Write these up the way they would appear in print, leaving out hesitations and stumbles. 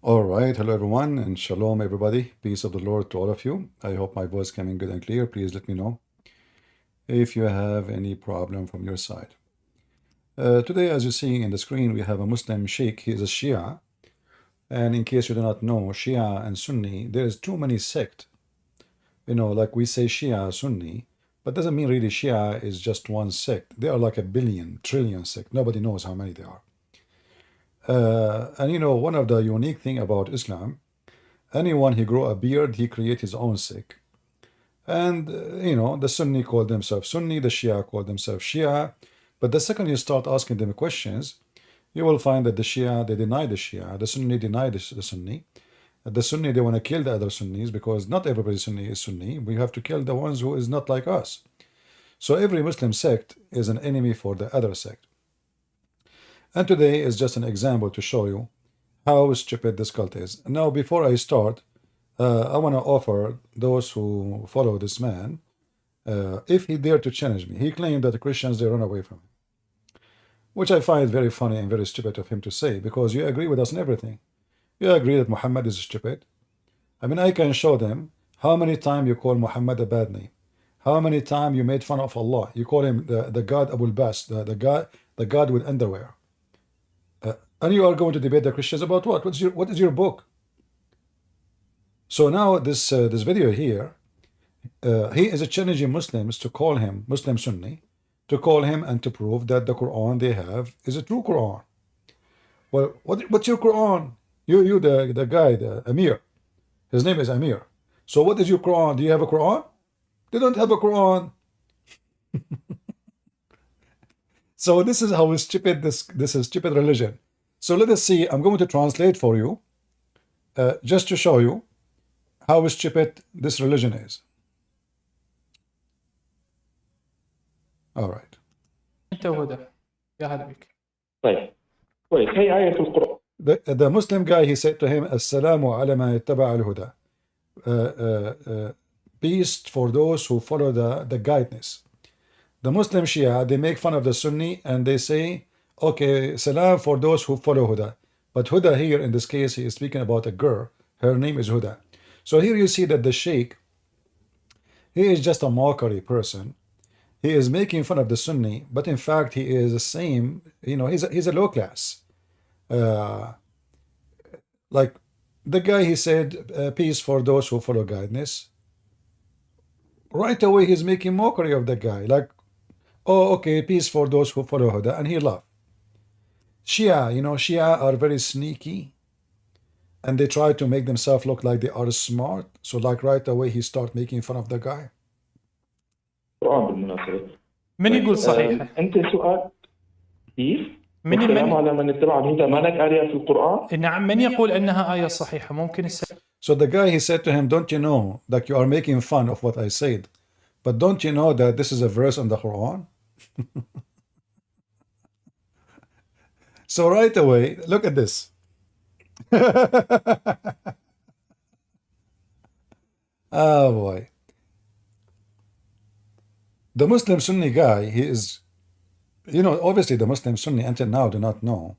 All right, hello everyone, and shalom everybody. Peace of the Lord to all of you. I hope my voice coming good and clear. Please let me know if you have any problem from your side. Today, as you see in the screen, we have a Muslim sheikh. He is a Shia, and in case you do not know, Shia and Sunni, there is too many sect. Like we say Shia, Sunni, but doesn't mean really Shia is just one sect. They are like a billion, trillion sect. Nobody knows how many they are. And one of the unique thing about Islam, anyone who grow a beard, he create his own sect. And the Sunni call themselves Sunni, the Shia call themselves Shia. But the second you start asking them questions, you will find that the Shia, they deny the Shia, the Sunni deny the Sunni. The Sunni, they want to kill the other Sunnis because not everybody Sunni is Sunni. We have to kill the ones who is not like us. So every Muslim sect is an enemy for the other sect. And today is just an example to show you how stupid this cult is. Now, before I start, I want to offer those who follow this man, if he dared to challenge me. He claimed that the Christians, they run away from him, which I find very funny and very stupid of him to say, because you agree with us in everything. You agree that Muhammad is stupid. I mean, I can show them how many times you call Muhammad a bad name, how many times you made fun of Allah. You call him the God Abul Bas, the God with underwear. And you are going to debate the Christians about what? What is your book? So now this video here, he is challenging Muslims to call him Muslim Sunni, to call him and to prove that the Quran they have is a true Quran. Well, what's your Quran? You the guy, the Amir. His name is Amir. So what is your Quran? Do you have a Quran? They don't have a Quran. So this is how stupid this is stupid religion. So let us see. I'm going to translate for you, just to show you how stupid this religion is. All right. أنت وهدى يا هلا بك. طيب كويس. هي آية في القرآن. The Muslim guy, he said to him, Assalamu ala man ittaba al-huda. Peace for those who follow the guidance. The Muslim Shia, they make fun of the Sunni and they say, okay, salam for those who follow Huda. But Huda here, in this case, he is speaking about a girl. Her name is Huda. So here you see that the Sheikh, he is just a mockery person. He is making fun of the Sunni, but in fact, he is the same, he's a low class. Like the guy, he said, peace for those who follow guidance. Right away, he's making mockery of the guy. Like, oh, okay, peace for those who follow Huda, and he laughed. Shia, Shia are very sneaky, and they try to make themselves look like they are smart. So like right away, he start making fun of the guy. القرآن بالمناسبة. من يقول صحيح؟ أنت سؤال كيف؟ من السلام على من اتبع الهدى، ما لك آية في القرآن؟ نعم، من يقول أنها آية صحيحة؟ ممكن So the guy, he said to him, don't you know that you are making fun of what I said, but don't you know that this is a verse in the Quran? So right away, look at this. Oh boy. The Muslim Sunni guy, he is, obviously the Muslim Sunni until now do not know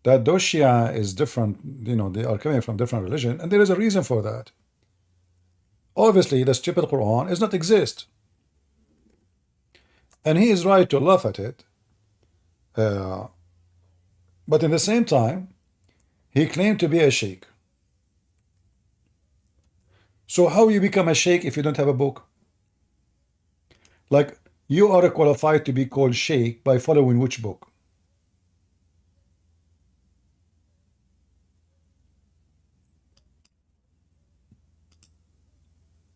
that those Shia is different, they are coming from different religion, and there is a reason for that. Obviously, the stupid Quran does not exist. And he is right to laugh at it. But in the same time, he claimed to be a sheikh. So how you become a sheikh if you don't have a book? Like, you are qualified to be called sheikh by following which book?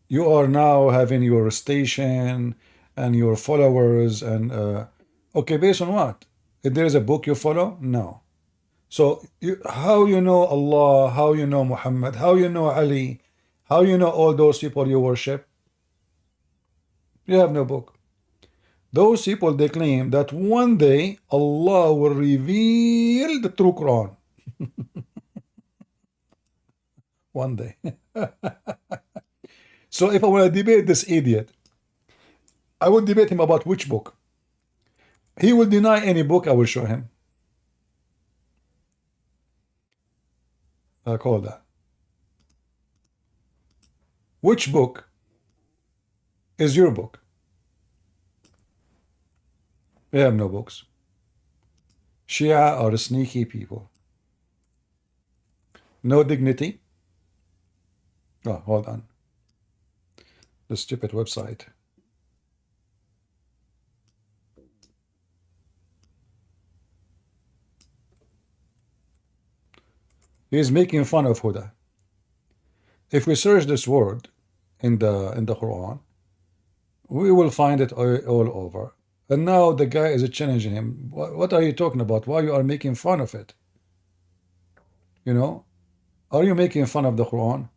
You are now having your station and your followers and okay, based on what? If there is a book you follow? No. So how you know Allah, how you know Muhammad, how you know Ali, how you know all those people you worship? You have no book. Those people, they claim that one day Allah will reveal the true Quran. One day. So if I want to debate this idiot, I would debate him about which book. He will deny any book I will show him. call that? Which book is your book? We have no books. Shia are sneaky people. No dignity. Oh, hold on. The stupid website. He is making fun of Huda. If we search this word in the Quran, we will find it all over. And now the guy is challenging him. What are you talking about? Why you are making fun of it? You know, are you making fun of the Quran?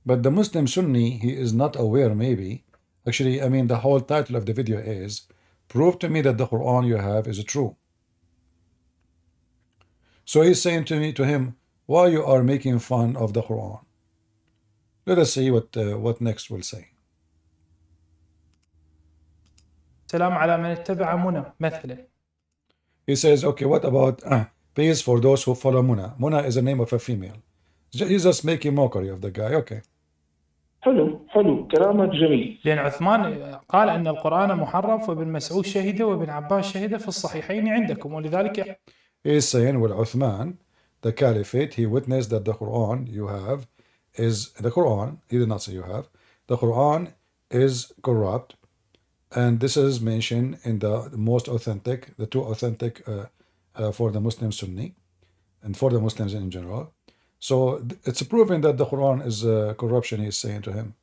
But the Muslim Sunni, he is not aware maybe. Actually, I mean, the whole title of the video is, prove to me that the Quran you have is true. So he's saying to him, why you are making fun of the Quran? Let us see what next will say. سلام على من اتبع منى مثلا. He says, okay, what about peace for those who follow Muna? Muna is the name of a female. He's just making mockery of the guy. Okay. حلو حلو كلامك جميل. لأن عثمان قال أن القرآن محرف وابن مسعود شهد وابن عباس شهد في الصحيحين عندكم ولذلك. He is saying, well, Uthman, the caliphate, he witnessed that the Quran you have is the Quran. He did not say you have. The Quran is corrupt. And this is mentioned in the most authentic, the two authentic for the Muslim Sunni and for the Muslims in general. So it's proving that the Quran is corruption, he is saying to him.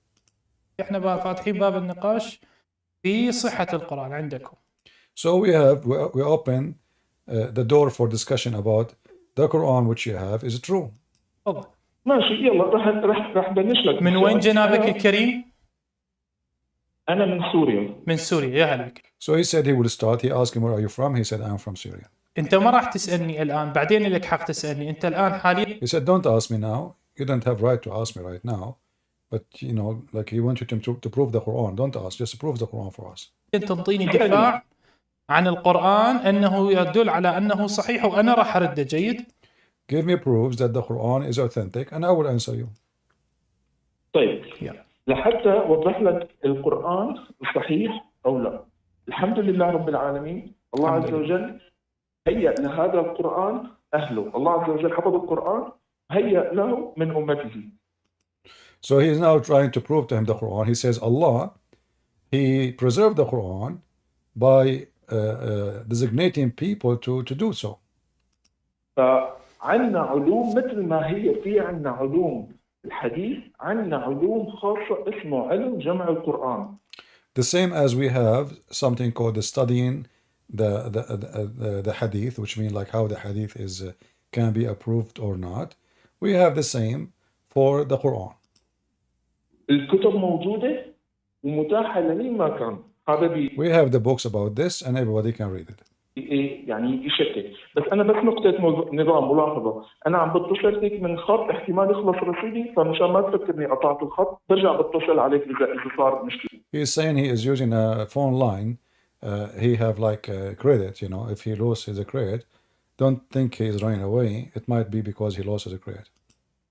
احنا فاتحين باب النقاش في صحة القرآن عندكم. So we open the door for discussion about the Quran which you have is true. تفضل. ماشي يلا راح بلش لك. من وين جنابك الكريم؟ أنا من سوريا. من سوريا يا هلا بك. So he said he will start. He asked him, where are you from? He said, I'm from Syria. أنت ما راح تسألني الآن، بعدين لك حق تسألني. أنت الآن حاليا. He said, don't ask me now. You don't have right to ask me right now. But you know, like he wants you to prove the Quran. Don't ask, just prove the Quran for us. أنت تنطيني دفاع عن القرآن أنه يدل على أنه صحيح وأنا راح أرده. جيد؟ Give me proofs that the Quran is authentic and I will answer you. طيب. Yeah. لحتى أوضح لك القرآن صحيح أو لا. الحمد لله رب العالمين. الله عز وجل هيأ لهذا القرآن أهله. الله عز وجل حفظ القرآن هيأ له من أمته. So he is now trying to prove to him the Quran. He says Allah, he preserved the Quran by designating people to do so. فعندنا علوم مثل ما هي في عندنا علوم الحديث عندنا علوم خاصة اسمه علم جمع القرآن. The same as we have something called the studying the hadith, which means like how the hadith is can be approved or not. We have the same for the Quran. الكتب موجودة ومتاحة لمين ما كان. We have the books about this and everybody can read it. يعني يشكك. بس أنا بس نقطة نظام ملاحظة. أنا عم بتصل فيك من خط احتمال يخلص رصيدي فمشان ما تفكرني قطعت الخط برجع بتصل عليك إذا صار مشكلة. He is saying he is using a phone line. He have like a credit, you know. If he loses his credit, don't think he is running away. It might be because he lost his credit.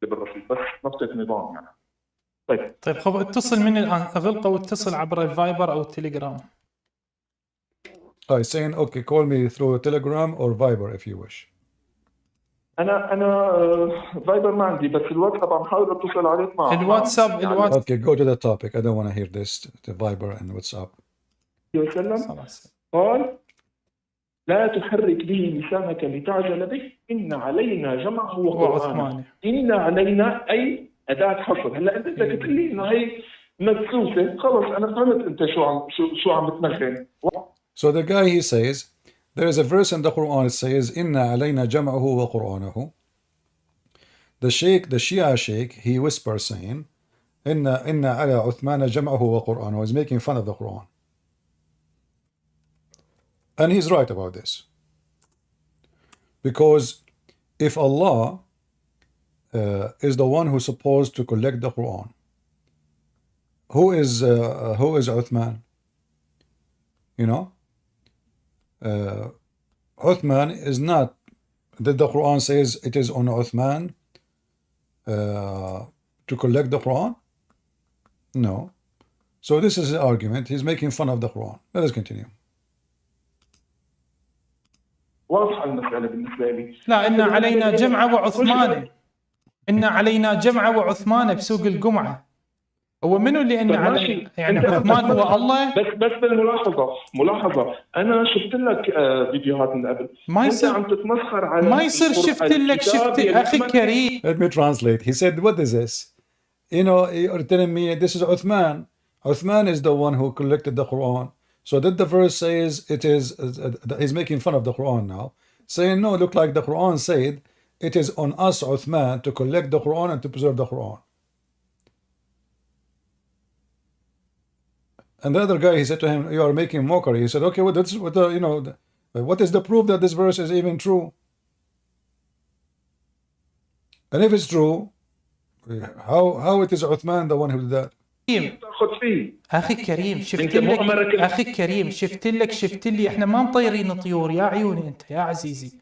بس نقطة نظام يعني. طيب خب اتصل مني الآن أغلقه واتصل عبر الفايبر أو التليجرام. He's saying, okay, call me through Telegram or Viber if you wish. أنا فايبر ما عندي بس الواتساب عم حاول أتصل عليك مع الواتساب. Okay, go to the topic. I don't want to hear this. The Viber and WhatsApp. وسلم قال لا تحرك به لسانك لتعجل به إن علينا جمعه وقرآنه. إن علينا أي أداة حصر. هلا أنت بدك تقول لي إنه هي مدسوسة خلص أنا فهمت أنت شو عم تمثل. So the guy, he says, there is a verse in the Quran, it says, Inna alayna jam'ahu wa Qur'anahu. The Shia Sheikh, he whispers saying, Inna ala Uthmana jam'ahu wa Qur'anahu. He's making fun of the Quran. And he's right about this. Because if Allah is the one who's supposed to collect the Quran, who is Uthman? You know? Uthman is not, that the Quran says it is on Uthman to collect the Quran? No. So this is his argument. He's making fun of the Quran. Let us continue. واضحة المسألة بالنسبة لي. لا، إن علينا جمعة وعثمان. إن علينا جمعة وعثمان بسوق الجمعة. هو منو اللي إن علينا؟ يعني عثمان هو الله؟ بس بالملاحظة أنا شفت لك فيديوهات من قبل. ما يصير عم تتمسخر على ما يصير. شفت أخي كريم. Let me translate. He said, what is this? You know, you're telling me this is Uthman. Uthman is the one who collected the Quran. So that the verse says it is, he's making fun of the Quran now, saying, no, look like the Quran said, it is on us, Uthman, to collect the Quran and to preserve the Quran. And the other guy, he said to him, you are making mockery. He said, okay, well, that's what you know, what is the proof that this verse is even true? And if it's true, how it is Uthman the one who did that? أخي كريم شفت لي إحنا ما مطيرين طيور يا عيوني أنت يا عزيزي.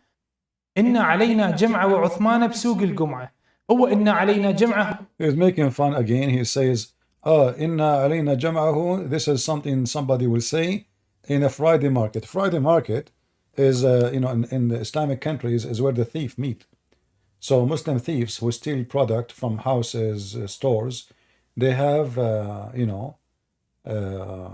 إن علينا جمعة وعثمان بسوق الجمعة. هو إن علينا جمعة. He's making fun again. He says, إن علينا جمعه. This is something somebody will say in a Friday market. Friday market is, you know, in the Islamic countries is where the thief meet. So Muslim thieves who steal product from houses, stores, they have, you know, a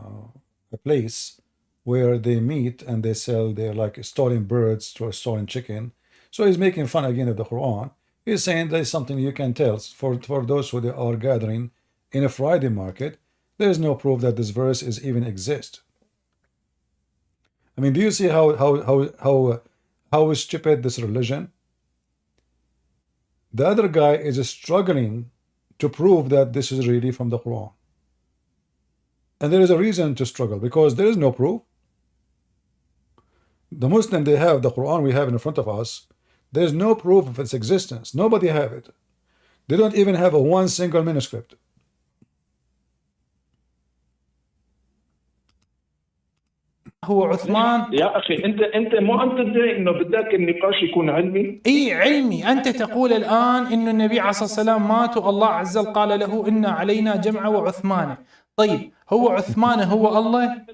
place where they meet and they sell their like stolen birds or stolen chicken. So he's making fun again of the Quran. He's saying there's something you can tell for those who are gathering in a Friday market. There is no proof that this verse is even exist. I mean, do you see how stupid this religion? The other guy is struggling to prove that this is really from the Quran. And there is a reason to struggle, because there is no proof. The Muslim, they have the Quran we have in front of us. There is no proof of its existence. Nobody have it. They don't even have a one single manuscript. هو عثمان. يا أخي أنت مو عم تدعي إنه بدك النقاش يكون علمي؟ إيه علمي. أنت تقول الآن إنه النبي عليه الصلاة والسلام مات والله عز وجل قال له إن علينا جمعة وعثمان. طيب هو عثمان هو الله؟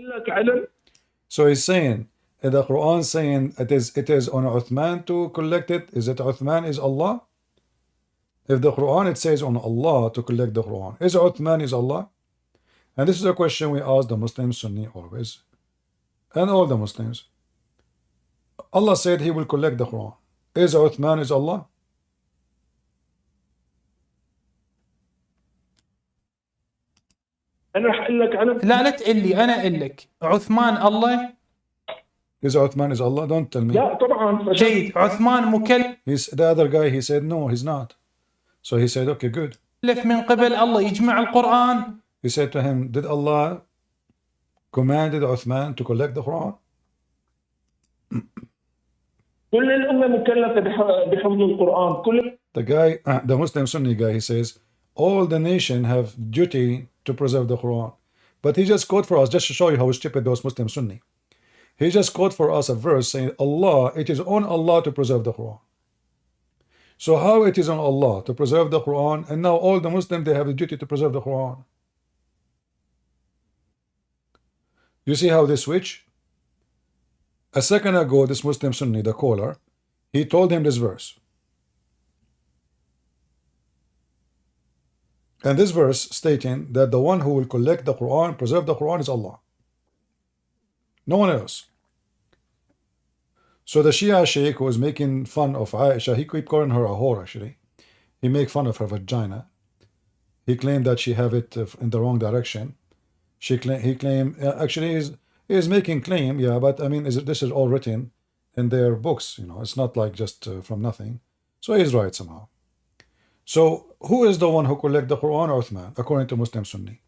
So he's saying in the Quran saying it is on Uthman to collect it. Is it Uthman is Allah? If the Quran it says on Allah to collect the Quran, is Uthman is Allah? And this is a question we ask the Muslim Sunni always. And all the Muslims. Allah said he will collect the Quran. Is Uthman is Allah? أنا رح أقول لك لا تقول لي أنا أقول لك عثمان الله. Is Uthman is Allah? Don't tell me. لا طبعا. جيد. عثمان مكلف. The other guy he said no, he's not. So he said okay, good. من قبل الله يجمع القرآن. He said to him, did Allah commanded Uthman to collect the Quran? كل الأمة مكلفة بحفظ القرآن. The guy, the Muslim Sunni guy, he says all the nation have duty to preserve the Quran. But he just quote for us, just to show you how stupid those Muslim Sunni. He just quote for us a verse saying Allah, it is on Allah to preserve the Quran. So how it is on Allah to preserve the Quran, and now all the Muslims they have the duty to preserve the Quran? You see how they switch? A second ago, this Muslim Sunni, the caller, he told him this verse. And this verse stating that the one who will collect the Quran, preserve the Quran is Allah. No one else. So the Shia Sheikh who was making fun of Aisha, he keep calling her a whore actually. He make fun of her vagina. He claimed that she have it in the wrong direction. He claimed, actually is making claim, yeah, but I mean, this is all written in their books, you know, it's not like just from nothing. So he's right somehow. So who is the one who collect the Quran or Uthman, according to Muslim Sunni?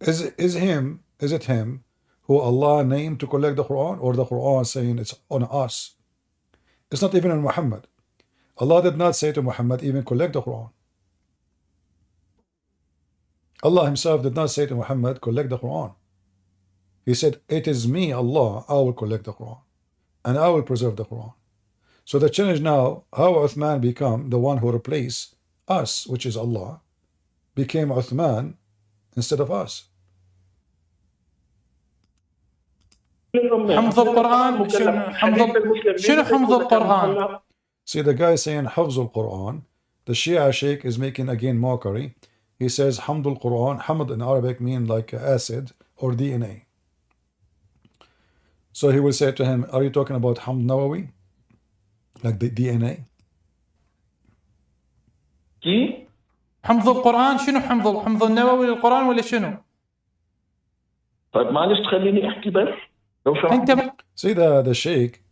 Is it him who Allah named to collect the Quran, or the Quran saying it's on us? It's not even on Muhammad. Allah did not say to Muhammad even collect the Quran. Allah himself did not say to Muhammad, collect the Quran. He said, it is me, Allah, I will collect the Quran. And I will preserve the Quran. So the challenge now, how Uthman become the one who replaced us, which is Allah, became Uthman instead of us. حمظ القرآن شنو حمظ القرآن؟ See the guy saying حفظ القرآن. The Shia Sheikh is making again mockery. He says حمد القرآن. Hamd in Arabic means like acid or DNA. So he will say to him, are you talking about Hamd Nawawi? Like the DNA? كيف؟ حمظ القرآن شنو حمظ النووي للقرآن ولا شنو؟ طيب معلش تخليني احكي بس لو سمحت. See the sheikh,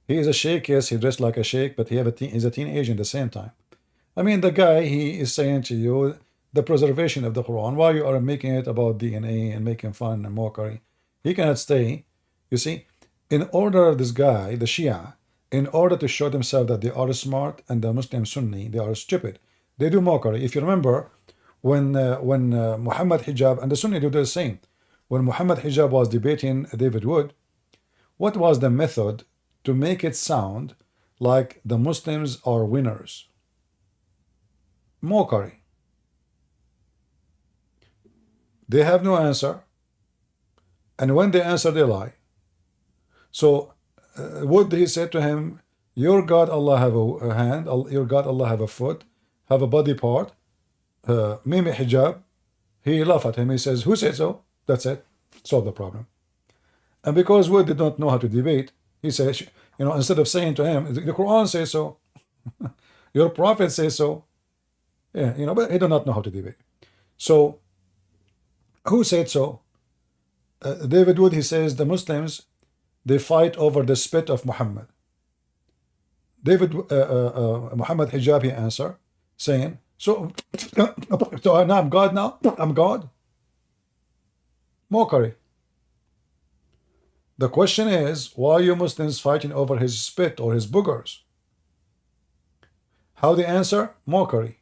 he is a sheikh, yes, he dressed like a sheikh, but he's a teenager at the same time. I mean, the guy, he is saying to you, the preservation of the Quran, why you are making it about DNA and making fun and mockery. He cannot stay, you see. In order, this guy, the Shia, in order to show themselves that they are smart and the Muslim Sunni, they are stupid, they do mockery. If you remember, when Muhammad Hijab, and the Sunni do the same, when Muhammad Hijab was debating David Wood, what was the method to make it sound like the Muslims are winners? Mockery. They have no answer, and when they answer, they lie. So Wood, he said to him, your God Allah have a hand, your God Allah have a foot, have a body part, Mimi Hijab. He laughed at him, he says, who said so? That's it, solve the problem. And because Wood did not know how to debate, he says, you know, instead of saying to him, the Quran says so, your prophet says so, yeah, you know, but he did not know how to debate. So, who said so? David Wood, he says, the Muslims, they fight over the spit of Muhammad. Muhammad Hijab, he answered, saying, so now I'm God now? I'm God? Mockery. The question is, why are you Muslims fighting over his spit or his boogers? How they answer? Mockery.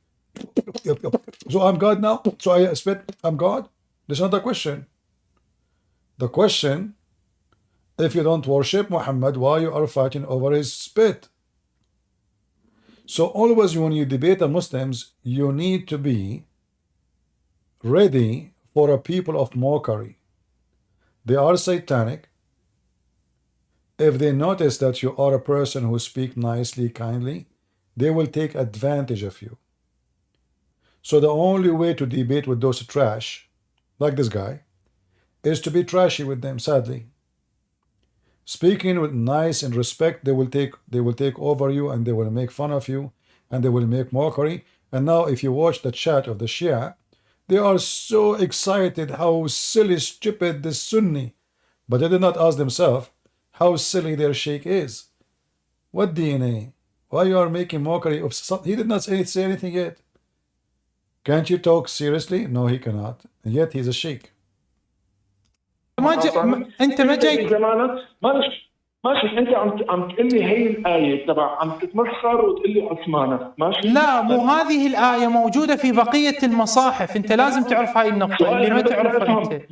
So I'm God now? So I spit, I'm God? That's not the question. The question, if you don't worship Muhammad, why you are fighting over his spit? So always when you debate the Muslims, you need to be ready for a people of mockery. They are satanic. If they notice that you are a person who speaks nicely, kindly, they will take advantage of you. So the only way to debate with those trash, like this guy, is to be trashy with them, sadly. Speaking with nice and respect, they will take over you, and they will make fun of you, and they will make mockery. And now if you watch the chat of the Shia, they are so excited how silly, stupid this Sunni. But they did not ask themselves how silly their sheikh is. What DNA? Why you are making mockery of something? He did not say anything yet. Can't you talk seriously? No, he cannot. And yet he's a sheikh. انت ما جاي ماشي انت عم تقول لي هي الايه تبع عم تتمسخر وتقول لي عثمانه ماشي. لا مو هذه الايه موجوده في بقيه المصاحف، انت لازم تعرف هاي النقطه اللي ما تعرفها انت.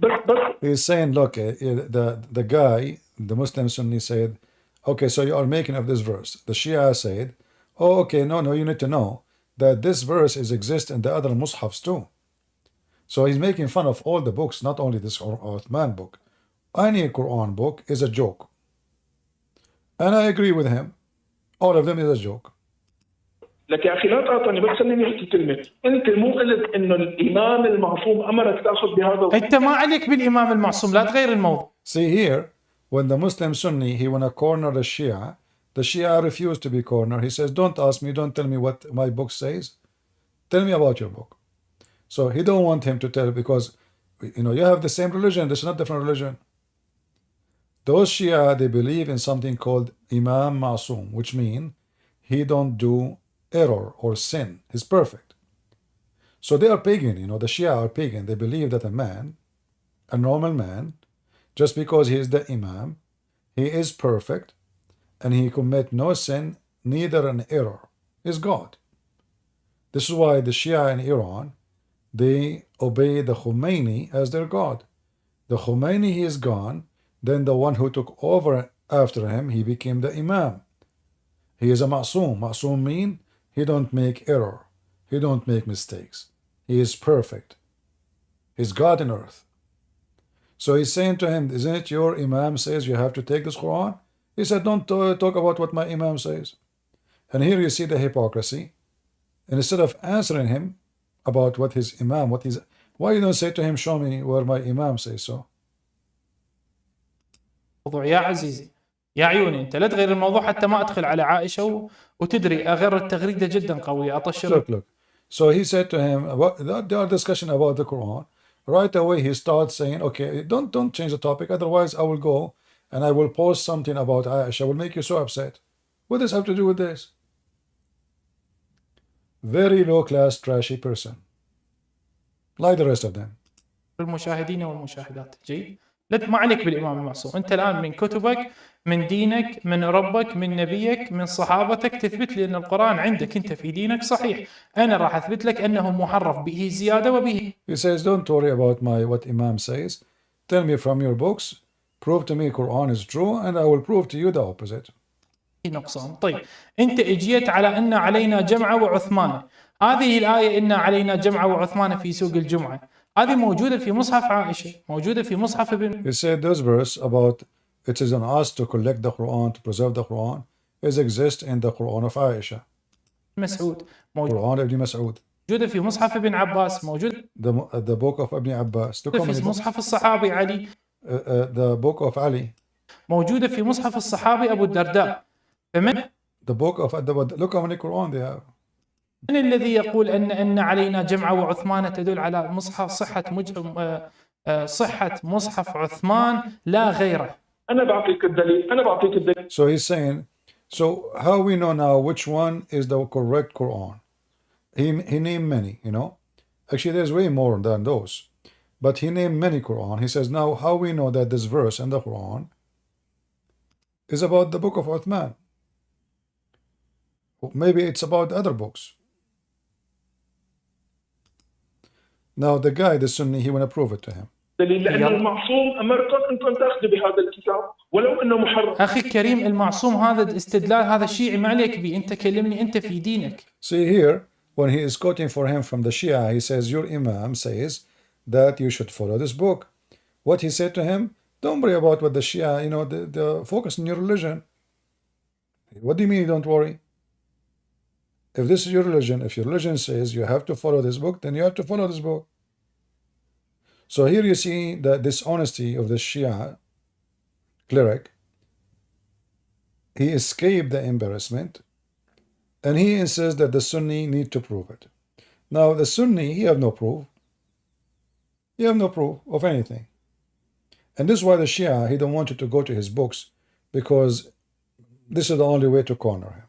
He's saying, look, the guy, the Muslim Sunni said, okay, so you are making of this verse. The Shia said, oh, okay, no, you need to know that this verse exists in the other mushafs too. So he's making fun of all the books, not only this Uthman book. Any Quran book is a joke. And I agree with him. All of them is a joke. لك يا اخي لا تقاطعني بس خليني احكي كلمه. انت مو قلت انه الامام المعصوم امرك تاخذ بهذا؟ انت ما عليك بالامام المعصوم، لا تغير الموضوع. See here, when the Muslim Sunni, he wanna corner the Shia refused to be cornered. He says, don't ask me, don't tell me what my book says. Tell me about your book. So he don't want him to tell, because you know you have the same religion. This is not different religion. Those Shia, they believe in something called Imam Ma'soom, which means he don't do error or sin. He's perfect. So they are pagan. You know, the Shia are pagan. They believe that a man, a normal man, just because he is the Imam, he is perfect, and he commit no sin, neither an error. Is God. This is why the Shia in Iran, they obey the Khomeini as their God. The Khomeini, he is gone. Then the one who took over after him, he became the Imam. He is a ma'soom. Ma'soom mean he don't make error. He don't make mistakes. He is perfect. He's God in earth. So he's saying to him, isn't it your Imam says you have to take this Quran? He said, don't talk about what my Imam says. And here you see the hypocrisy. And instead of answering him about what his Imam, why you don't say to him, show me where my Imam says so? موضوع يا عزيزي يا عيوني انت لا تغير الموضوع حتى ما ادخل على عائشة وتدري اغير التغريدة جدا قوية اطشر. Look. So he said to him, there are discussion about the Quran. Right away he starts saying, okay, don't change the topic, otherwise I will go and I will post something about Aisha. I will make you so upset. What does this have to do with this? Very low class, trashy person. Like the rest of them. المشاهدين والمشاهدات جيد. ما عليك بالإمام المعصوم. أنت الآن من كتبك، من دينك، من ربك، من نبيك، من صحابتك تثبت لي أن القرآن عندك أنت في دينك صحيح. أنا راح أثبت لك أنه محرف به زيادة وبه. He says, don't worry about what Imam says. Tell me from your books. Prove to me Quran is true and I will prove to you the opposite. نقصان. طيب أنت اجيت على أن علينا جمعة وعثمان. هذه الآية إن علينا جمعة وعثمان في سوق الجمعة. هذه موجودة في مصحف عائشة، موجودة في مصحف ابن. He said this verse about it is on us to collect the Quran, to preserve the Quran, exists in the Quran of Aisha. مسعود. Quran Ibn Mas'ud. موجودة في مصحف ابن عباس، موجودة. The book of Ibn Abbas. في مصحف الصحابي علي. The book of Ali. موجودة في مصحف الصحابي أبو الدرداء. فمن؟ The book of look how many Quran they have. من الذي يقول أن علينا جمعة وعثمان تدل على مصحف صحة مصحف عثمان لا غيره. أنا بعطيك الدليل. So he's saying, so how we know now which one is the correct Quran? He named many, you know. Actually, there's way more than those, but he named many Quran. He says, now how we know that this verse in the Quran is about the book of Uthman? Maybe it's about other books. Now the guy, the Sunni, he want to prove it to him. لأن المعصوم أمركم أنكم تأخذوا بهذا الكتاب ولو إنه محرف. أخي الكريم المعصوم هذا الاستدلال هذا الشيعي ما عليك به، أنت كلمني أنت في دينك. See here, when he is quoting for him from the Shia, he says, your Imam says that you should follow this book. What he said to him, don't worry about what the Shia, you know, the focus on your religion. What do you mean don't worry? If this is your religion, if your religion says you have to follow this book, then you have to follow this book. So here you see the dishonesty of the Shia cleric. He escaped the embarrassment and he insists that the Sunni need to prove it. Now the Sunni, he have no proof. He have no proof of anything. And this is why the Shia, he don't want you to go to his books, because this is the only way to corner him.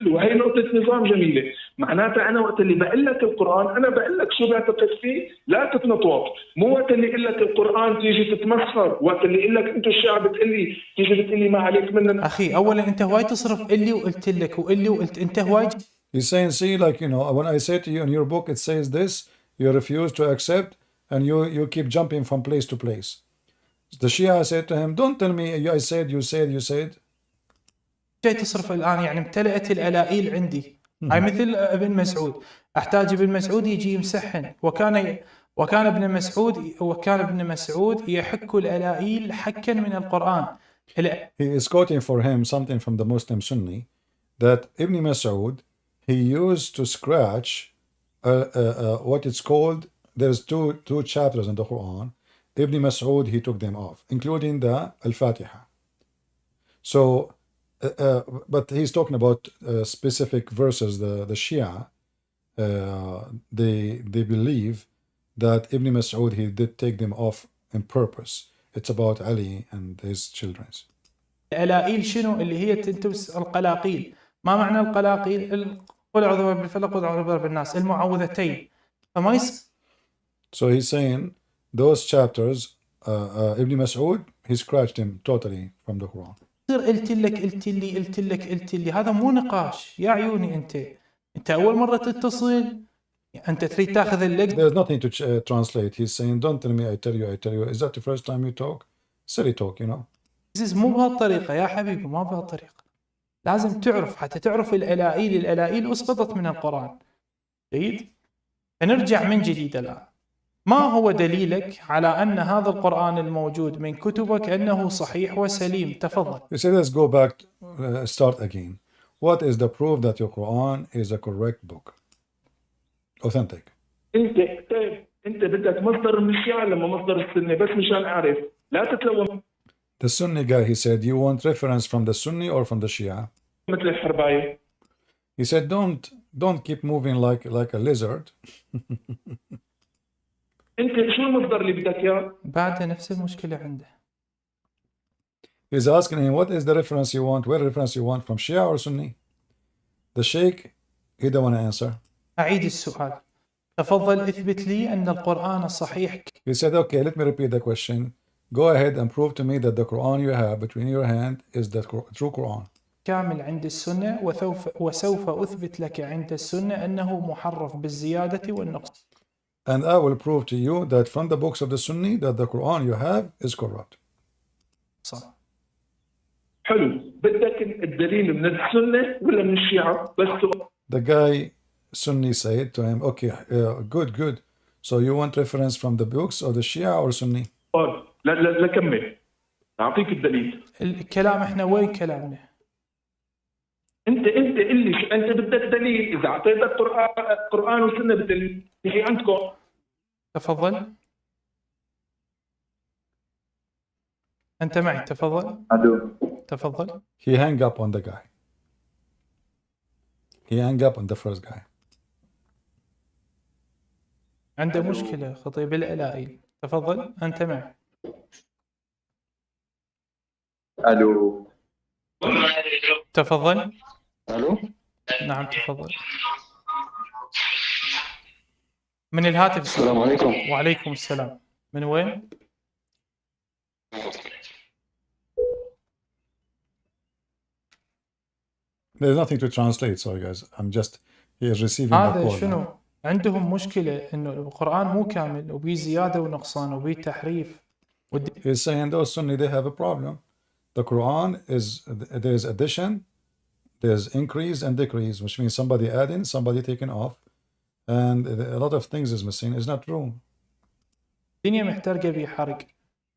وهي نقطة نظام جميلة، معناتها أنا وقت اللي بقول لك القرآن أنا بقول لك شو بعتقد فيه، لا تتنطوط، مو وقت اللي أقول لك القرآن تيجي تتمسخر، وقت اللي أقول لك أنتوا الشعب بتقول لي تيجي بتقول لي ما عليك مننا. أخي أولاً أنت هواي تصرف إلي وقلت لك وإلي وقلت أنت هواي. He's saying, see, like, you know, when I say to you in your book it says this, you refuse to accept, and you keep jumping from place to place. The Shia said to him, don't tell me I said, you said. جاي تصرف الآن يعني امتلأت الألائيل عندي. هاي مثل ابن مسعود، أحتاج ابن مسعود يجي يمسحن، وكان ابن مسعود يحك الألائيل حكا من القرآن. He is quoting for him something from the Muslim Sunni that Ibn Mas'ud, he used to scratch what it's called, there's two chapters in the Quran. Ibn Mas'ud, he took them off, including the Al-Fatiha. So but he's talking about specific verses. The Shia, they believe that Ibn Mas'ud, he did take them off on purpose. It's about Ali and his children. الألائيل شنو اللي هي تنتبس القلاقيل؟ ما معنى القلاقيل؟ قل أعوذ برب الفلق قل أعوذ برب الناس، المعوذتين. فما So he's saying those chapters, Ibn Mas'ud, he scratched them totally from the Quran. قلت لي هذا مو نقاش يا عيوني. انت اول مره تتصل انت تريد تاخذ اللقطه. There's nothing to translate. He's saying don't tell me I tell you. Is that the first time you talk? Silly talk, you know. مو بهالطريقة يا حبيبي، ما بهالطريقة. لازم تعرف، حتى تعرف الألائل أسقطت من القرآن. جيد؟ فنرجع من جديد الآن. ما هو دليلك على أن هذا القرآن الموجود من كتبك أنه صحيح وسليم؟ تفضل. You say, let's go back, start again. What is the proof that your Quran is a correct book? Authentic. انت بدك مصدر من الشيعة لما مصدر السنة، بس مشان اعرف لا تتلوم. The Sunni guy, he said, you want reference from the Sunni or from the Shia? مثل الحرباية. He said, don't keep moving like a lizard. انت شو المصدر اللي بدك اياه؟ بعد نفس المشكلة عنده. He's asking him, what is the reference you want? What reference you want, from Shia or Sunni? The Sheikh, he don't want to answer. أعيد السؤال. تفضل اثبت لي أن القرآن الصحيح. He said, okay, let me repeat the question. Go ahead and prove to me that the Quran you have between your hand is the true Quran. كامل عند السنة، وسوف أثبت لك عند السنة أنه محرف بالزيادة والنقص. And I will prove to you that from the books of the Sunni that the Quran you have is corrupt. صح. حلو، بدك الدليل من السنة ولا من الشيعة؟ بس The guy Sunni said to him, okay, good. So you want reference from the books of the Shia or Sunni? لا كمل، أعطيك الدليل. الكلام إحنا وين كلامنا؟ أنت اللي أنت بدك دليل. إذا أعطيتك قرآن وسنة بالدليل هي عندكم. تفضل. أنت معي، تفضل. تفضل. He hung up on the guy. He hung up on the first guy. عنده مشكلة خطيب الألائل. تفضل، أنت معي. الو. تفضل. الو. نعم تفضل. من الهاتف. السلام عليكم. وعليكم السلام. من وين؟ There's nothing to translate, sorry guys. I'm just here receiving a هذا call. شنو؟ عندهم مشكلة إنه القرآن مو كامل وبيه زيادة ونقصان وبيه تحريف. He's saying those Sunni, they have a problem. The Quran is, there's addition, there's increase and decrease, which means somebody adding, somebody taking off, and a lot of things is missing. It's not true. الدنيا محترقة بحرق.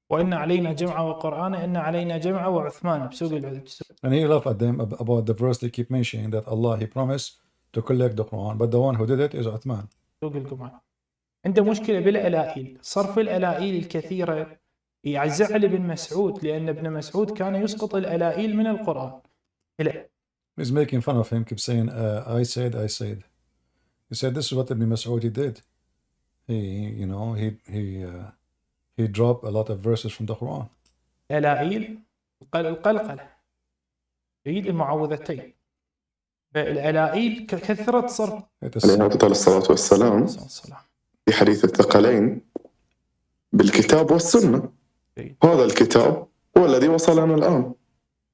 وإن علينا جمعة وقرآن، إن علينا جمعة وعثمان بسوق العدد. And he laughed at them about the verse they keep mentioning that Allah, he promised to collect the Quran, but the one who did it is Uthman. سوق الجمعة. عنده مشكلة بالألائل، صرف الألائل الكثيرة يعزع ابن مسعود، لأن ابن مسعود كان يسقط الألائل من القرآن. He's making fun of him, keep saying, I said. He said, this is what Ibn Mas'ud did. He dropped a lot of verses from the Quran. الألائل القلقلة. يريد المعوذتين. الألائل كثرة صرف. عليه أفضل الصلاة والسلام في حديث الثقلين بالكتاب والسنة. هذا الكتاب هو الذي وصلنا الآن.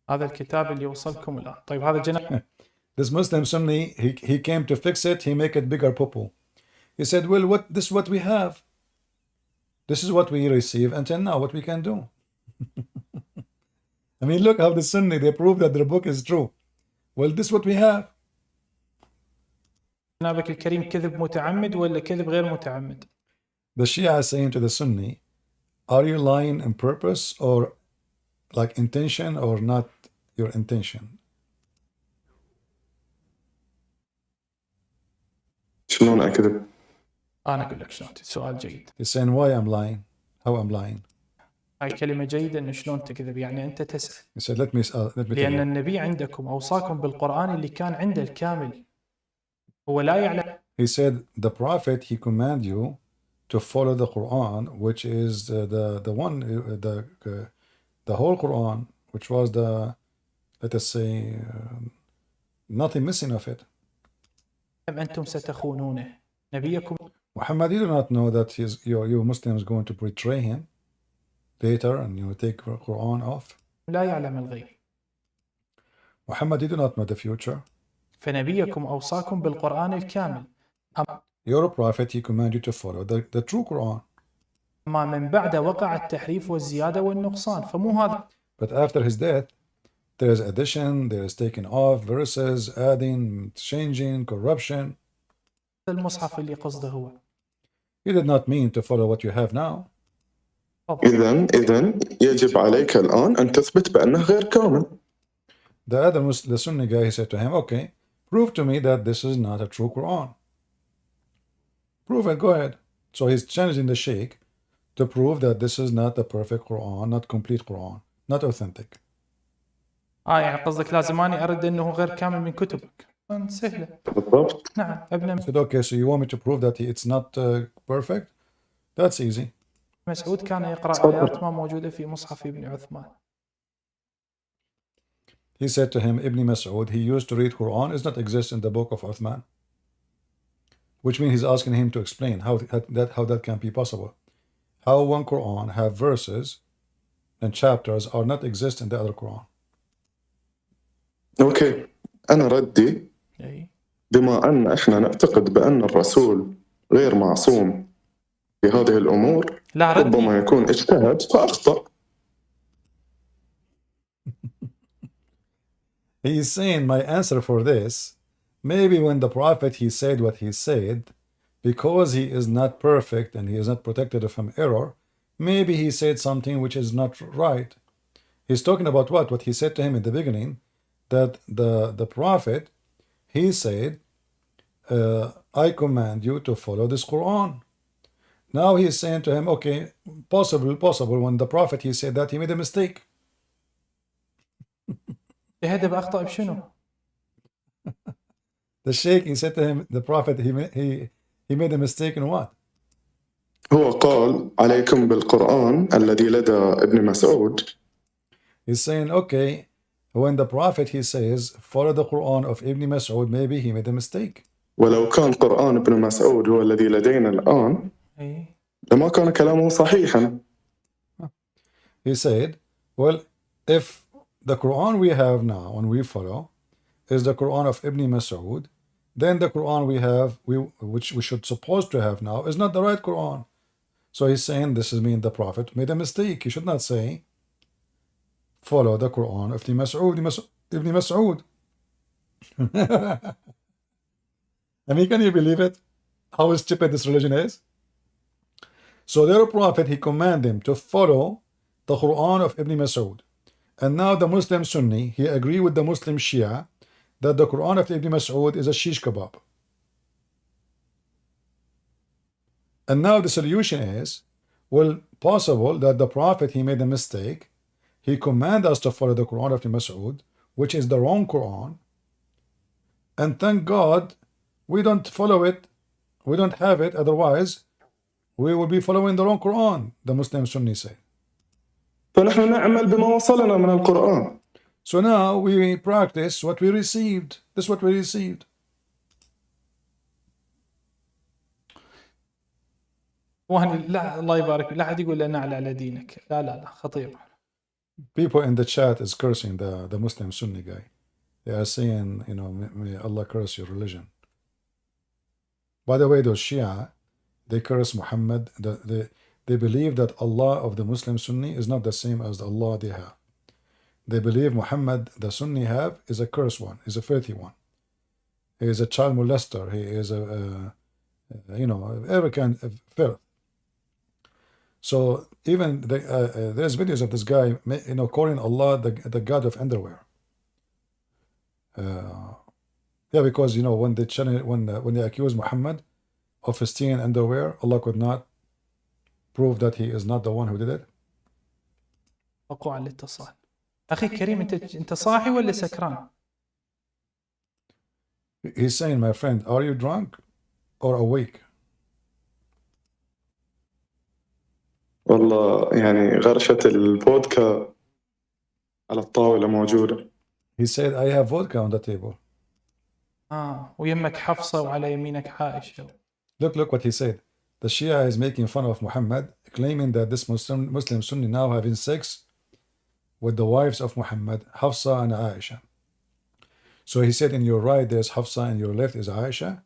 هذا الكتاب اللي وصلكم الآن. طيب هذا جناب. This Muslim Sunni, he came to fix it, he make it bigger popo. He said, well, this is what we have. This is what we receive until now, what we can do. I mean, look how the Sunni, they prove that their book is true. Well, this is what we have. جنابك الكريم كذب متعمد ولا كذب غير متعمد؟ The Shia is saying to the Sunni, are you lying on purpose or like intention or not your intention? شلون أكذب؟ أنا أقول لك شلون. سؤال جيد. He's saying why I'm lying, how I'm lying. هاي كلمة جيدة إنه شلون تكذب، يعني أنت تسأل. He said, let me لأن النبي عندكم أوصاكم بالقرآن اللي كان عنده الكامل. هو لا يعلم. He said, the Prophet, he command you to follow the Quran, which is the one, the whole Quran, which was the, let us say, nothing missing of it. أنتم ستخونونه نبيكم. Muhammad, you do not know that you Muslims going to betray him later and you take the Quran off. لا يعلم الغيب. Muhammad, you do not know the future. فنبيكم أوصاكم بالقرآن الكامل. Your prophet, he command you to follow the true Quran. ما من بعد وقع التحريف والزيادة والنقصان، فمو هذا. But after his death, there is addition, there is taking off, verses, adding, changing, corruption. المصحف اللي قصده هو. He did not mean to follow what you have now. إذن يجب عليك الآن أن تثبت بأنه غير كامل. The Sunni guy, he said to him, okay, prove to me that this is not a true Quran. Prove it, go ahead. So he's challenging the Sheikh to prove that this is not a perfect Quran, not complete Quran, not authentic. يعني قصدك لازم أني أرد أنه غير كامل من كتبك. سهلة. بالضبط. نعم ابن I said, okay, so you want me to prove that it's not perfect? That's easy. مسعود كان يقرأ آيات ما موجودة في مصحف ابن عثمان. He said to him, Ibn Mas'ud, he used to read Quran, does not exist in the book of Uthman. Which means he's asking him to explain how that can be possible. How one Quran have verses and chapters are not exist in the other Quran. أوكي، أنا ردي بما أن إحنا نعتقد بأن الرسول غير معصوم في هذه الأمور، ربما يكون اجتهد فأخطأ. He is saying my answer for this, maybe when the Prophet he said what he said, because he is not perfect and he is not protected from error, maybe he said something which is not right. He's talking about what? What he said to him in the beginning, that the Prophet, he said, I command you to follow this Quran. Now he is saying to him, okay, possible, when the Prophet he said that, he made a mistake. يهدب أخطأ بشنو؟ The Sheikh, he said to him, the Prophet, he made a mistake in what? هو قال عليكم بالقرآن الذي لدى ابن مسعود. He's saying, okay, when the Prophet he says, follow the Quran of Ibn Mas'ud, maybe he made a mistake. ولو كان قرآن ابن مسعود هو الذي لدينا الآن لما كان كلامه صحيحا. He said, well, if the Quran we have now and we follow is the Quran of Ibn Mas'ud, then the Quran we have, which we should supposed to have now, is not the right Quran. So he's saying this is mean the Prophet made a mistake. He should not say follow the Quran of Ibn Mas'ud. I mean, can you believe it? How stupid this religion is? So their Prophet, he commanded them to follow the Quran of Ibn Mas'ud. And now the Muslim Sunni, he agree with the Muslim Shia that the Quran of Ibn Mas'ud is a shish kebab. And now the solution is, well, possible that the Prophet, he made a mistake. He commanded us to follow the Quran of Ibn Mas'ud, which is the wrong Quran. And thank God, we don't follow it. We don't have it. Otherwise, we will be following the wrong Quran, the Muslim Sunni say. فنحن نعمل بما وصلنا من القرآن. So now we practice what we received. This is what we received. لا الله يبارك لا حد يقول لنا على دينك. لا خطير. People in the chat is cursing the Muslim Sunni guy. They are saying, you know, may Allah curse your religion. By the way, those Shia, they curse Muhammad. They believe that Allah of the Muslim Sunni is not the same as the Allah they have. They believe Muhammad, the Sunni have, is a cursed one, is a filthy one. He is a child molester. He is you know, every kind of filth. So even there's videos of this guy, you know, calling Allah the God of underwear. Yeah, because you know when they accuse Muhammad of stealing underwear, Allah could not prove that he is not the one who did it. وقوع الاتصال. أخي كريم أنت صاحي ولا سكران؟ He's saying, my friend, are you drunk or awake? والله يعني غرشة الفودكا على الطاولة موجودة. He said, I have vodka on the table. ويمك حفصة وعلى يمينك عائشة. Look what he said. The Shia is making fun of Muhammad, claiming that this Muslim Sunni now having sex with the wives of Muhammad, Hafsa and Aisha. So he said, in your right there's Hafsa and your left is Aisha.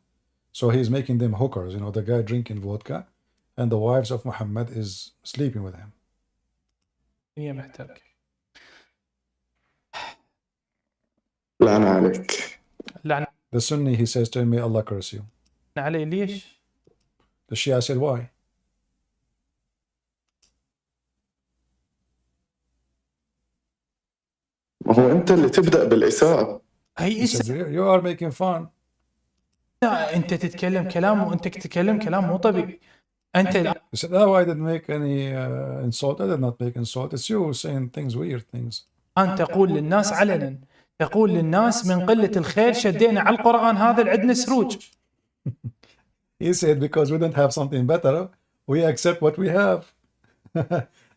So he's making them hookers, you know, the guy drinking vodka and the wives of Muhammad is sleeping with him. هي محتاج. لعنة عليك. لعنة The Sunni, he says to him, may Allah curse you. عليه. ليش؟ The Shia said, why? ما هو أنت اللي تبدأ بالإساءة. هي He said, you are making fun. أنت تتكلم كلام وأنت تتكلم كلام مو طبيعي. أنت He said, oh, I didn't make any insult. I did not make insult. It's you saying things, weird things. أن تقول للناس علنا، تقول للناس من قلة الخير شدينا على القرآن هذا اللي عندنا سروج. He said, because we don't have something better, we accept what we have.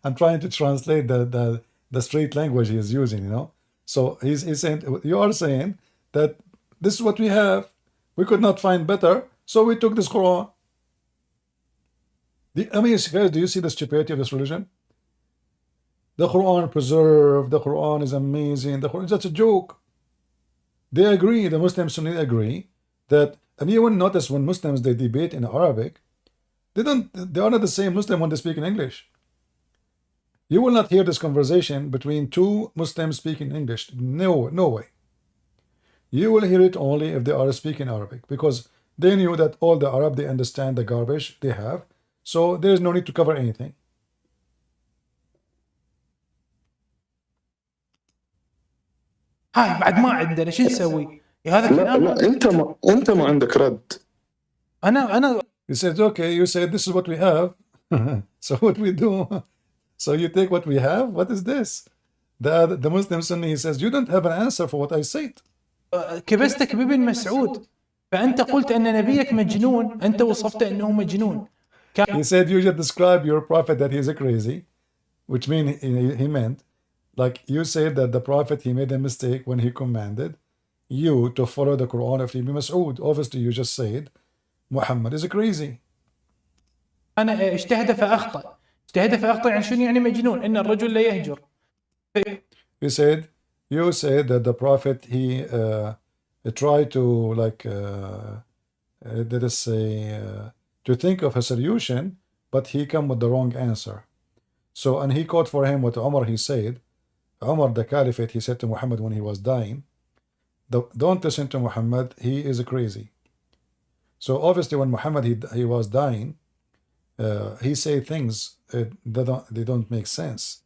I'm trying to translate the straight language he is using, you know. So he's saying, you are saying that this is what we have. We could not find better, so we took this Quran. I mean, guys, do you see the stupidity of this religion? The Quran preserved, the Quran is amazing, the Quran is just a joke. They agree, the Muslims Sunni agree, that, and you will notice when Muslims, they debate in Arabic, they are not the same Muslim when they speak in English. You will not hear this conversation between two Muslims speaking English. No way. You will hear it only if they are speaking Arabic, because they knew that all the Arab, they understand the garbage they have, so there is no need to cover anything. هاي بعد ما عندنا شو نسوي؟ هذا كلام. لا أنت ما عندك رد. أنا He said, okay, you said this is what we have, so what we do? So you take what we have? What is this? The Muslim Sunni, he says, you don't have an answer for what I said. كبستك بابن مسعود، فأنت قلت أن نبيك مجنون، أنت وصفته أنه مجنون. He said, you just describe your prophet that he's a crazy, which means he meant, like you said that the prophet, he made a mistake when he commanded you to follow the Quran of Ibn Mas'ud. Obviously, you just said, Muhammad is a crazy. أنا اجتهد فأخطأ. اجتهد فأخطأ يعني شنو يعني مجنون؟ إن الرجل لا يهجر. You said that the prophet, he tried to, like, let us say, to think of a solution, but he come with the wrong answer. So, and he quote for him what Umar, he said, Umar, the caliphate, he said to Muhammad when he was dying, don't listen to Muhammad, he is crazy. So obviously when Muhammad, he was dying, he said things they don't make sense.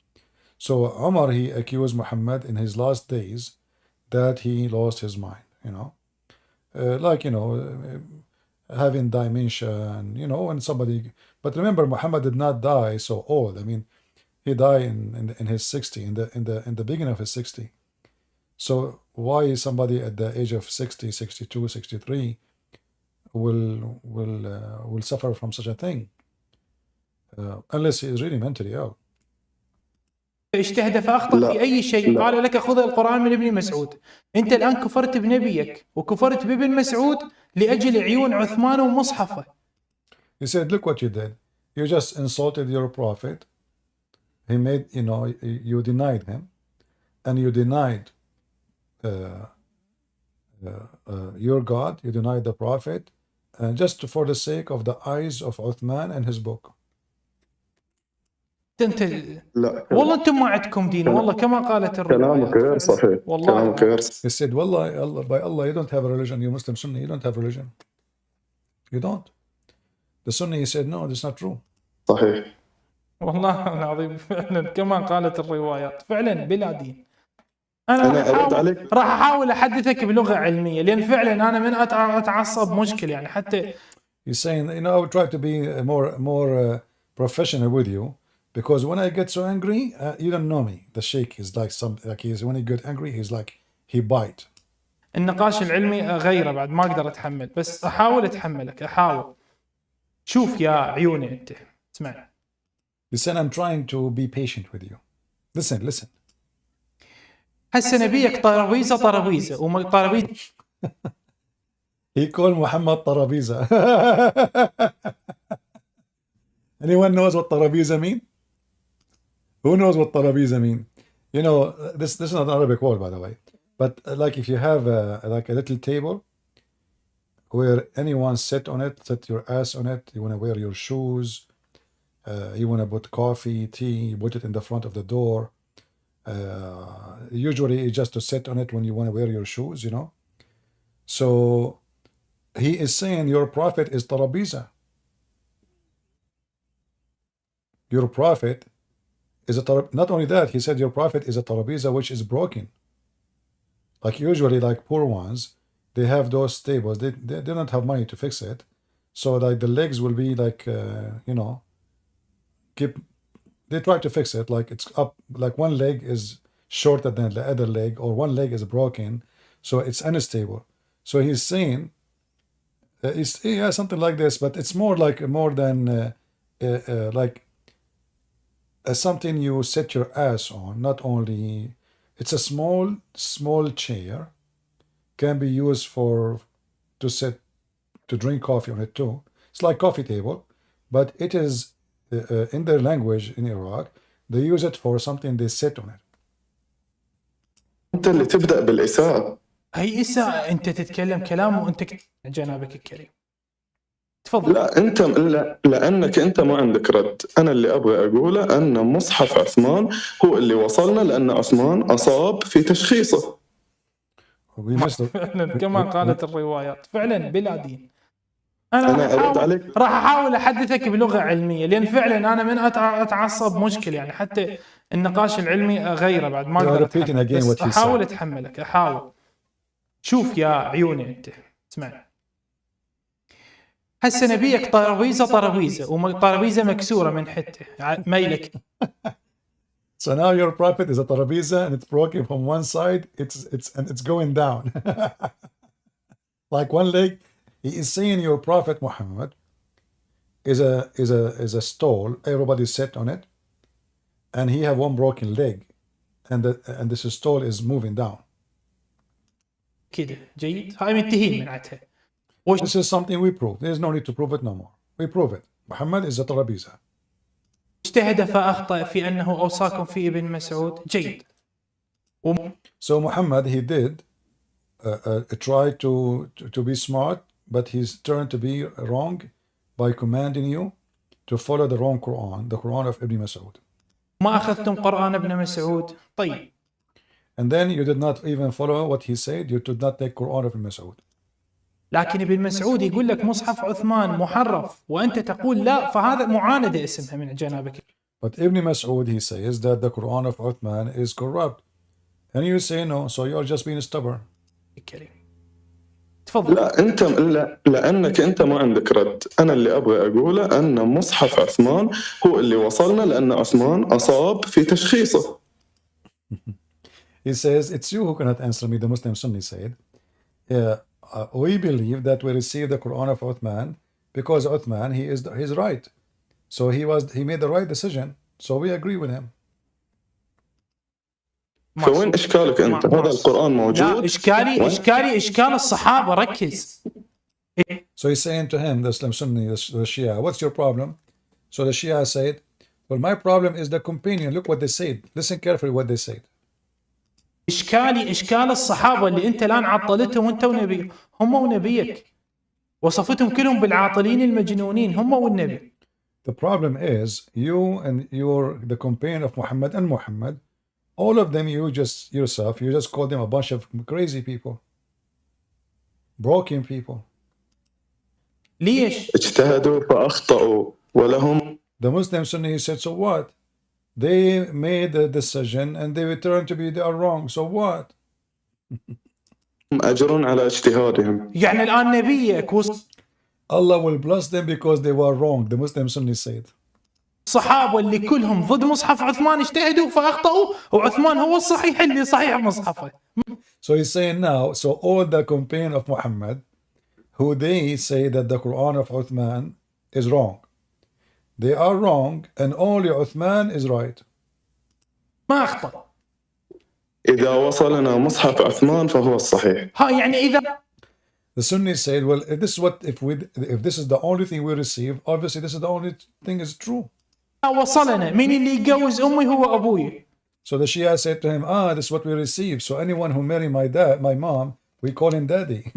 So Umar, he accused Muhammad in his last days that he lost his mind, you know, like, you know, having dementia, and, you know, when somebody, but remember, Muhammad did not die so old. I mean, he died in his 60, in the beginning of his 60. So why somebody at the age of 60, 62, 63 will suffer from such a thing, unless he is really mentally ill. اجتهد فأخطأ في أي شيء، قال لك خذ القرآن من ابن مسعود. أنت الآن كفرت بنبيك وكفرت بابن مسعود لأجل عيون عثمان ومصحفه. He said, look what you did. You just insulted your prophet. He made, you know, you denied him, and you denied your God. You denied the prophet, just for the sake of the eyes of Uthman and his book. أنت لا والله أنتم ما عندكم دين، والله كما قالت الروايات. كلامك غير صحيح. كلامك غير He said, Wallah, by Allah, you don't have a religion. You Muslim Sunni, you don't have a religion. You don't. The Sunni, he said, no, that's not true. صحيح. والله العظيم فعلا كما قالت الروايات، فعلا بلا دين. أنا راح أحاول أحدثك بلغة علمية، لأن فعلا أنا من أتعصب مشكل يعني حتى. He's saying, you know, I would try to be more professional with you, because when I get so angry, you don't know me. The sheikh is like when he get angry, he's like, he bite. النقاش العلمي غيره بعد ما أقدر أتحمل، بس أحاول أتحملك، أحاول. شوف يا عيوني أنت، اسمع. Listen, I'm trying to be patient with you. Listen. هسه نبيك طرابيزة وطرابيزة. He called Muhammad Tarabiza. Anyone knows what Tarabiza mean? Who knows what Tarabiza mean? You know, this is not an Arabic word, by the way. But like if you have like a little table where anyone sit on it, set your ass on it, you want to wear your shoes, You want to put coffee, tea, you put it in the front of the door. Usually it's just to sit on it when you want to wear your shoes, you know. So he is saying your prophet is tarabiza. Your prophet is a not only that, he said your prophet is a tarabiza which is broken. Like usually, like poor ones, they have those tables. They don't have money to fix it, so like the legs will be like you know, they try to fix it like it's up, like one leg is shorter than the other leg, or one leg is broken, so it's unstable. So he's saying, yeah, something like this, but it's more than like something you set your ass on. Not only, it's a small chair, can be used to drink coffee on it too. It's like coffee table, but it is in their language in Iraq, they use it for something they sit on it. أنت اللي تبدأ بالإساءة. هي إساءة، أنت تتكلم كلام وأنت جنابك الكريم. تفضل. لا أنت لأنك أنت ما عندك رد. أنا اللي أبغى أقوله أن مصحف عثمان هو اللي وصلنا، لأن عثمان أصاب في تشخيصه. فعلا كما قالت الروايات، فعلا بلا دين. أنا أرد عليك. راح أحاول أحدثك بلغة علمية، لأن فعلا أنا من أتعصب مشكل، يعني حتى النقاش العلمي غيره بعد ما أقدر أتحمل، بس أحاول أتحملك، أحاول. شوف يا عيوني أنت اسمع، هسه نبيك طرابيزة وطرابيزة مكسورة من حته ميلك. So now your prophet is a tarabiza and it's broken from one side, it's going down. Like one leg. He is saying your prophet Muhammad is a stall. Everybody sit on it, and he have one broken leg, and this stall is moving down. كده جيد، هاي منتهين من عتها. This is something we prove. There is no need to prove it no more. We prove it. Muhammad is a tarabiza. اجتهد فأخطأ في أنه أوصاكم في ابن مسعود. جيد. So Muhammad, he did try to be smart, but he's turned to be wrong by commanding you to follow the wrong Quran, the Quran of Ibn Mas'ud. ما أخذتم قرآن ابن مسعود. طيب. And then you did not even follow what he said. You did not take Quran of Ibn Mas'ud. لكن ابن مسعود يقول لك مصحف عثمان محرف، وأنت تقول لا، فهذا معاندة اسمها من جنابك. But Ibn Mas'ud, he says that the Quran of Uthman is corrupt, and you say no, so you're just being stubborn. تفضل. لا أنت لأنك أنت ما عندك رد. أنا اللي أبغى أقوله أن مصحف عثمان هو اللي وصلنا، لأن عثمان أصاب في تشخيصه. He says, it's you who cannot answer me, the Muslim Sunni said. We believe that we receive the Quran of Uthman because Uthman, he's right. So he made the right decision. So we agree with him. فوين إشكالك أنت؟ هذا القرآن موجود. لا، إشكال الصحابة. ركز. So he's saying to him, the Muslim Sunni, the Shia, what's your problem? So the Shia said, well, my problem is the companion. Look what they said. Listen carefully what they said. إشكال الصحابة اللي أنت الآن عطلتهم أنت ونبي، هم ونبيك، وصفتهم كلهم بالعاطلين المجنونين، هم والنبي. The problem is you and the companion of Muhammad and Muhammad, all of them, you just call them a bunch of crazy people, broken people. ليش؟ اجتهدوا فأخطأوا ولهم. The Muslim Sunni said, so what? They made a decision and they returned to be they are wrong. So what? أجر على اجتهادهم. يعني الآن نبيك Allah will bless them because they were wrong. The Muslim Sunni said. الصحابة اللي كلهم ضد مصحف عثمان اجتهدوا فأخطأوا، وعثمان هو الصحيح اللي صحيح مصحفه. So he's saying now, so all the companion of Muhammad, who they say that the Quran of Uthman is wrong, they are wrong, and only Uthman is right. ما أخطأ. إذا وصلنا مصحف عثمان فهو الصحيح. ها يعني إذا. The Sunnis said, well, if this is the only thing we receive, obviously this is the only thing is true. وصلنا مين اللي يجوز أمي هو أبوي. So the Shia said to him, this is what we receive. So anyone who marry my mom, we call him daddy.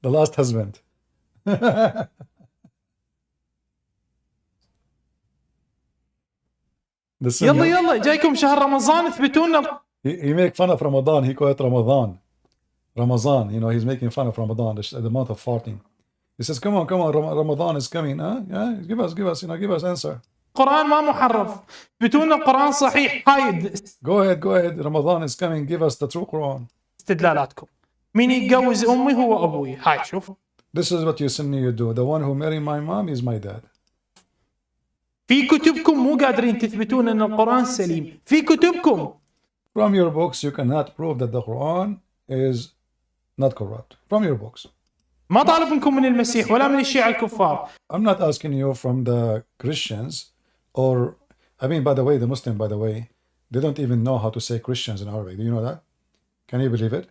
The last husband. The Sunni, يلا جايكم شهر رمضان اثبتوا لنا. he make fun of Ramadan. He call it Ramadan. Ramadan, you know, he's making fun of Ramadan, the month of farting. He says, come on, Ramadan is coming, huh? Yeah, give us, you know, give us answer. القرآن ما محرف، اثبتوا لنا القرآن صحيح. هاي Go ahead, Ramadan is coming, give us the true Quran. استدلالاتكم. مين يتجوز أمي هو أبوي. هاي شوف. This is what you Sunni you do. The one who married my mom is my dad. في كتبكم مو قادرين تثبتون أن القرآن سليم. في كتبكم. From your books, you cannot prove that the Quran is not corrupt. From your books. ما طالب منكم من المسيح ولا من الشيعة الكفار. I'm not asking you from the Christians or, I mean, by the way, the Muslim, by the way, they don't even know how to say Christians in Arabic. Do you know that? Can you believe it?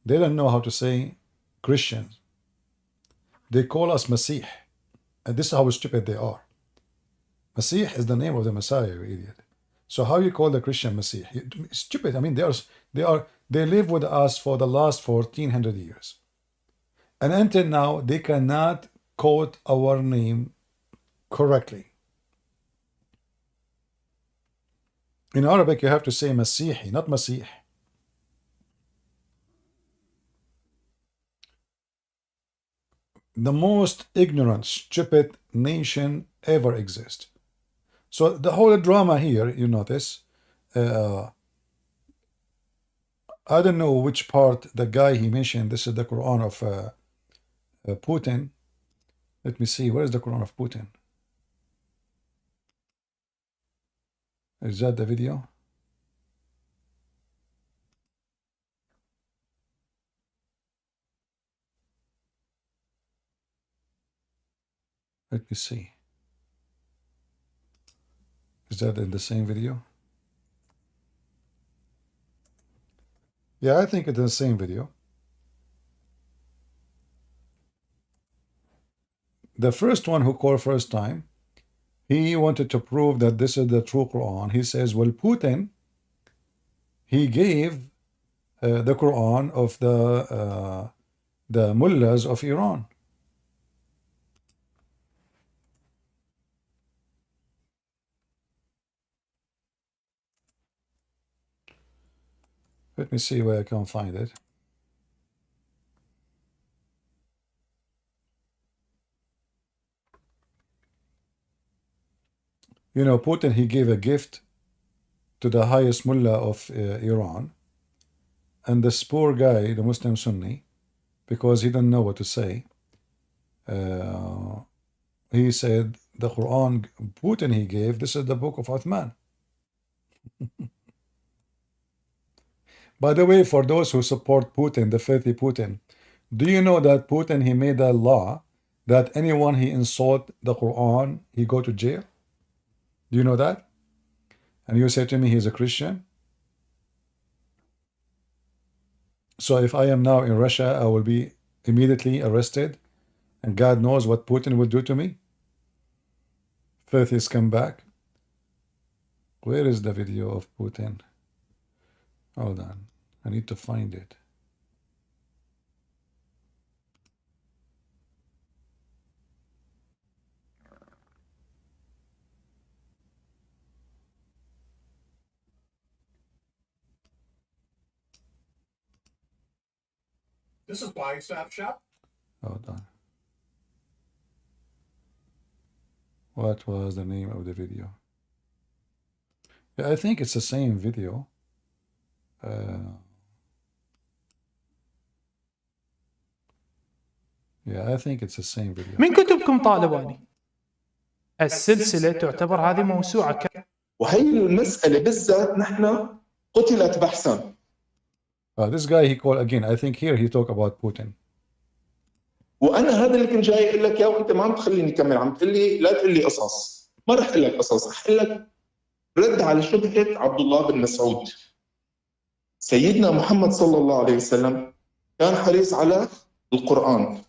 They don't know how to say Christians. They call us Masih. And this is how stupid they are. Masih is the name of the Messiah, you idiot. So how you call the Christian Masih? Stupid. I mean, they live with us for the last 1400 years. And until now, they cannot quote our name correctly. In Arabic, you have to say Masihi, not Masih. The most ignorant, stupid nation ever exists. So the whole drama here, you notice, I don't know which part the guy he mentioned. This is the Quran of Putin. Let me see, where is the Quran of Putin? Is that the video? Let me see. Is that in the same video? Yeah, I think it's the same video. The first one who called first time, he wanted to prove that this is the true Quran. He says, well, Putin, he gave the Quran of the mullahs of Iran. Let me see where I can find it. You know, Putin, he gave a gift to the highest mullah of Iran. And this poor guy, the Muslim Sunni, because he didn't know what to say, he said, the Quran Putin he gave, this is the book of Uthman. By the way, for those who support Putin, the filthy Putin, do you know that Putin, he made a law that anyone he insult the Quran, he go to jail? Do you know that? And you say to me he's a Christian? So if I am now in Russia, I will be immediately arrested, and God knows what Putin will do to me. Filthy scumbag. Where is the video of Putin? Hold on, I need to find it. This is Buying Stop Shop. Hold on. What was the name of the video? Yeah, I think it's the same video. Yeah, I think it's the same video. من كتبكم طالباني. السلسلة تعتبر هذه موسوعة. وهي المسألة بالذات نحن قتلت بحثا. This guy he called again. I think here he talk about Putin. وانا هذا اللي كنت جاي اقول لك يا وانت ما عم تخليني اكمل، عم تقول لي لا تقول لي قصص. ما رح اقول لك قصص، رح اقول لك رد على شبهة عبد الله بن مسعود. سيدنا محمد صلى الله عليه وسلم كان حريص على القرآن.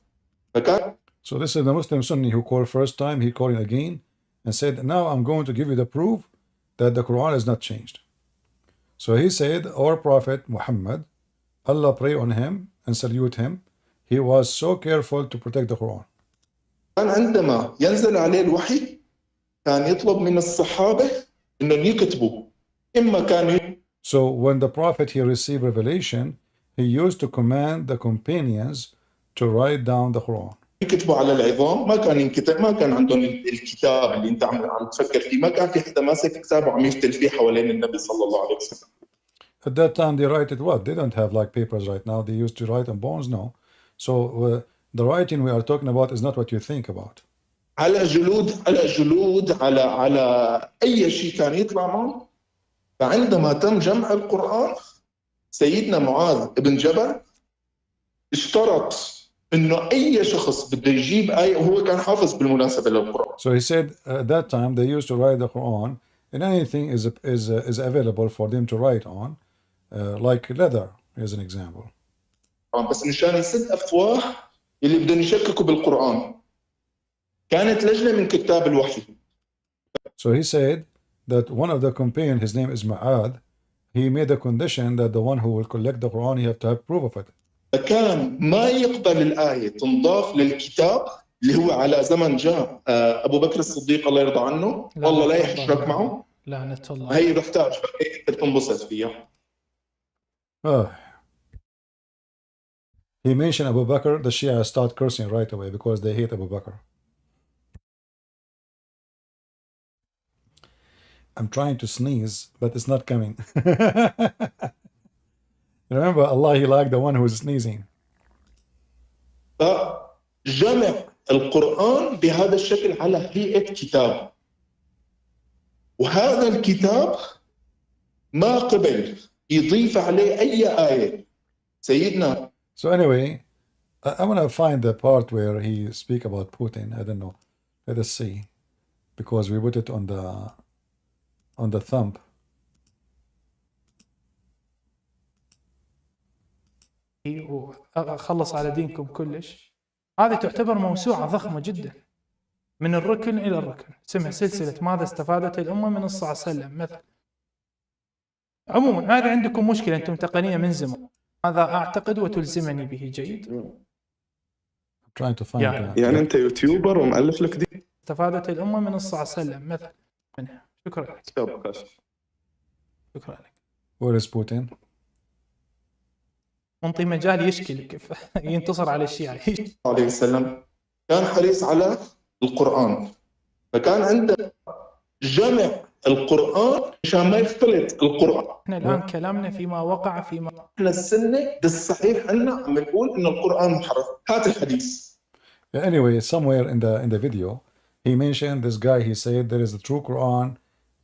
فكان So this is the Muslim Sunni who called first time, he called again and said, now I'm going to give you the proof that the Quran is not changed. So he said, our Prophet Muhammad, Allah pray on him and salute him, he was so careful to protect the Quran. كان عندما ينزل عليه الوحي كان يطلب من الصحابة إنهم يكتبوا إما كان. So when the prophet he received revelation, he used to command the companions to write down the Quran. يكتبوا على العظام، ما كان ينكتب، ما كان عندهم الكتاب اللي انت عم تفكر فيه، ما كان في حدا ماسك كتاب وعم يفتل فيه حوالين النبي صلى الله عليه وسلم. At that time they write it what? They don't have like papers right now. They used to write on bones, no. So the writing we are talking about is not what you think about. على جلود على أي شيء كان يطلع معه. فعندما تم جمع القرآن سيدنا معاذ بن جبل اشترط إنه أي شخص بده يجيب آية، وهو كان حافظ بالمناسبة للقرآن. So he said at that time they used to write the Quran, and anything is available for them to write on, like leather, as an example. بس مشان يسد أفواه اللي بدهم يشككوا بالقرآن كانت لجنة من كتاب الوحي. So he said that one of the companions, his name is Ma'ad, he made a condition that the one who will collect the Quran, he have to have proof of it. فكان ما يقبل الآية تنضاف للكتاب اللي هو على زمن جاء أبو بكر الصديق الله يرضى عنه، والله لا يحشرك معه، لعنة الله، هي بحتاج أنت تنبسط فيها. He mentioned Abu Bakr, the Shia start cursing right away because they hate Abu Bakr. I'm trying to sneeze, but it's not coming. Remember, Allah, He liked the one who is sneezing. فجمع القرآن بهذا الشكل على هيئة كتاب، وهذا الكتاب ما قبل يضيف عليه أي آية. سيدنا. So anyway, I want to find the part where he speak about Putin. I don't know. Let us see, because we put it on the thumb. وخلص على دينكم كلش. هذه تعتبر موسوعة ضخمة جدا من الركن إلى الركن، اسمها سلسلة ماذا استفادت الأمة من الصلاة عليه وسلم مثلا. عموما هذا عندكم مشكلة أنتم تقنية من زمان، هذا أعتقد وتلزمني به. جيد. Trying to find يعني أنت يوتيوبر ومؤلف لك دي. استفادت الأمة من الصلاة عليه وسلم مثلا منها. شكرا لك. شكرا لك. Where is Putin? منطي مجال يشكي كيف ينتصر على الشيعة. عليه السلام كان حريص على القرآن، فكان عنده جمع القرآن عشان ما يختلط القرآن. احنا الآن كلامنا فيما وقع فيما احنا السنة بالصحيح عنا عم نقول إن القرآن محرف. هات الحديث. Anyway, somewhere in the video, he mentioned this guy. He said there is a true Quran,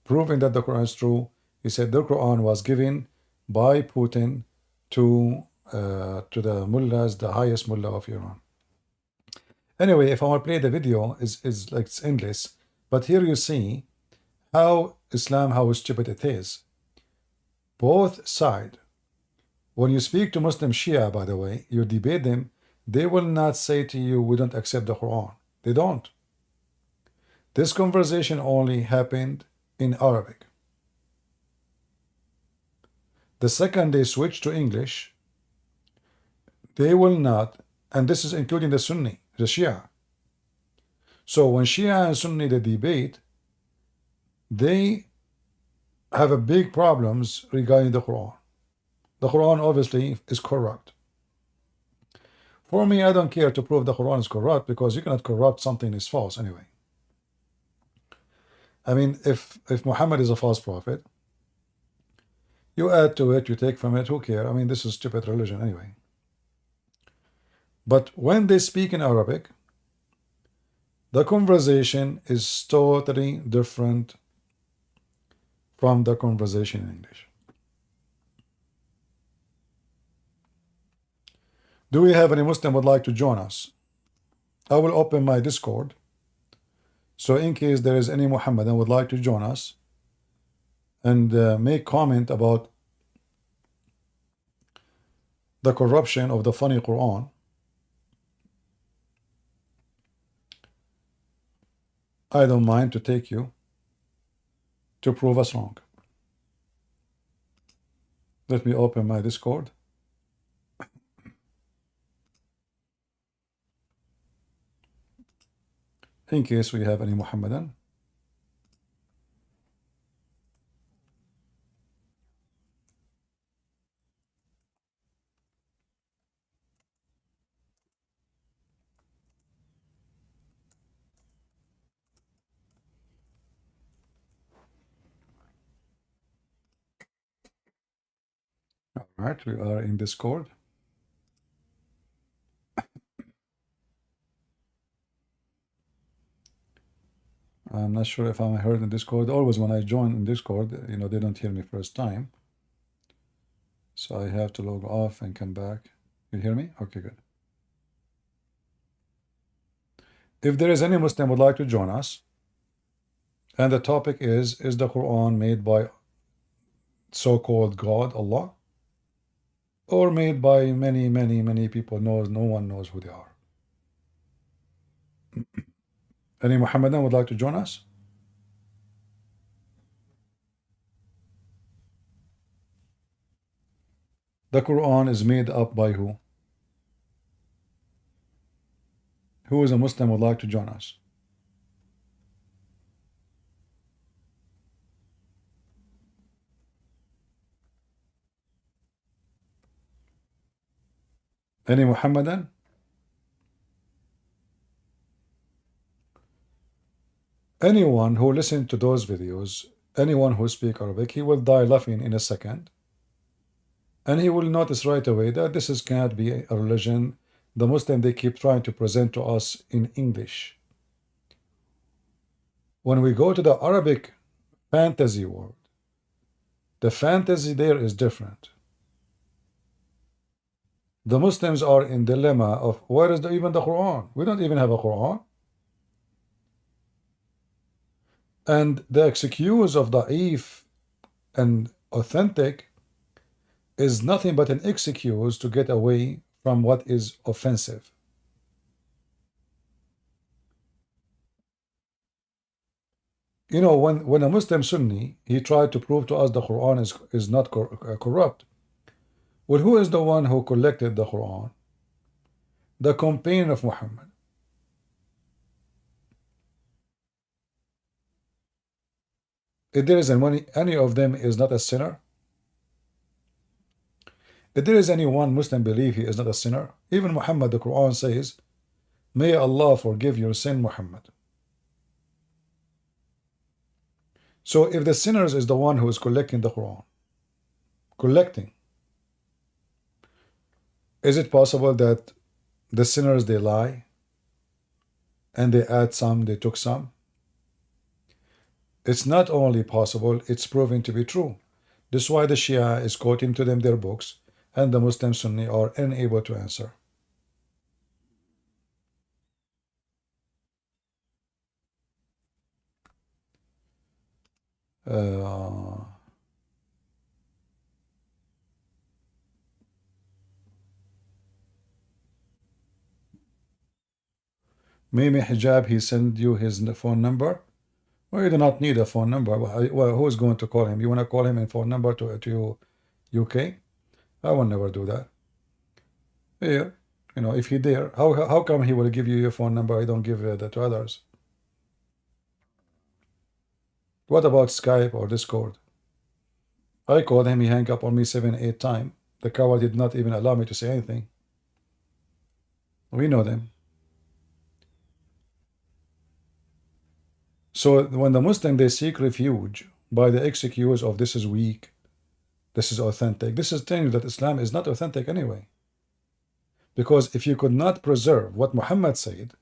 proving that the Quran is true. He said the Quran was given by Putin to the mullahs, the highest mullah of Iran. Anyway, if I want to play the video, is like it's endless. But here you see how Islam, how stupid it is. Both sides. When you speak to Muslim Shia, by the way, you debate them, they will not say to you, we don't accept the Quran. They don't. This conversation only happened in Arabic. The second they switch to English, they will not, and this is including the Sunni, the Shia. So when Shia and Sunni they debate, they have a big problems regarding the Quran. The Quran obviously is corrupt. For me, I don't care to prove the Quran is corrupt because you cannot corrupt something that is false anyway. I mean, if Muhammad is a false prophet, you add to it, you take from it, who cares? I mean, this is stupid religion anyway. But when they speak in Arabic, the conversation is totally different from the conversation in English. Do we have any Muslim would like to join us? I will open my Discord. So in case there is any Muhammadan would like to join us and make comment about the corruption of the funny Quran, I don't mind to take you to prove us wrong. Let me open my Discord. In case we have any Muhammadan. Right, we are in Discord. I'm not sure if I'm heard in Discord. Always when I join in Discord, you know, they don't hear me first time. So I have to log off and come back. You hear me? Okay, good. If there is any Muslim would like to join us, and the topic is the Quran made by so-called God, Allah, or made by many people? No one knows who they are. Any Muhammadan would like to join us? The Quran is made up by who? Who is a Muslim would like to join us? Any Muhammadan? Anyone who listens to those videos, anyone who speaks Arabic, he will die laughing in a second. And he will notice right away that this cannot be a religion. The Muslim, they keep trying to present to us in English. When we go to the Arabic fantasy world, the fantasy there is different. The Muslims are in dilemma of where is even the Quran? We don't even have a Quran. And the excuse of da'if and authentic is nothing but an excuse to get away from what is offensive. You know, when a Muslim Sunni, he tried to prove to us the Quran is not corrupt. Well, who is the one who collected the Quran? The companion of Muhammad. If there is any of them is not a sinner, if there is any one Muslim believe he is not a sinner, even Muhammad, the Quran says, may Allah forgive your sin, Muhammad. So if the sinners is the one who is collecting the Quran, is it possible that the sinners, they lie and they add some, they took some? It's not only possible, it's proven to be true. This is why the Shia is quoting to them their books, and the Muslim Sunni are unable to answer. Mimi Hijab, he sent you his phone number. Well, you do not need a phone number. Well, who is going to call him? You want to call him in phone number to UK? I will never do that. Yeah, you know, if he dare, how come he will give you your phone number? I don't give that to others. What about Skype or Discord? I called him, he hung up on me 7, 8 times. The coward did not even allow me to say anything. We know them. So when the Muslim, they seek refuge by the excuse of this is weak, this is authentic, this is telling you that Islam is not authentic anyway. Because if you could not preserve what Muhammad said,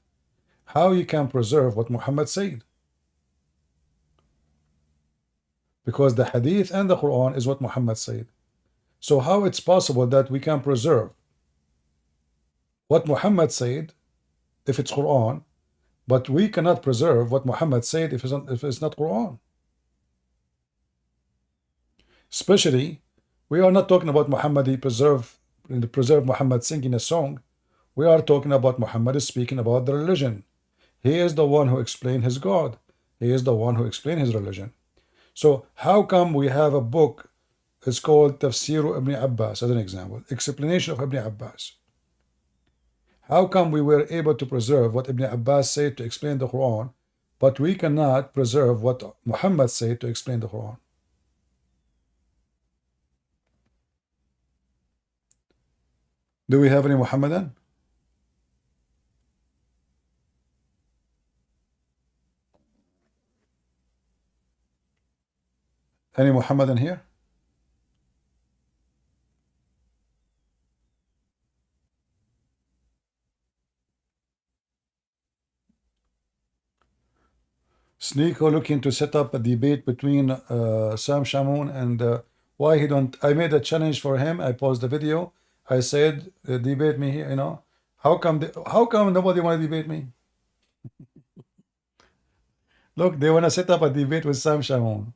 how you can preserve what Muhammad said? Because the Hadith and the Quran is what Muhammad said. So how it's possible that we can preserve what Muhammad said if it's Quran, but we cannot preserve what Muhammad said if it's not Quran? Especially, we are not talking about Muhammad, he preserved Muhammad singing a song. We are talking about Muhammad is speaking about the religion. He is the one who explained his God. He is the one who explained his religion. So how come we have a book, it's called Tafsir Ibn Abbas, as an example, explanation of Ibn Abbas. How come we were able to preserve what Ibn Abbas said to explain the Quran, but we cannot preserve what Muhammad said to explain the Quran? Do we have any Muhammadan? Any Muhammadan here? Sneeko looking to set up a debate between Sam Shamoun and why he don't. I made a challenge for him. I paused the video. I said, debate me. You know, how come nobody want to debate me? Look, they want to set up a debate with Sam Shamoun.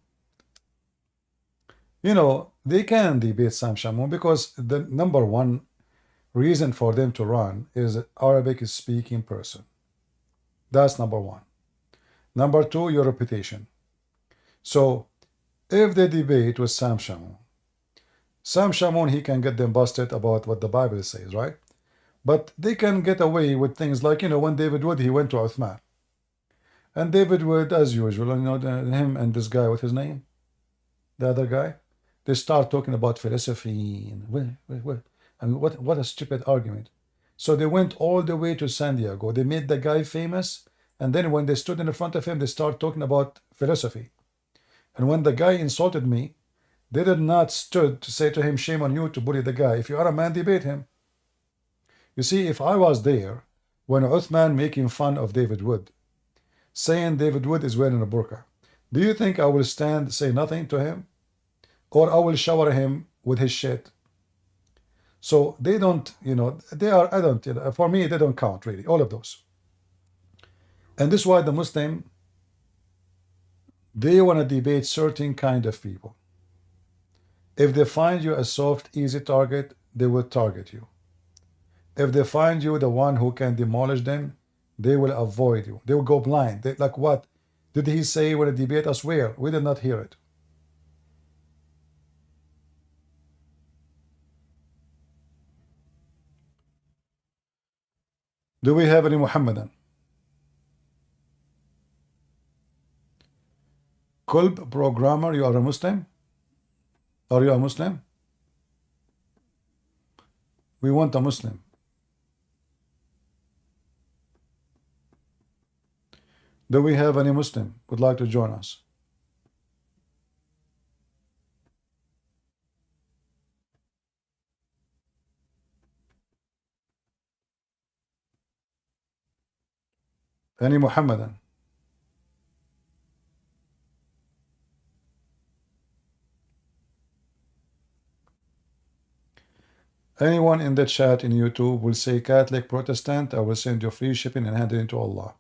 You know, they can debate Sam Shamoun because the number one reason for them to run is Arabic speaking person. That's number one. Number two, your reputation. So if they debate with Sam Shamoun, he can get them busted about what the Bible says, right? But they can get away with things like, you know, when David Wood, he went to Uthman. And David Wood, as usual, you know, him and this guy, what's his name? The other guy? They start talking about philosophy. And I mean, what a stupid argument. So they went all the way to San Diego. They made the guy famous. And then when they stood in front of him, they start talking about philosophy. And when the guy insulted me, they did not stood to say to him, shame on you to bully the guy. If you are a man, debate him. You see, if I was there when Uthman making fun of David Wood, saying David Wood is wearing a burqa, do you think I will stand, say nothing to him? Or I will shower him with his shit? So they don't, you know, they are, I don't, you know, for me, they don't count really, all of those. And this is why the Muslim, they want to debate certain kind of people. If they find you a soft, easy target, they will target you. If they find you the one who can demolish them, they will avoid you. They will go blind. They, like what? Did he say when a debate us where? We did not hear it. Do we have any Muhammadan? Kulb programmer, you are a Muslim? Are you a Muslim? We want a Muslim. Do we have any Muslim would like to join us? Any Muhammadan? Anyone in the chat in YouTube will say Catholic, Protestant, I will send you free shipping and hand it into Allah.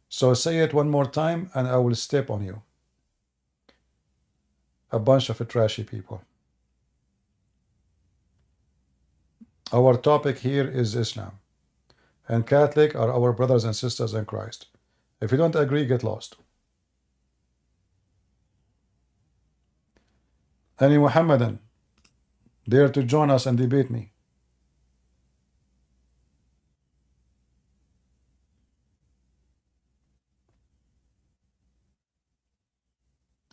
So say it one more time and I will step on you. A bunch of trashy people. Our topic here is Islam. And Catholic are our brothers and sisters in Christ. If you don't agree, get lost. Any Muhammadan dare to join us and debate me?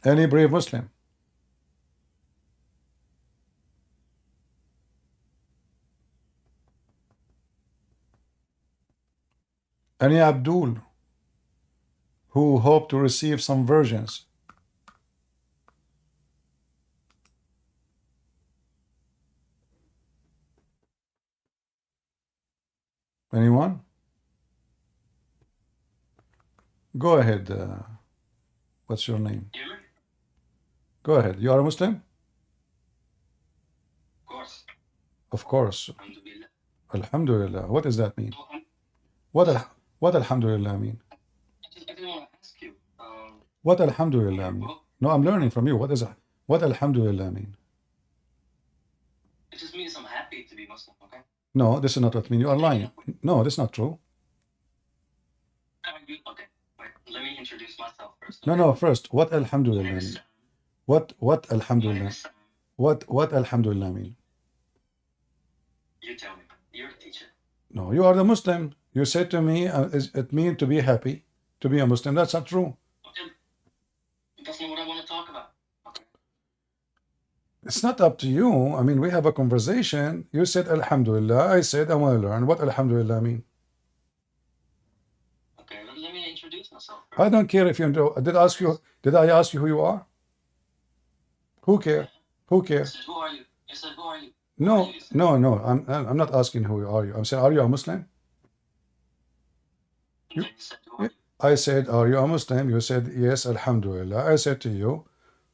Any brave Muslim? Any Abdul who hope to receive some virgins? Anyone? Go ahead. What's your name? Go ahead. You are a Muslim? Of course. Of course. Alhamdulillah. Alhamdulillah. What does that mean? What Alhamdulillah mean? I didn't want to ask you. What Alhamdulillah mean? No, I'm learning from you. What Alhamdulillah mean? It just means I'm happy to be Muslim, okay? No, this is not what I mean. You are lying. No, that's not true. Okay, wait, let me introduce myself first. No, first, what Alhamdulillah My name is mean? Sam. What My name Alhamdulillah? is Sam. What Alhamdulillah mean? You tell me. You're a teacher. No, you are the Muslim. You said to me, it means to be happy, to be a Muslim. That's not true. Okay. That's not what I want to talk about. Okay. It's not up to you. I mean, we have a conversation. You said Alhamdulillah. I said I want to learn. What Alhamdulillah mean? Okay, let me introduce myself. I don't care if you know. Did I ask you who you are? Who care? Who I care? said, who are you? You said, who are you? No. I'm not asking who are you. I'm saying, are you a Muslim? You said, who are you? I said, are you a Muslim? You said, yes, Alhamdulillah. I said to you,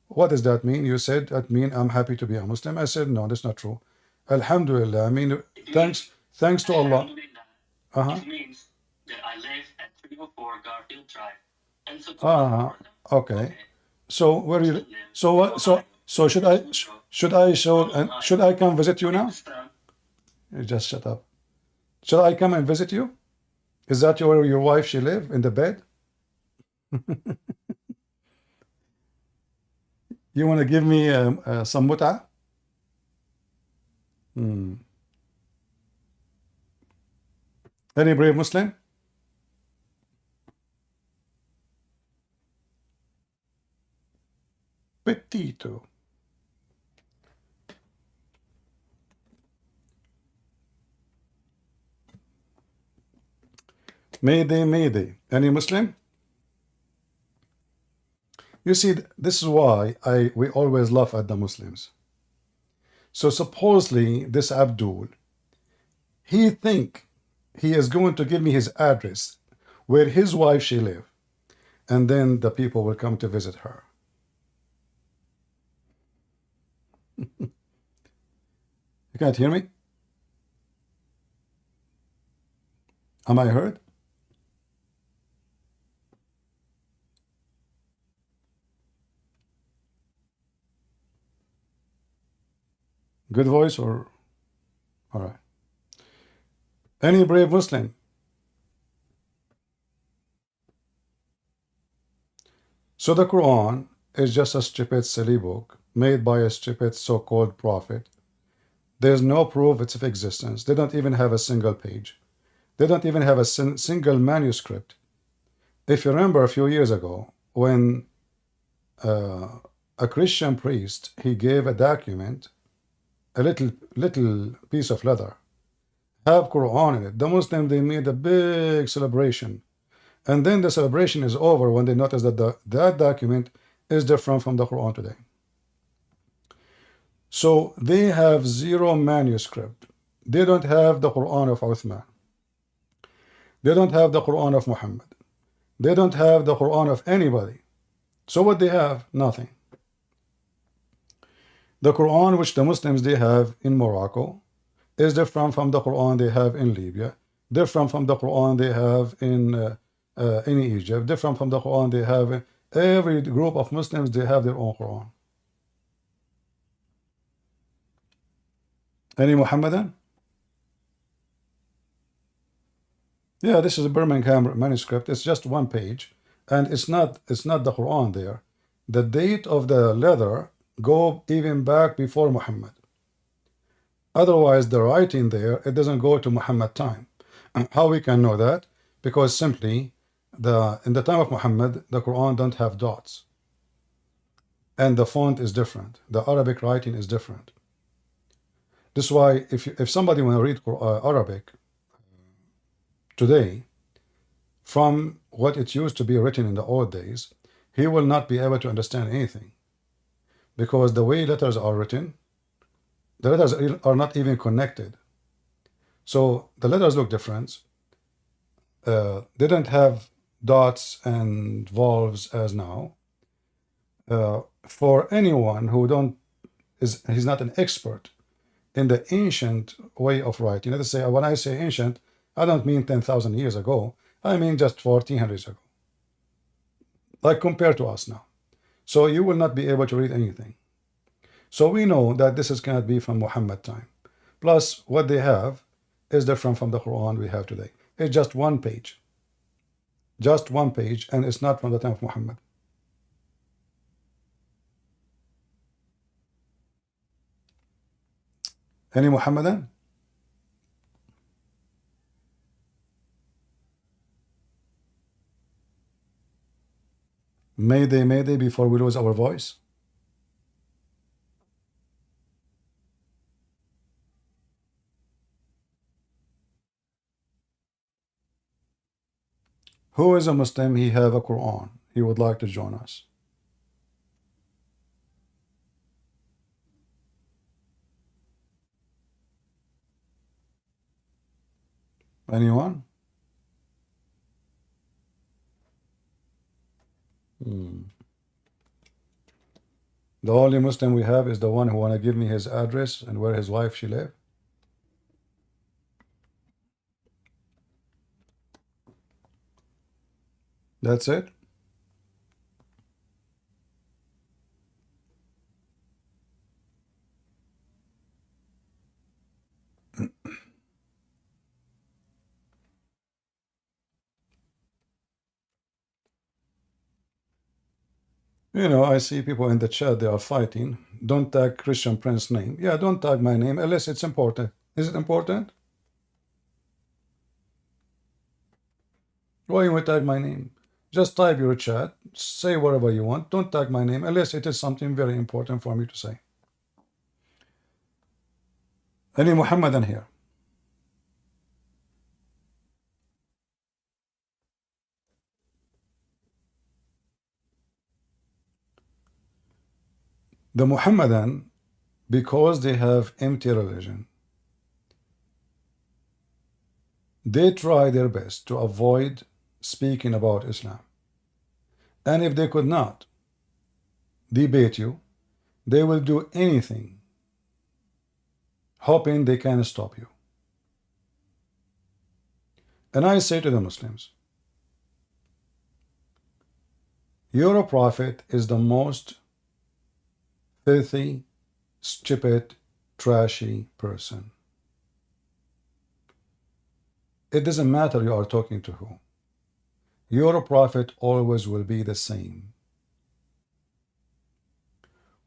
what does that mean? You said, that mean I'm happy to be a Muslim. I said, no, that's not true. Alhamdulillah, I mean, thanks to Allah. Alhamdulillah, it means that I live at 304 Garfield Drive. And so Okay. okay. So where you? So what? So should I come visit you now? You just shut up. Shall I come and visit you? Is that where your wife she live in the bed? You want to give me some mut'a? Any brave Muslim? Petito. Mayday, Mayday. Any Muslim? You see, this is why we always laugh at the Muslims. So supposedly this Abdul, he think he is going to give me his address where his wife she live, and then the people will come to visit her. You can't hear me? Am I heard? Good voice or all right. Any brave Muslim? So the Quran is just a stupid silly book made by a stupid so-called prophet. There's no proof of its existence. They don't even have a single page. They don't even have a single manuscript. If you remember a few years ago when a Christian priest, he gave a document, a little piece of leather, have Quran in it. The Muslims, they made a big celebration. And then the celebration is over when they notice that that document is different from the Quran today. So they have zero manuscript. They don't have the Quran of Uthman. They don't have the Quran of Muhammad. They don't have the Quran of anybody. So what they have? Nothing. The Quran which the Muslims they have in Morocco is different from the Quran they have in Libya, different from the Quran they have in Egypt, different from the Quran they have in every group of Muslims, they have their own Quran. Any Muhammadan? Yeah, this is a Birmingham manuscript. It's just one page, and it's not the Quran there. The date of the letter go even back before Muhammad. Otherwise, the writing there, it doesn't go to Muhammad time. How we can know that? Because simply, in the time of Muhammad, the Quran don't have dots. And the font is different. The Arabic writing is different. This is why if somebody want to read Arabic today, from what it used to be written in the old days, he will not be able to understand anything. Because the way letters are written, the letters are not even connected. So the letters look different. They don't have dots and valves as now. For anyone who he's not an expert in the ancient way of writing. Let's say, when I say ancient, I don't mean 10,000 years ago. I mean just 1400 years ago. Like compared to us now. So you will not be able to read anything. So we know that this cannot be from Muhammad time. Plus, what they have is different from the Quran we have today. It's just one page. Just one page, and it's not from the time of Muhammad. Any Muhammadan? Mayday, Mayday, before we lose our voice. Who is a Muslim? He have a Quran. He would like to join us. Anyone? The only Muslim we have is the one who want to give me his address and where his wife she live. That's it. You know, I see people in the chat, they are fighting. Don't tag Christian Prince's name. Yeah, don't tag my name unless it's important. Is it important? Why you would tag my name? Just type your chat, say whatever you want. Don't tag my name unless it is something very important for me to say. Any Muhammadan here? The Muhammadan, because they have empty religion, they try their best to avoid speaking about Islam. And if they could not debate you, they will do anything, hoping they can stop you. And I say to the Muslims, your prophet is the most filthy, stupid, trashy person. It doesn't matter you are talking to who. Your prophet always will be the same.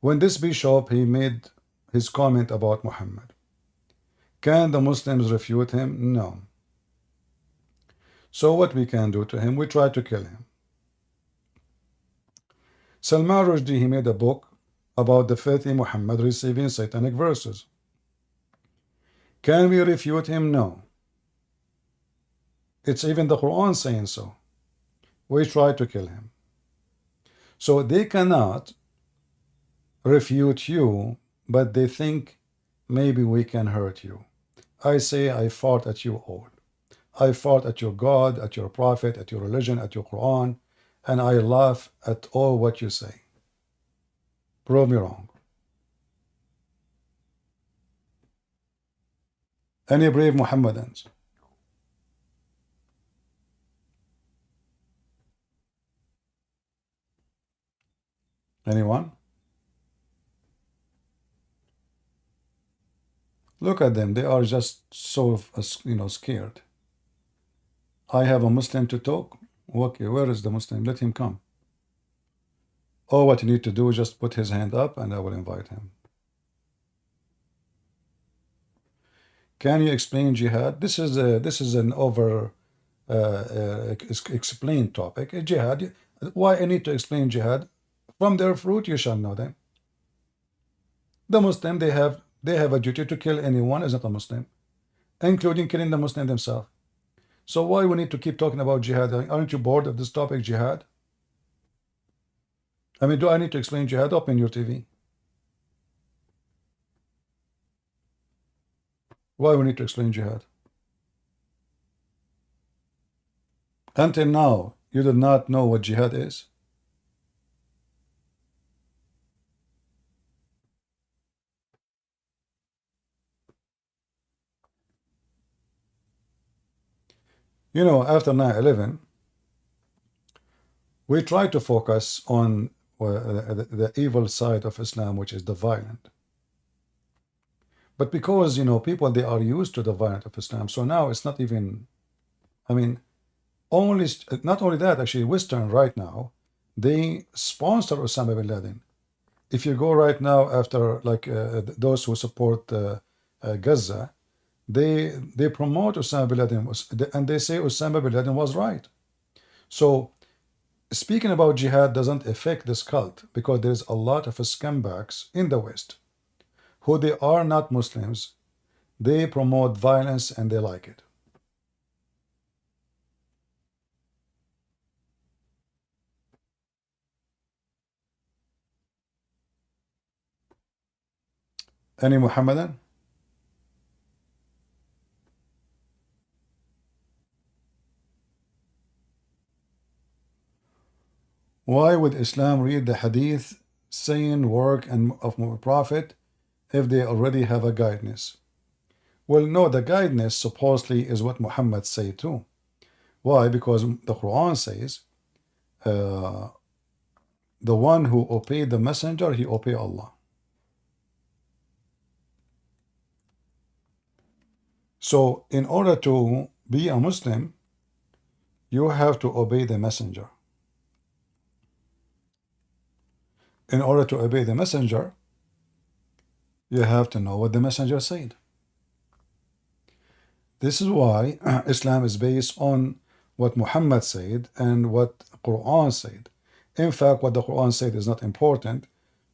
When this bishop, he made his comment about Muhammad, can the Muslims refute him? No. So what we can do to him? We try to kill him. Salman Rushdie, he made a book about the filthy Muhammad receiving satanic verses. Can we refute him? No. It's even the Quran saying so. We try to kill him. So they cannot refute you, but they think maybe we can hurt you. I say I fought at you all. I fought at your God, at your prophet, at your religion, at your Quran, and I laugh at all what you say. Prove me wrong. Any brave Muhammadans? Anyone? Look at them. They are just so, scared. I have a Muslim to talk. Okay, where is the Muslim? Let him come. All what you need to do is just put his hand up and I will invite him. Can you explain jihad? This is an over explained topic. Jihad. Why I need to explain jihad? From their fruit you shall know them. The Muslim, they have a duty to kill anyone is not a Muslim, including killing the Muslim themselves. So why we need to keep talking about jihad? Aren't you bored of this topic, jihad? I mean, do I need to explain jihad? Open your TV. Why we need to explain jihad? Until now, you did not know what jihad is. You know, after 9/11, we try to focus on the evil side of Islam, which is the violent. But because, people, they are used to the violence of Islam, so now it's not even, I mean, not only that, actually, Western right now, they sponsor Osama bin Laden. If you go right now after, like, those who support Gaza, they promote Osama bin Laden, and they say Osama bin Laden was right. So speaking about jihad doesn't affect this cult, because there's a lot of scumbags in the West who they are not Muslims. They promote violence and they like it. Any Muhammadan? Why would Islam read the hadith saying work and of Prophet if they already have a guidance? Well, no, the guidance supposedly is what Muhammad said too. Why? Because the Quran says, the one who obeyed the messenger, he obeyed Allah. So in order to be a Muslim, you have to obey the messenger. In order to obey the messenger, you have to know what the messenger said. This is why Islam is based on what Muhammad said and what Quran said. In fact, what the Quran said is not important,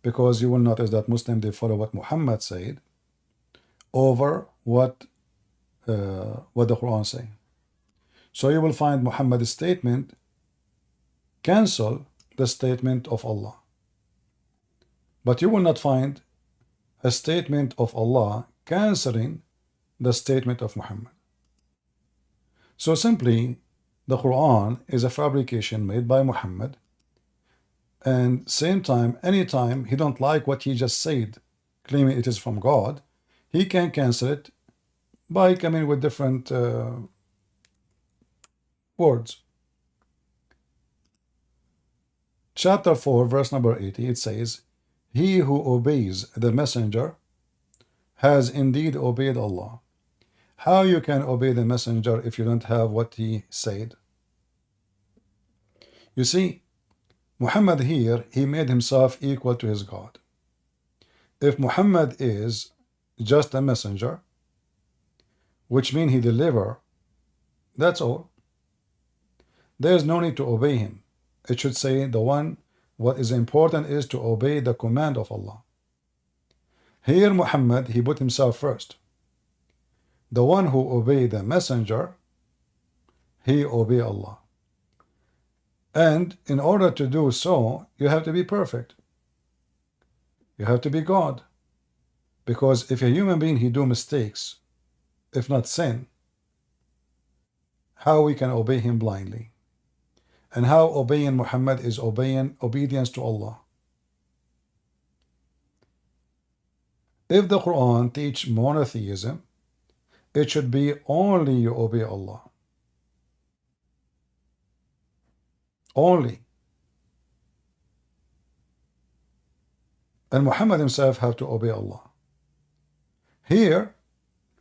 because you will notice that Muslims, they follow what Muhammad said over what the Quran say. So you will find Muhammad's statement cancel the statement of Allah, but you will not find a statement of Allah canceling the statement of Muhammad. So simply, the Quran is a fabrication made by Muhammad, and same time, anytime he don't like what he just said, claiming it is from God, he can cancel it by coming with different words. Chapter 4, verse number 80, it says, "He who obeys the messenger has indeed obeyed Allah." How you can obey the messenger if you don't have what he said? You see, Muhammad here, he made himself equal to his God. If Muhammad is just a messenger, which means he deliver, that's all. There is no need to obey him. It should say what is important is to obey the command of Allah. Here Muhammad, he put himself first. The one who obey the messenger, he obey Allah. And in order to do so, you have to be perfect. You have to be God. Because if a human being, he do mistakes, if not sin, how we can obey him blindly? And how obeying Muhammad is obeying obedience to Allah. If the Quran teach monotheism, it should be only you obey Allah. Only. And Muhammad himself have to obey Allah. Here,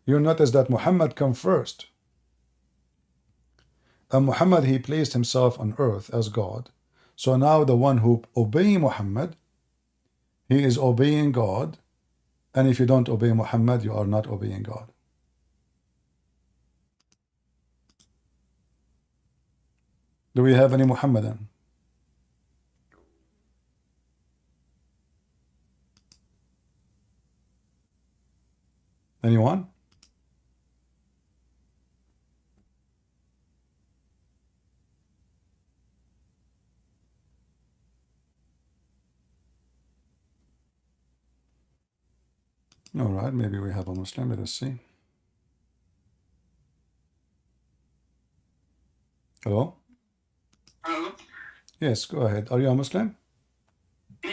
you notice that Muhammad come first. And Muhammad, he placed himself on earth as God. So now the one who obey Muhammad, he is obeying God. And if you don't obey Muhammad, you are not obeying God. Do we have any Muhammadan? Anyone? All right, maybe we have a Muslim. Let us see. Hello? Hello? Yes, go ahead. Are you a Muslim? I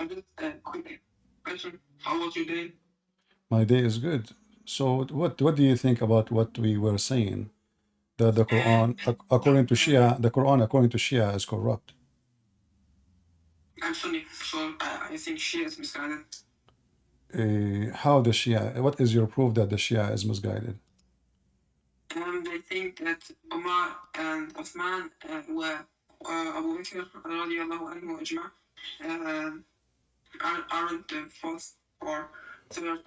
just a quick question. How was your day? My day is good. So what do you think about what we were saying? That the Quran, according to Shia, the Quran according to Shia is corrupt. I'm Sunni, so I think Shia is misguided. How the Shia? What is your proof that the Shia is misguided? They think that Umar and Uthman were Abu Bakr radiallahu anhu ajma' aren't the fourth or third,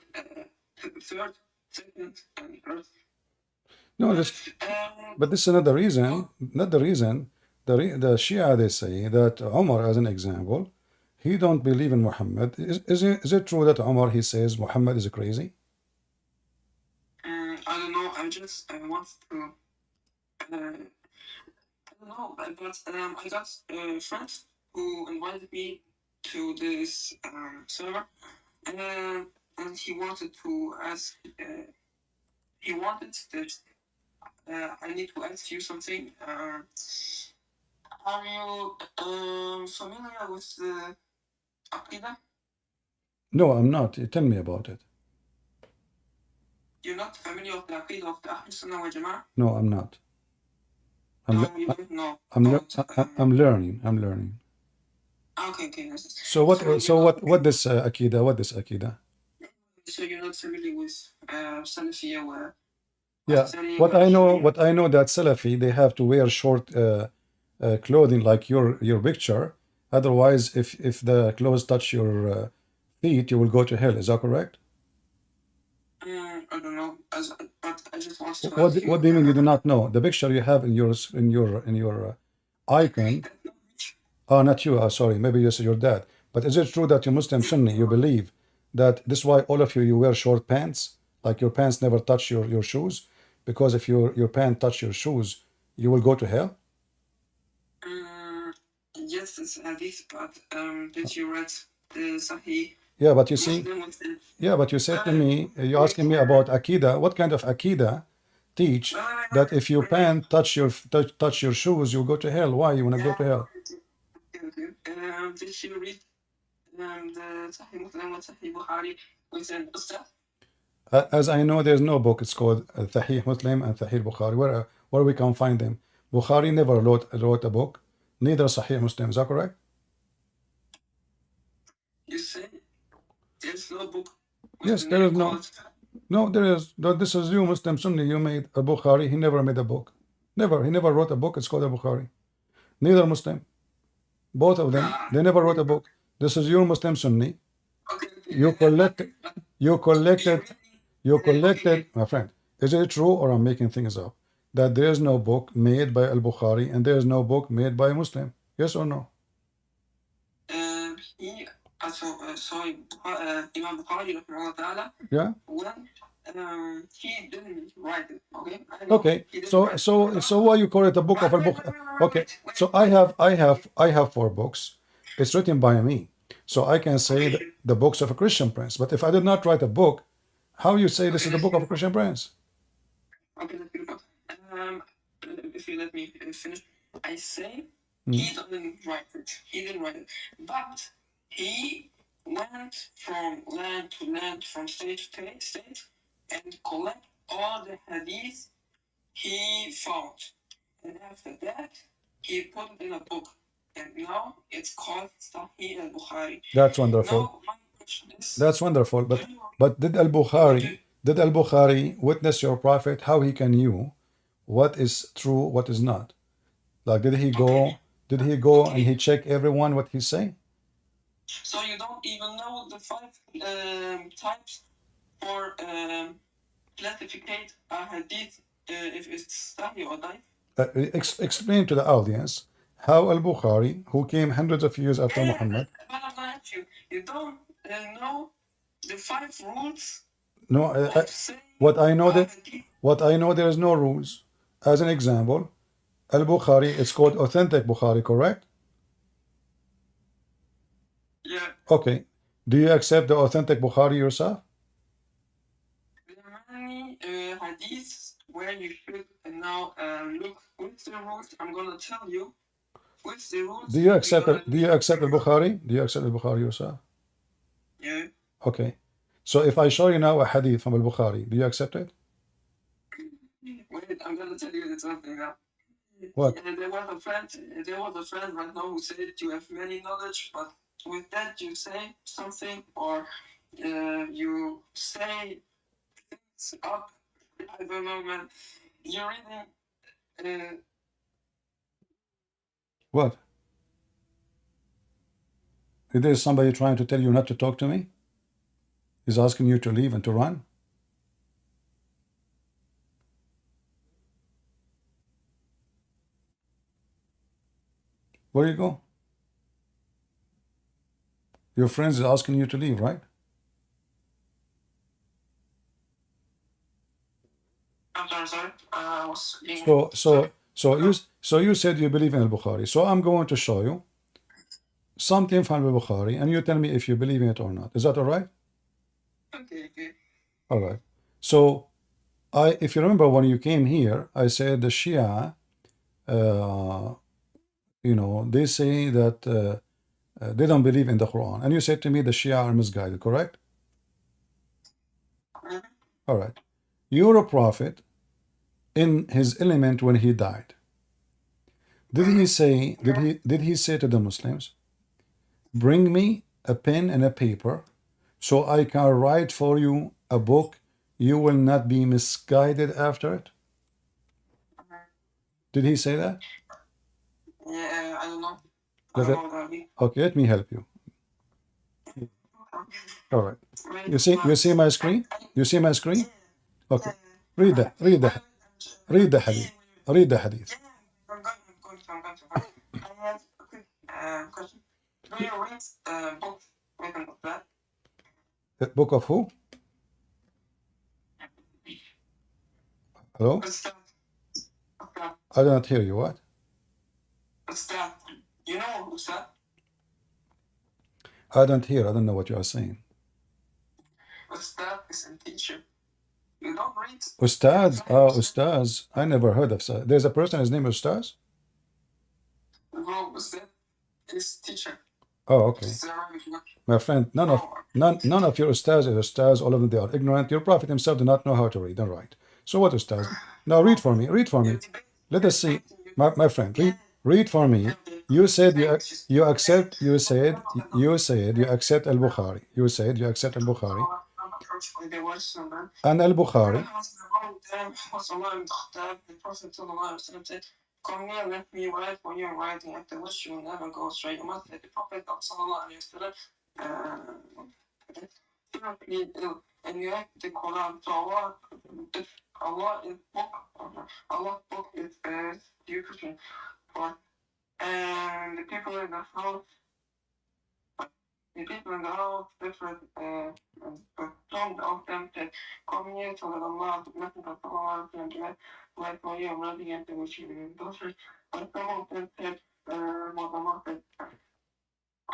second, and first. No, but this is not the reason. Not the reason. The Shia, they say that Umar, as an example, he don't believe in Muhammad. Is it true that Umar, he says Muhammad is crazy? I don't know. I just want to. I don't know, but I got friends who invited me to this server, and he wanted to ask. He wanted that I need to ask you something. Are you familiar with the Aqidah? No, I'm not. Tell me about it. You're not familiar with the Aqidah of the Ahl Sunnah wal Jama'ah? No, I'm not. No, you don't know. I'm learning. I'm learning. Okay. So what? What this Akida? What this Akida? So you're not familiar with Salafiyya or Yeah. What I know that Salafi they have to wear short clothing like your picture. Otherwise, if the clothes touch your feet, you will go to hell. Is that correct? I don't know. But I just want to What ask you. What do you mean you do not know? The picture you have in your icon. Oh, not you. Sorry, maybe you said your dad. But is it true that you Muslim Sunni, you believe that this is why all of you wear short pants, like your pants never touch your shoes, because if your pants touch your shoes, you will go to hell? Yes, it's hadith, but did you read the Sahih? Yeah, but you see, you said to me, you're asking me about Akida. What kind of Akida teach that if your pants touch your shoes, you'll go to hell? Why you want to go to hell? Did you read the Sahih Muslim and Sahih Bukhari with an Ustad? As I know, there's no book. It's called Sahih Muslim and Sahih Bukhari. Where we can find them? Bukhari never wrote a book. Neither Sahih Muslim. Is that correct? You say there's no book. Yes, there is no. No, there is. This is you, Muslim Sunni. You made a Bukhari. He never made a book. Never. He never wrote a book. It's called a Bukhari. Neither Muslim. Both of them. They never wrote a book. This is your Muslim Sunni. You collected. My friend. Is it true or I'm making things up that there is no book made by Al-Bukhari and there is no book made by a Muslim? Yes or no? Imam Bukhari, yeah. When he didn't write it. Okay. So why you call it a book of Al-Bukhari? Okay. So I have 4 books. It's written by me. So I can say the books of a Christian prince. But if I did not write a book, how you say this is the book of a Christian prince? Okay, that's beautiful. If you let me finish, I say he didn't write it. He didn't write it, but he went from land to land, from state to state, and collect all the hadith he found. And after that, he put it in a book. And now it's called Sahih al-Bukhari. That's wonderful. Now, my question is, that's wonderful. But did Al-Bukhari witness your prophet how he can know what is true, what is not? Like did he go and he check everyone what he say? So you don't even know the 5 types for classificate a hadith if it's sahih or daif? Explain to the audience how Al-Bukhari, who came hundreds of years after Muhammad. But I'm gonna ask you, you don't know the 5 rules? No, what I know there is no rules. As an example, Al-Bukhari, it's called authentic Bukhari, correct? Yeah. Okay. Do you accept the authentic Bukhari yourself? There are many hadiths where you should now look with the rules. I'm gonna tell you with the rules. Do you accept the Bukhari? Do you accept the Bukhari yourself? Yeah. Okay. So if I show you now a hadith from Al-Bukhari, do you accept it? Wait, I'm gonna tell you something now. What? There was a friend right now who said you have many knowledge, but with that you say something or you say things up. I don't know, man. You're reading. What? Is there somebody trying to tell you not to talk to me? He's asking you to leave and to run? Where you go? Your friends is asking you to leave, right? I'm sorry. I was being So you said you believe in Al-Bukhari. So I'm going to show you something from Al-Bukhari, and you tell me if you believe in it or not. Is that all right? Okay. All right. So if you remember when you came here, I said the Shia they say that they don't believe in the Quran. And you said to me the Shia are misguided, correct? All right. You're a prophet in his element when he died. Did he say to the Muslims, bring me a pen and a paper so I can write for you a book, you will not be misguided after it? Did he say that? Yeah, I don't know. Okay, let me help you. All right. You see my screen? You see my screen? Okay. Read the hadith. Read the hadith. I'm going to. I have a quick question. Do you read books written of that? The book of who? Hello? I do not hear you. What? Ustad. You know Ustad? I don't hear. I don't know what you are saying. Ustad is a teacher. You don't read. Ustaz? Oh, Ustaz. I never heard of that. There's a person, his name is Ustaz? No, Ustad is teacher. Oh, okay. My friend, none of your Ustaz is Ustaz. All of them, they are ignorant. Your Prophet himself did not know how to read and write. So what Ustaz? Now read for me. Read for me. Let us see. My friend, read for me. You said you accept. You said you accept al-Bukhari. You said you accept al-Bukhari. And al-Bukhari. Come near, let me write for you in writing. If the wish you will never go astray. You must let the Prophet and you have the Quran. So Allah is book. Allah's book is you Christian. And the people in the house different some of them said, come here to let Allah, nothing but Allah, and like for you, I'm running into which you will go. But some of them said, what Allah said.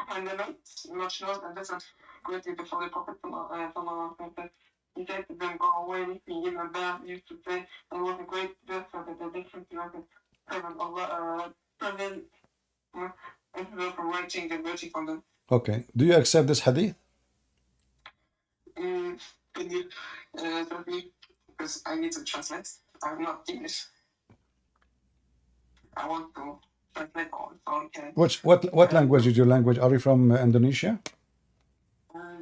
And then much knows and different greatly before the Prophet said, he said to them, go away, he gave them bath, used to say, and was a great death so that the different heaven, Allah, present, from writing and waiting from them. Okay. Do you accept this hadith? Can you help me? Because I need to translate. I'm not English. I want to translate all so I can. What language is your language? Are you from Indonesia?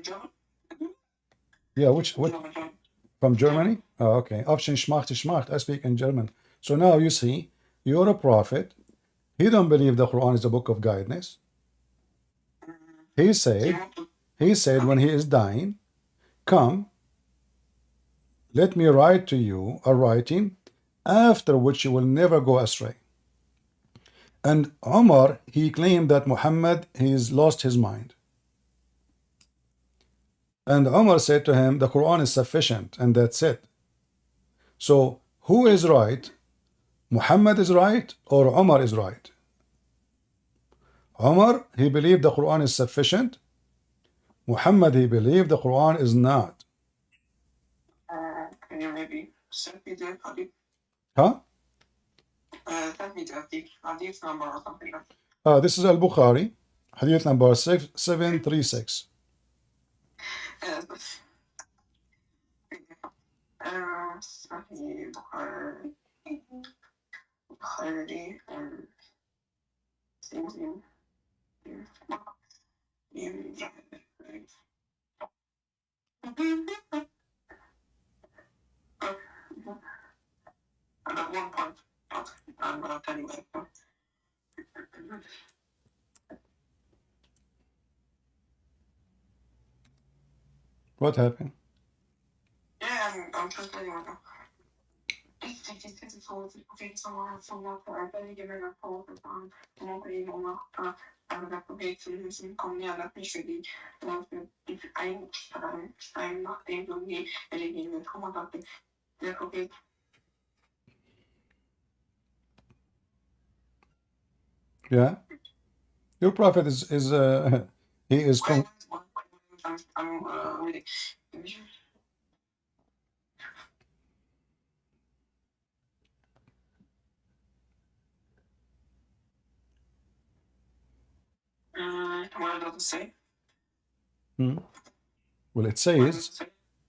German? Yeah, what? German. From Germany? Oh, okay. Option schmacht. I speak in German. So now you see, you're a prophet. He don't believe the Quran is a book of guidance. He said when he is dying, come, let me write to you a writing, after which you will never go astray. And Umar, he claimed that Muhammad, he's lost his mind. And Umar said to him, the Quran is sufficient, and that's it. So, who is right? Muhammad is right, or Umar is right? Umar, he believed the Quran is sufficient. Muhammad, he believed the Quran is not. Can you maybe send me the hadith? Huh? Send me the hadith number or something like that. This is Al-Bukhari, hadith number 6736. At one point, I'm going to tell you later. What happened? Yeah, I'm translating right now. Yeah. Your prophet is he is I'm reading. does it say? Well, it What does says,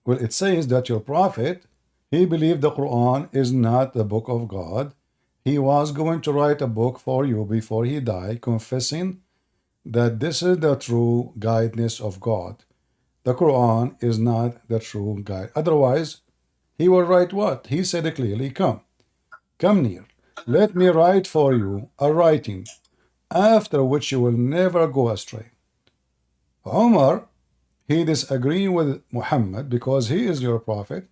it say? that your prophet, he believed the Quran is not the book of God. He was going to write a book for you before he died, confessing that this is the true guidance of God. The Quran is not the true guide. Otherwise, he will write what? He said it clearly, come near. Let me write for you a writing, after which you will never go astray. Umar, he disagreed with Muhammad because he is your prophet,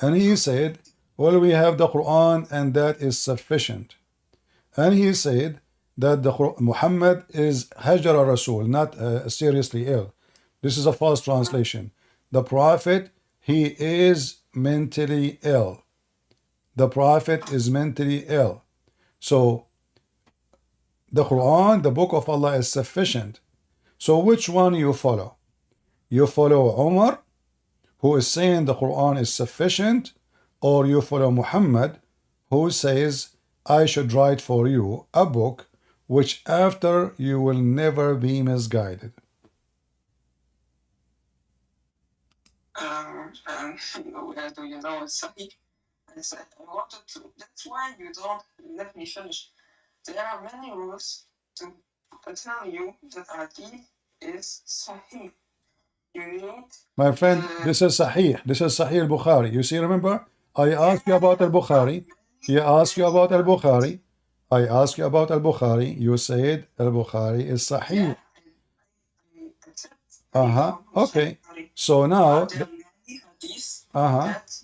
and he said, well, we have the Quran and that is sufficient. And he said that Muhammad is Hajar Rasul, not seriously ill. This is a false translation. The prophet, he is mentally ill. The prophet is mentally ill. So the Quran, the book of Allah, is sufficient. So which one you follow? You follow Umar, who is saying the Quran is sufficient, or you follow Muhammad, who says, I should write for you a book which after you will never be misguided. Where do you know it's Sahih? I said, I wanted to. That's why you don't let me finish. There are many rules to tell you that Hadith is Sahih. You need. My friend, this is Sahih. This is Sahih al-Bukhari. You see, remember? I asked you about al-Bukhari. He asked you about al-Bukhari. I asked you about al-Bukhari. You said al-Bukhari is Sahih. Okay. So now. That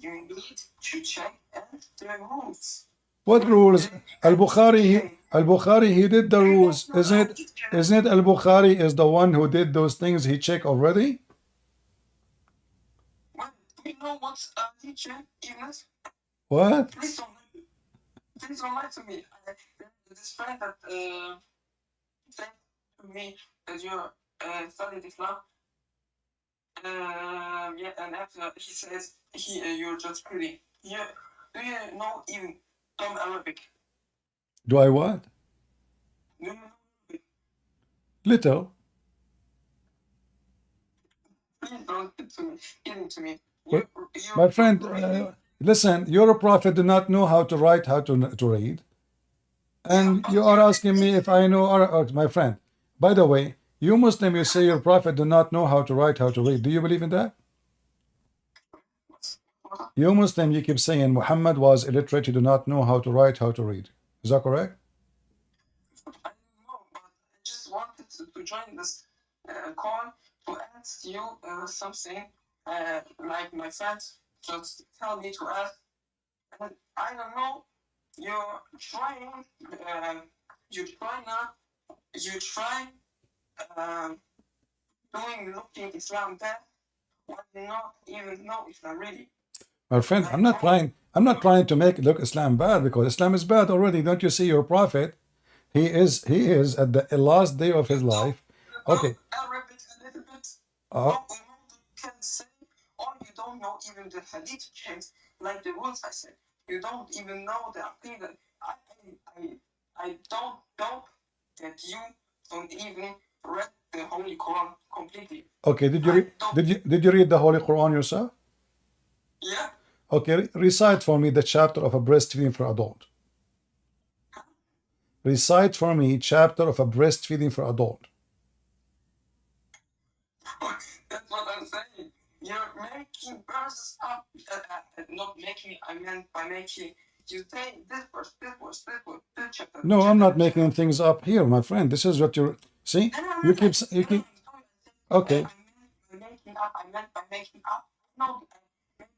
you need to check and the rules. What rules? Al-Bukhari, he did the rules. Isn't it Al-Bukhari is the one who did those things he checked already? Well, do you know what's a teacher, Ignas? What? Please don't lie to me. This friend that said to me that you studied Islam, yeah, and after he says you're just pretty. Yeah, do you know even some Arabic? Do I what? Do you know Arabic? Little. Please don't give it to me. My friend, listen, your prophet did not know how to write, how to read. And you are asking me if I know, my friend. By the way, you Muslim, you say your prophet do not know how to write, how to read. Do you believe in that? You Muslim, you keep saying Muhammad was illiterate, he do not know how to write, how to read. Is that correct? I don't know, but I just wanted to join this call to ask you something. Like my friends just tell me to ask, and I don't know. You're trying. You try now. You try looking Islam bad, but you not even know Islam really. My friend, I'm not trying to make look Islam bad, because Islam is bad already. Don't you see your prophet? He is at the last day of his life. Okay. Arabic a little bit. No, can say, or you don't know even the hadith chains, like the rules I said. You don't even know the aqidah. I don't know that you don't even read the Holy Quran completely. Okay, did you read the Holy Quran yourself? Yeah. Okay, recite for me the chapter of a breastfeeding for adult. Recite for me chapter of a breastfeeding for adult. That's what I'm saying. You're making verses up. Not making, I meant by making. You say this verse, this chapter. No, I'm not making things up here, my friend. This is what you're. See, you keep. Okay. I meant by making up. No,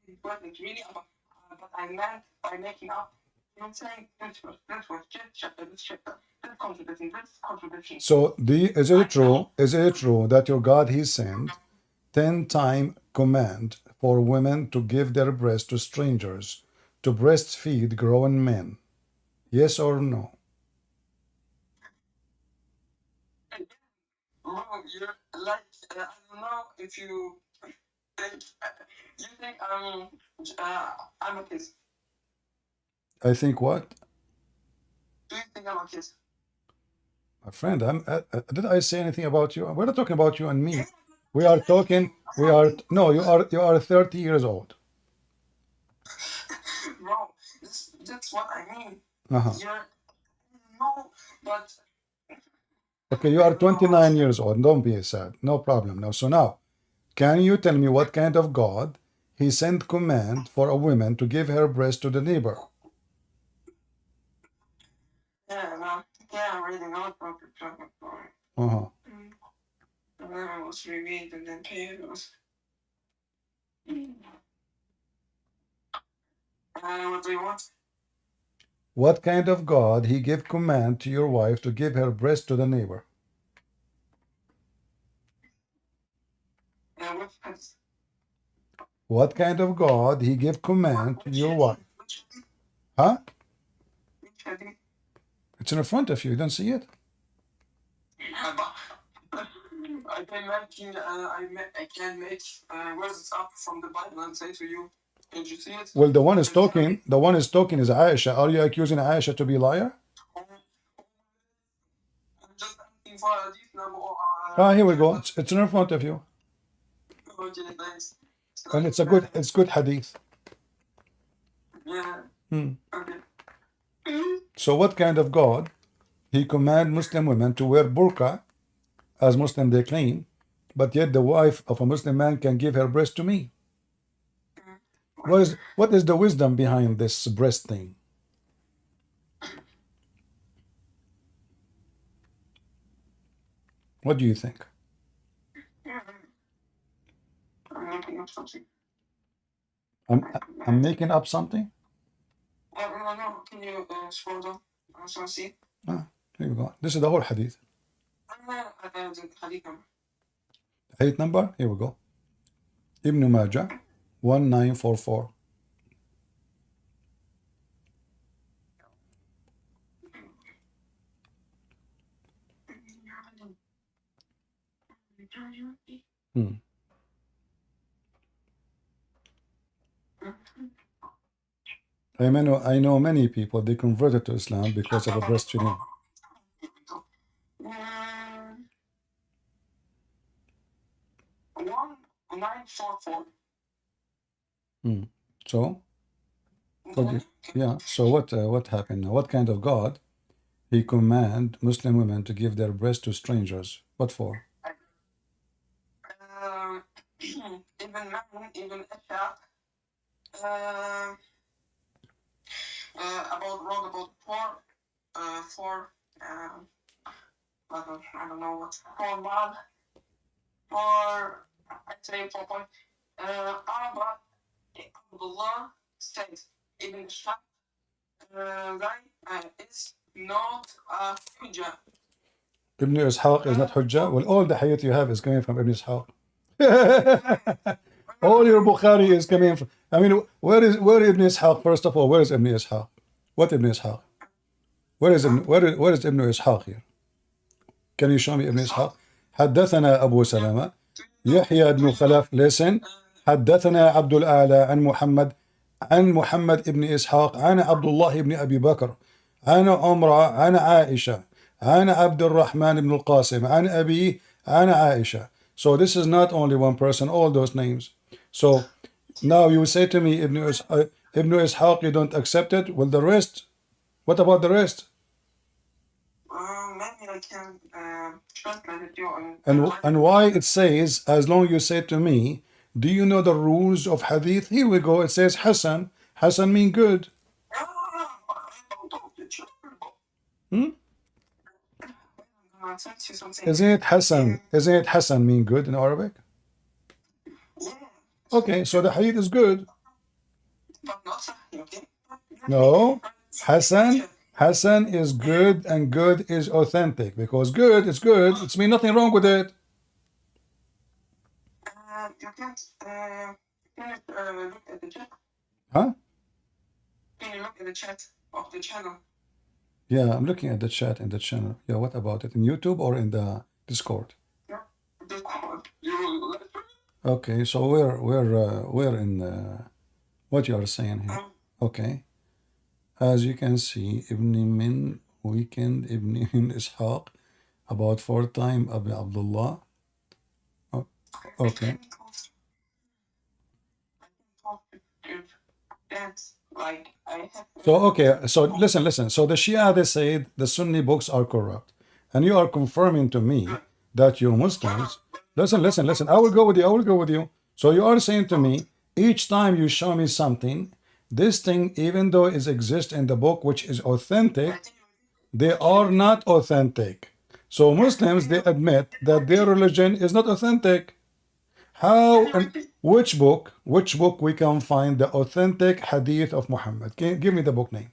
it wasn't really about. But I meant by making up. You're saying this verse, this chapter, this contradiction. So, is it true? Is it true that your God He sent 10-time command for women to give their breast to strangers, to breastfeed grown men? Yes or no? Bro, you're like, I don't know if you think I'm a kid. I think what? Do you think I'm a kid? My friend, did I say anything about you? We're not talking about you and me. We are talking. We are no. You are 30 years old. Bro, that's what I mean. Uh-huh. You're no, but Okay, you are 29 years old. Don't be sad. No problem. Now, so now, can you tell me what kind of God he sent command for a woman to give her breast to the neighbor? yeah, man. Yeah, I already know what you're talking about. Uh-huh. And then I was revealed and then chaos. What do you want? What kind of God he gave command to your wife to give her breast to the neighbor? Which hadith? What kind of God he gave command to your wife? Which Huh? hadith? It's in front of you. You don't see it? I can make I can make words up from the Bible and say to you, did you see it? Well, the one is talking. The one is talking is Aisha. Are you accusing Aisha to be a liar? I'm just asking for a hadith number or Here we go. It's in front of you, okay, thanks. and it's good hadith. Yeah. Hmm. Okay. So, what kind of God he command Muslim women to wear burqa, as Muslim they claim, but yet the wife of a Muslim man can give her breast to me? What is the wisdom behind this breast thing? What do you think? I'm making up something. I'm making up something? No. Can you scroll down? So see. Here you go. This is the whole hadith. The hadith number. Hadith number? Here we go. Ibn Majah, 1944. I know many people, they converted to Islam because of a breastfeeding. 1944. So, so what happened now? What kind of God he command Muslim women to give their breast to strangers? What for? Ibn Shia, about four, I don't know what, 4 months, I'd say 4 point. Abdullah said, Ibn Shia, is not a hujjah. Ibn Ishaq is not Hujjah? Well, all the hadith you have is coming from Ibn Ishaq. All your Bukhari is coming from. I mean, where is Ibn Ishaq? First of all, where is Ibn Ishaq? What Ibn Ishaq? Where is Ibn Ishaq here? Can you show me Ibn Ishaq? حدثنا أبو سلمة يحيى بن خلف. Listen. حدثنا عبد الأعلى عن محمد ابن إسحاق عن عبد الله ابن أبي بكر عن عمرة عن عائشة عن عبد الرحمن بن القاسم عن أبيه عن عائشة. So this is not only one person, all those names. So now you say to me, Ibn Ishaq, you don't accept it. Well, the rest, what about the rest? Maybe I can translate it to and why it says, as long you say to me, do you know the rules of hadith? Here we go. It says Hassan. Hassan mean good. Isn't it Hassan? Isn't it Hassan mean good in Arabic? Okay, so the hadith is good. No, Hassan is good, and good is authentic, because good is good. It's mean nothing wrong with it. You can't look at the chat. Huh? Can you look at the chat of the channel? Yeah, I'm looking at the chat in the channel. Yeah, what about it? In YouTube or in the Discord? Yeah, Discord. Okay, so we're in what you are saying here. Okay. As you can see, Ibn Min Weekend, Ibn Ishaq, About 4 times Abu Abdullah. Oh, okay. So okay, so listen. So the Shia, they say the Sunni books are corrupt, and you are confirming to me that you Muslims. Listen. I will go with you. I will go with you. So you are saying to me, each time you show me something, this thing, even though it exists in the book, which is authentic, they are not authentic. So Muslims, they admit that their religion is not authentic. How and which book we can find the authentic hadith of Muhammad? Can give me the book name.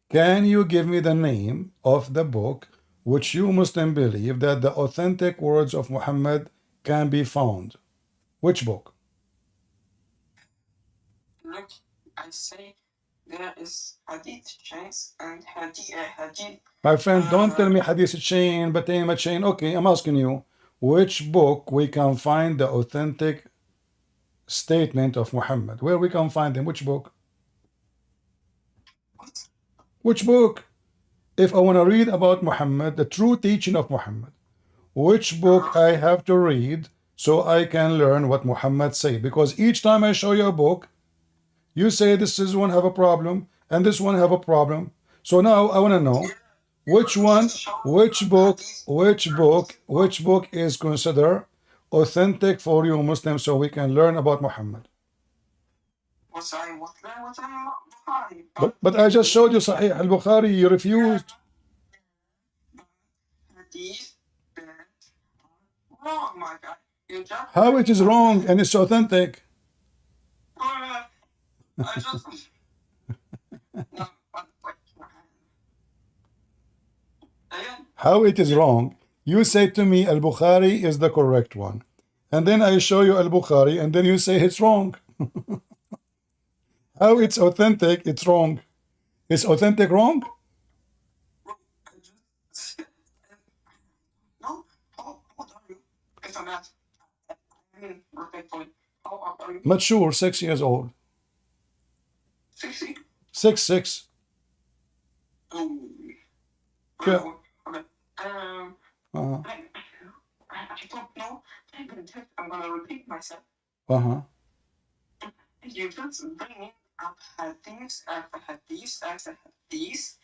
Can you give me the name of the book which you Muslim believe that the authentic words of Muhammad can be found? Which book? Look, I say there is hadith chains and hadith. My friend, don't tell me hadith chain, batayma chain. Okay, I'm asking you, which book we can find the authentic statement of Muhammad? Where we can find them? Which book? Which book? If I want to read about Muhammad, the true teaching of Muhammad, which book I have to read so I can learn what Muhammad said? Because each time I show you a book, you say this is one have a problem and this one have a problem. So now I want to know which book is considered authentic for you Muslims so we can learn about Muhammad. But I just showed you Sahih al-Bukhari, you refused. How it is wrong and it's authentic? How it is wrong? You say to me al-Bukhari is the correct one. And then I show you al-Bukhari and then you say it's wrong. How it's authentic, it's wrong. Is authentic wrong? Mature, 6 years old. 6. Yeah. Uh-huh. I don't know. I'm gonna repeat myself. Uh-huh. You just bringing up hadith after hadith after hadith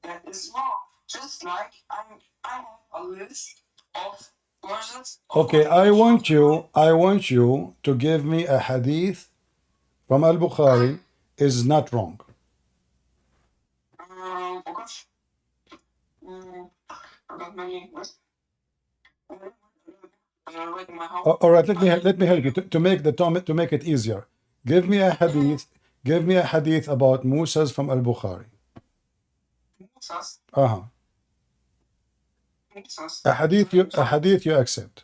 that is wrong. Just like I have a list of verses. Okay, I want you to give me a hadith from al-Bukhari is not wrong. Gosh. I got many. All right, let me help you to make it easier. Give me a hadith about Musa's from al-Bukhari. Musas. Uh-huh. Musas. A hadith you accept.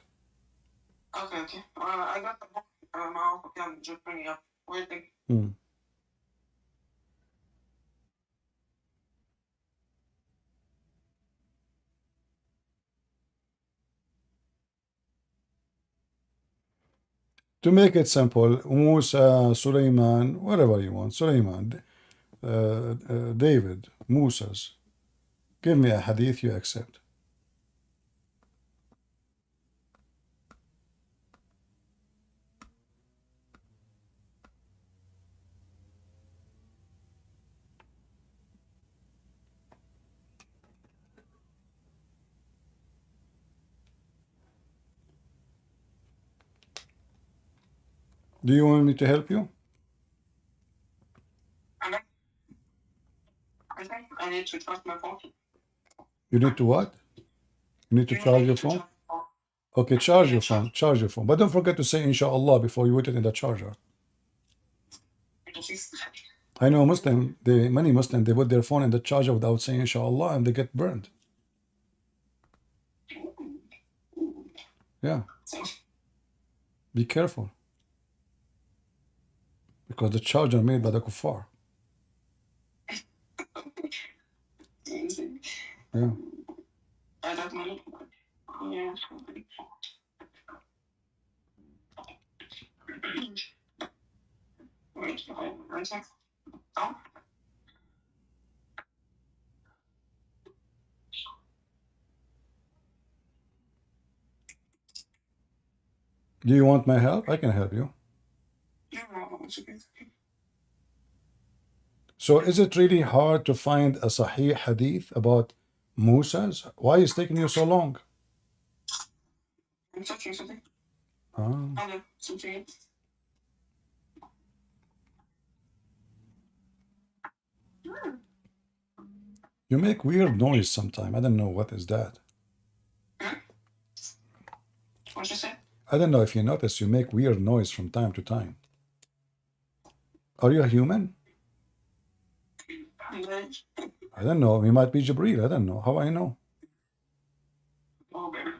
Okay. I got the book. Now I'm just bringing up. Waiting. To make it simple, Musa, Sulaiman, whatever you want, Sulaiman, David, Musa's. Give me a hadith you accept. Do you want me to help you? I think I need to charge my phone. You need to what? You need to charge your phone? Okay, charge your phone. But don't forget to say inshallah before you put it in the charger. I know many Muslims, they put their phone in the charger without saying inshallah and they get burned. Yeah. Be careful. Because the charger made by the kuffar. Yeah. I don't know. Yeah. Wait. Oh. Do you want my help? I can help you. Yeah, no, it's okay. So is it really hard to find a Sahih hadith about Musa's? Why is it taking you so long? I'm searching something. Ah. Other something. You make weird noise sometime. I don't know what is that. What'd you say? I don't know if you notice you make weird noise from time to time. Are you a human? I don't know. We might be Jibreel. I don't know. How I know? Oh, baby.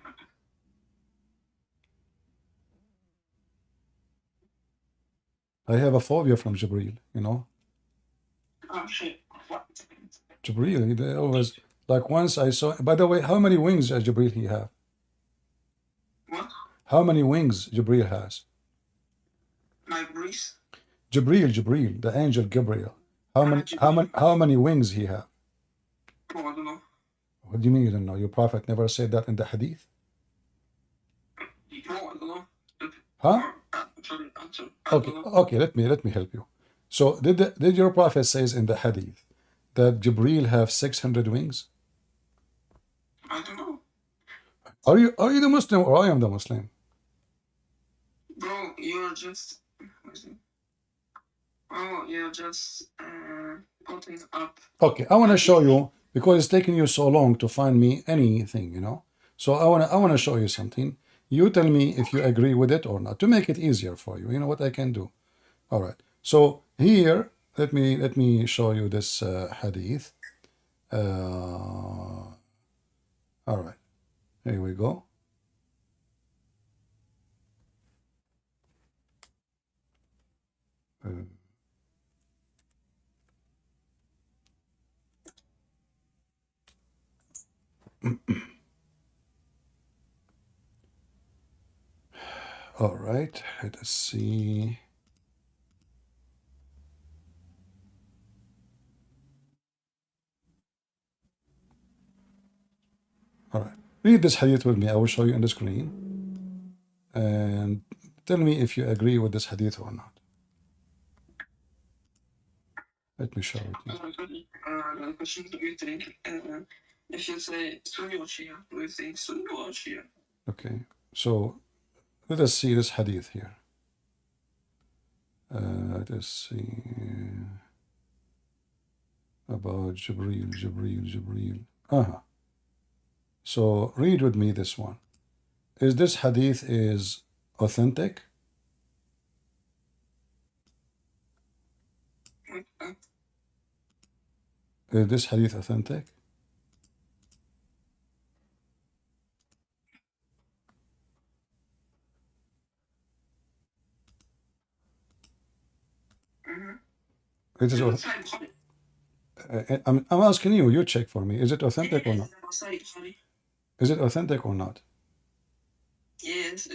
I have a phobia from Jibreel, you know? Oh, shit. What? Jibreel, they always, like once I saw, by the way, how many wings does Jibreel he have? What? How many wings Jibreel has? My breeze? Jibreel, the angel Gabriel. How many wings he have? Oh, I don't know. What do you mean you don't know? Your prophet never said that in the hadith? No, I don't know. Huh? Sorry. Okay, let me help you. So did your prophet says in the hadith that Jibreel have 600 wings? I don't know. Are you the Muslim or I am the Muslim? Bro, you're just... Oh, you're just putting up... Okay, I want to show you, because it's taking you so long to find me anything, you know. So I want to show you something. You tell me if you agree with it or not, to make it easier for you. You know what I can do. All right. So here, let me show you this hadith. All right. Here we go. All right. Let us see. All right. Read this hadith with me. I will show you on the screen. And tell me if you agree with this hadith or not. Let me show it to you. The question do you think, if you say Sunni or Shia, do you think Sunni or Shia? Okay. So let us see this hadith here. Let us see about Jibreel. So read with me this one. Is this hadith is authentic? Is this hadith authentic? It is. I'm asking you. You check for me. Is it authentic or not? Is it authentic or not? Yes,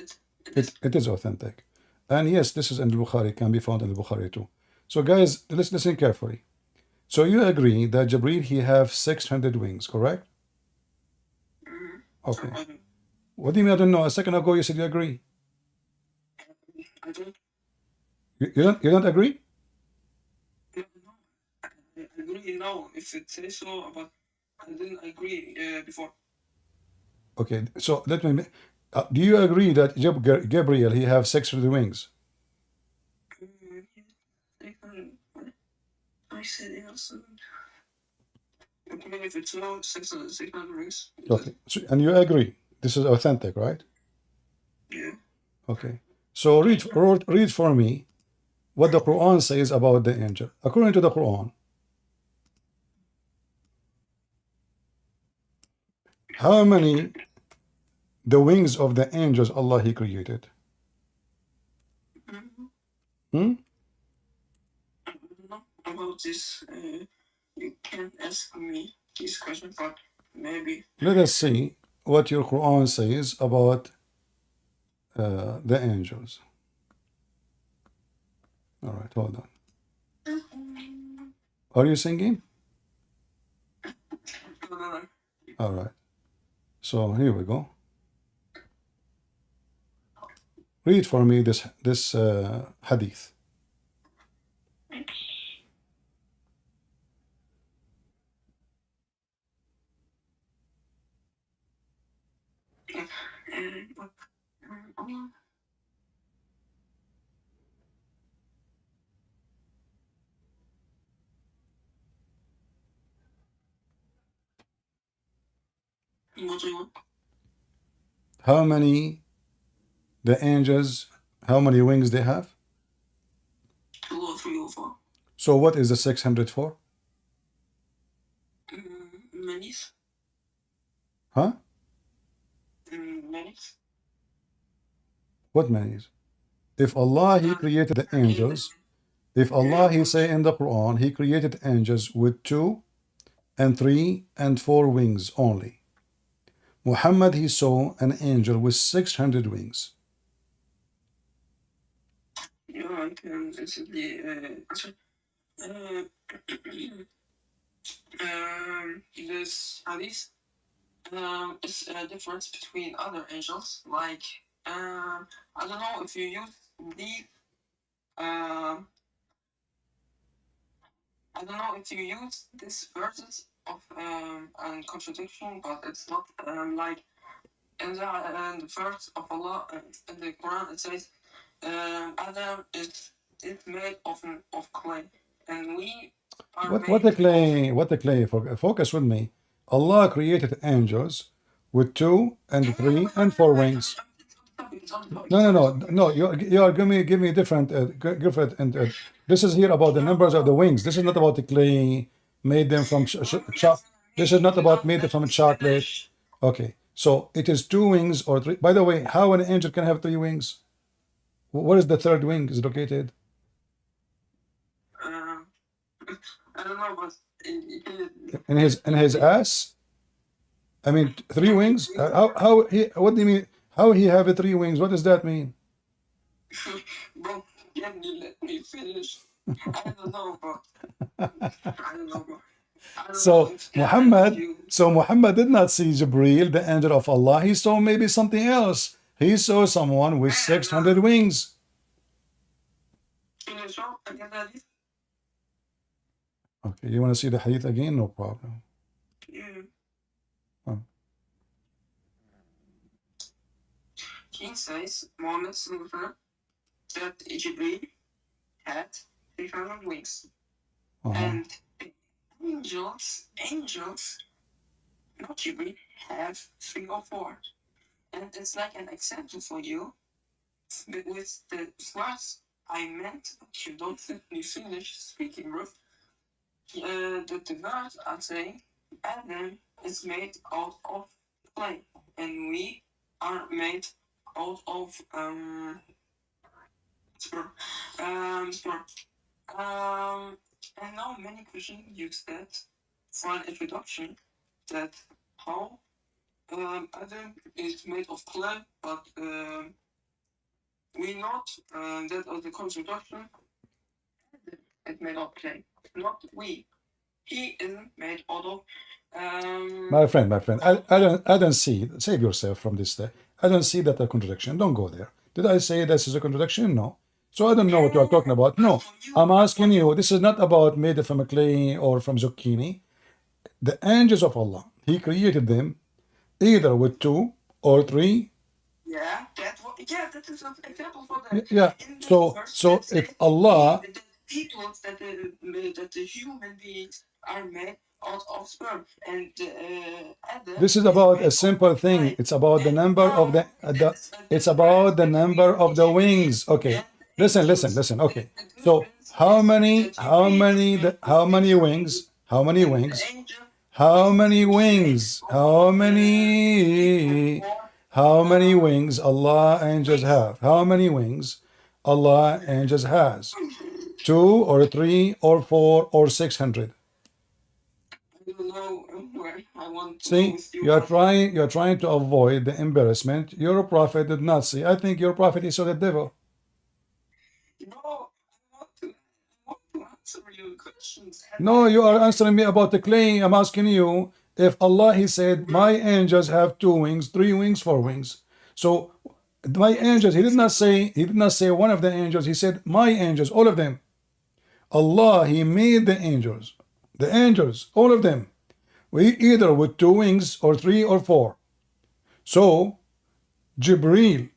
it is authentic. And yes, this is in the Bukhari, can be found in the Bukhari too. So guys, let's listen carefully. So you agree that Jibreel, he have 600 wings, correct? Okay. What do you mean I don't know? A second ago you said you agree. I don't. You don't agree? I agree now if it says so, but I didn't agree before. Okay, so let me. Do you agree that Gabriel he have 600 wings? I said yes. Okay, if it's no 600 rings. Okay, so, and you agree this is authentic, right? Yeah. Okay, so read for me what the Quran says about the angel. According to the Quran, how many the wings of the angels Allah he created? Hmm? I don't know about this. You can't ask me this question, but maybe. Let us see what your Quran says about the angels. All right, hold on. Are you singing? No. All right. So here we go. Read for me this hadith. How many the angels, how many wings they have? 2 or 3 or 4. So what is the 600 for? Many. Huh? Many. What many? If Allah, He created the angels, if Allah, He say in the Quran, He created angels with 2 and 3 and 4 wings only. Muhammad, he saw an angel with 600 wings. Yeah, I can instantly answer. This hadith is a difference between other angels. Like, I don't know if you use these. I don't know if you use this verses of contradiction, but it's not like in the verse of Allah in the Quran. It says Adam is made of clay, and we are What the made clay? What the clay? Focus with me. Allah created angels with 2 and 3 and 4 wings. No. You are give me different different. And this is here about the numbers of the wings. This is not about the clay made them from this is not about made them from chocolate. Okay, so it is 2 wings or 3. By the way, how an angel can have 3 wings? Where is the third wing is located? I don't know, but In his ass. I mean, 3 wings. How he? What do you mean? How he have 3 wings? What does that mean? bro, can you let me finish? I don't know, bro. I don't know, bro. So Muhammad did not see Jibreel, the angel of Allah. He saw maybe something else. He saw someone with 600 wings. Can you show again that? Okay, you want to see the hadith again? No problem. Yeah. Oh. He says Muhammad that Jibreel had 300 wings. And angels, not Jibreel, have 3 or 4. And it's like an example for you. But with the words I meant, you don't let me finish speaking, bro. The words are saying Adam is made out of clay, and we are made out of sperm. I know many Christians use that for an introduction. That how Adam is made of clay, but we not that as a construction. It's made of clay, not we. He isn't made out of. My friend, I don't see. Save yourself from this. I don't see that a contradiction. Don't go there. Did I say this is a contradiction? No. So I don't know what you are talking about. No, I'm asking you. This is not about made from a clay or from zucchini. The angels of Allah, He created them either with 2 or 3. Yeah, that is an example for that. Yeah. So if Allah, people that the human beings are made out of sperm, and Adam this is about a simple thing. It's about the number of the it's about the number of the wings. Okay. Listen. Okay. So how many wings? How many wings? How many wings Allah angels have? How many wings Allah angels has? 2 or 3 or 4 or 600? I don't know where I want to See, you're trying to avoid the embarrassment. Your prophet did not see. I think your prophet is the devil. No, I want to answer your questions. No, you are answering me about the clay. I'm asking you if Allah, He said, my angels have 2 wings, 3 wings, 4 wings. So My angels. He did not say one of the angels. He said my angels, all of them. Allah, He made the angels. The angels, all of them. We either with 2 wings or 3 or 4. So Jibreel,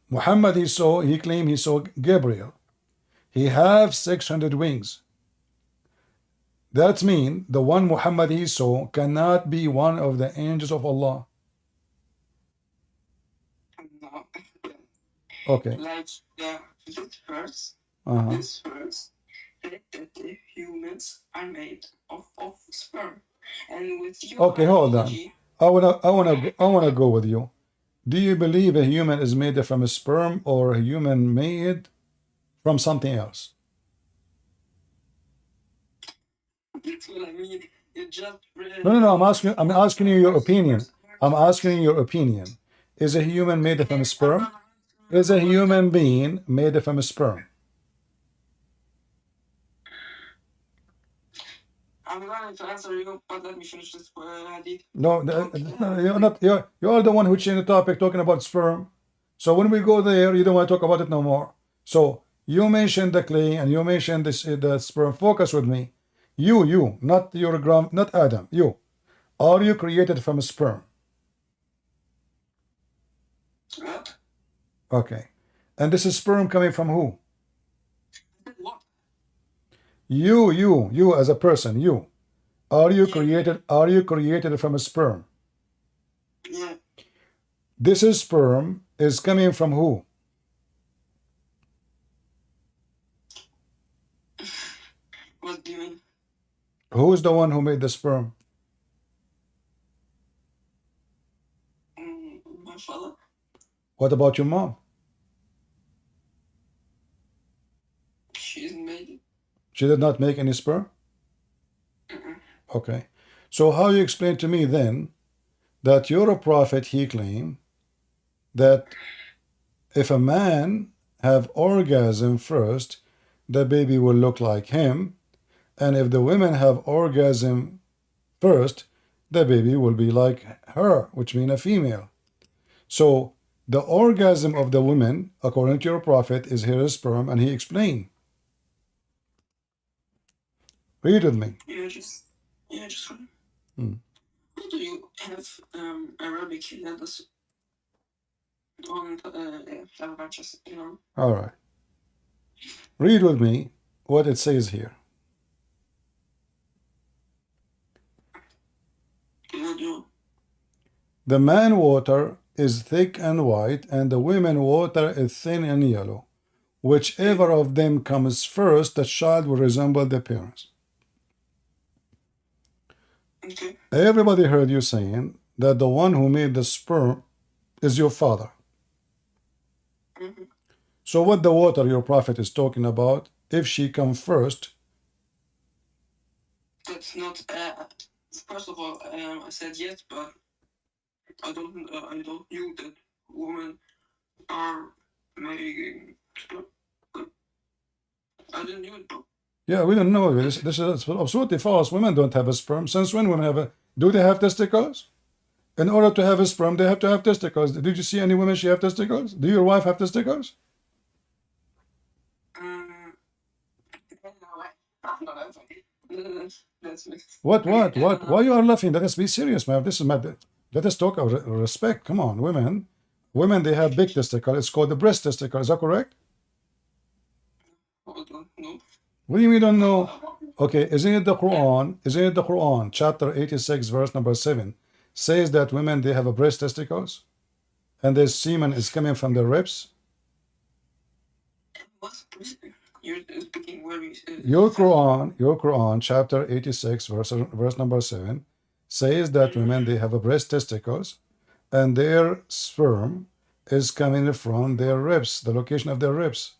Muhammad, he claimed he saw Gabriel. He have 600 wings. That means the one Muhammad he saw cannot be one of the angels of Allah. No. Okay. Like this verse said that the humans are made of sperm, and with your Okay, hold on. biology, I wanna go with you. Do you believe a human is made from a sperm or a human made from something else? that's what I mean. You just No. I'm asking you your opinion. I'm asking you your opinion. Is a human made from a sperm? Is a human being made from a sperm? I'm going to answer you, but let me finish this hadith. No, you're not. You're the one who changed the topic, talking about sperm. So when we go there, you don't want to talk about it no more. So you mentioned the clay and you mentioned this the sperm. Focus with me. You, not your not Adam. You. Are you created from a sperm? What? Okay. And this is sperm coming from who? What? You as a person, you. Are you created from a sperm? Yeah. This is sperm is coming from who? What do you mean? Who is the one who made the sperm? My father. What about your mom? She's made it. She did not make any sperm? Okay. So how you explain to me then that you're a prophet, he claimed that if a man have orgasm first, the baby will look like him, and if the women have orgasm first, the baby will be like her, which means a female. So the orgasm of the woman, according to your prophet, is her sperm, and he explained. Read with me. Yeah, just How do you have Arabic letters on just All right. Read with me what it says here. The man water is thick and white, and the women water is thin and yellow. Whichever of them comes first, the child will resemble the parents. Okay. Everybody heard you saying that the one who made the sperm is your father. So what the water your prophet is talking about, if she comes first? That's not. First of all, I said yes, but I don't knew that women are making. I didn't knew it, bro. Yeah, we don't know. This is absolutely false. Women don't have a sperm. Since when women have a? Do they have testicles? In order to have a sperm, they have to have testicles. Did you see any women she have testicles? Do your wife have testicles? What? Why you are laughing? Let us be serious, man. This is my. Let us talk of respect. Come on, women. Women, they have big testicles. It's called the breast testicle. Is that correct? I don't know. What do you mean don't know? Okay, isn't it the Quran? Isn't it the Quran? Chapter 86, verse number 7 says that women they have a breast testicles, and their semen is coming from the ribs. You're speaking very. Your Quran, chapter 86, verse number 7 says that women they have a breast testicles, and their sperm is coming from their ribs, the location of their ribs.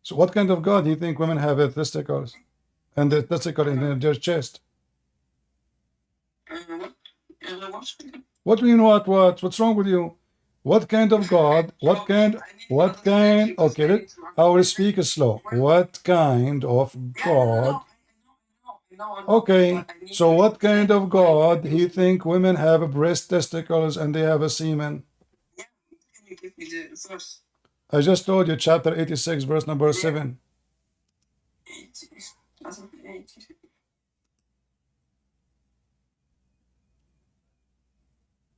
So what kind of God do you think women have at testicles? And the testicle in their chest? What do you know what? What's wrong with you? What kind of God? Okay, I will speak slow. What kind of God? Okay, so what kind of God he think women have breast testicles and they have a semen? you give me the verse? I just told you, chapter 86, verse number 7. 80.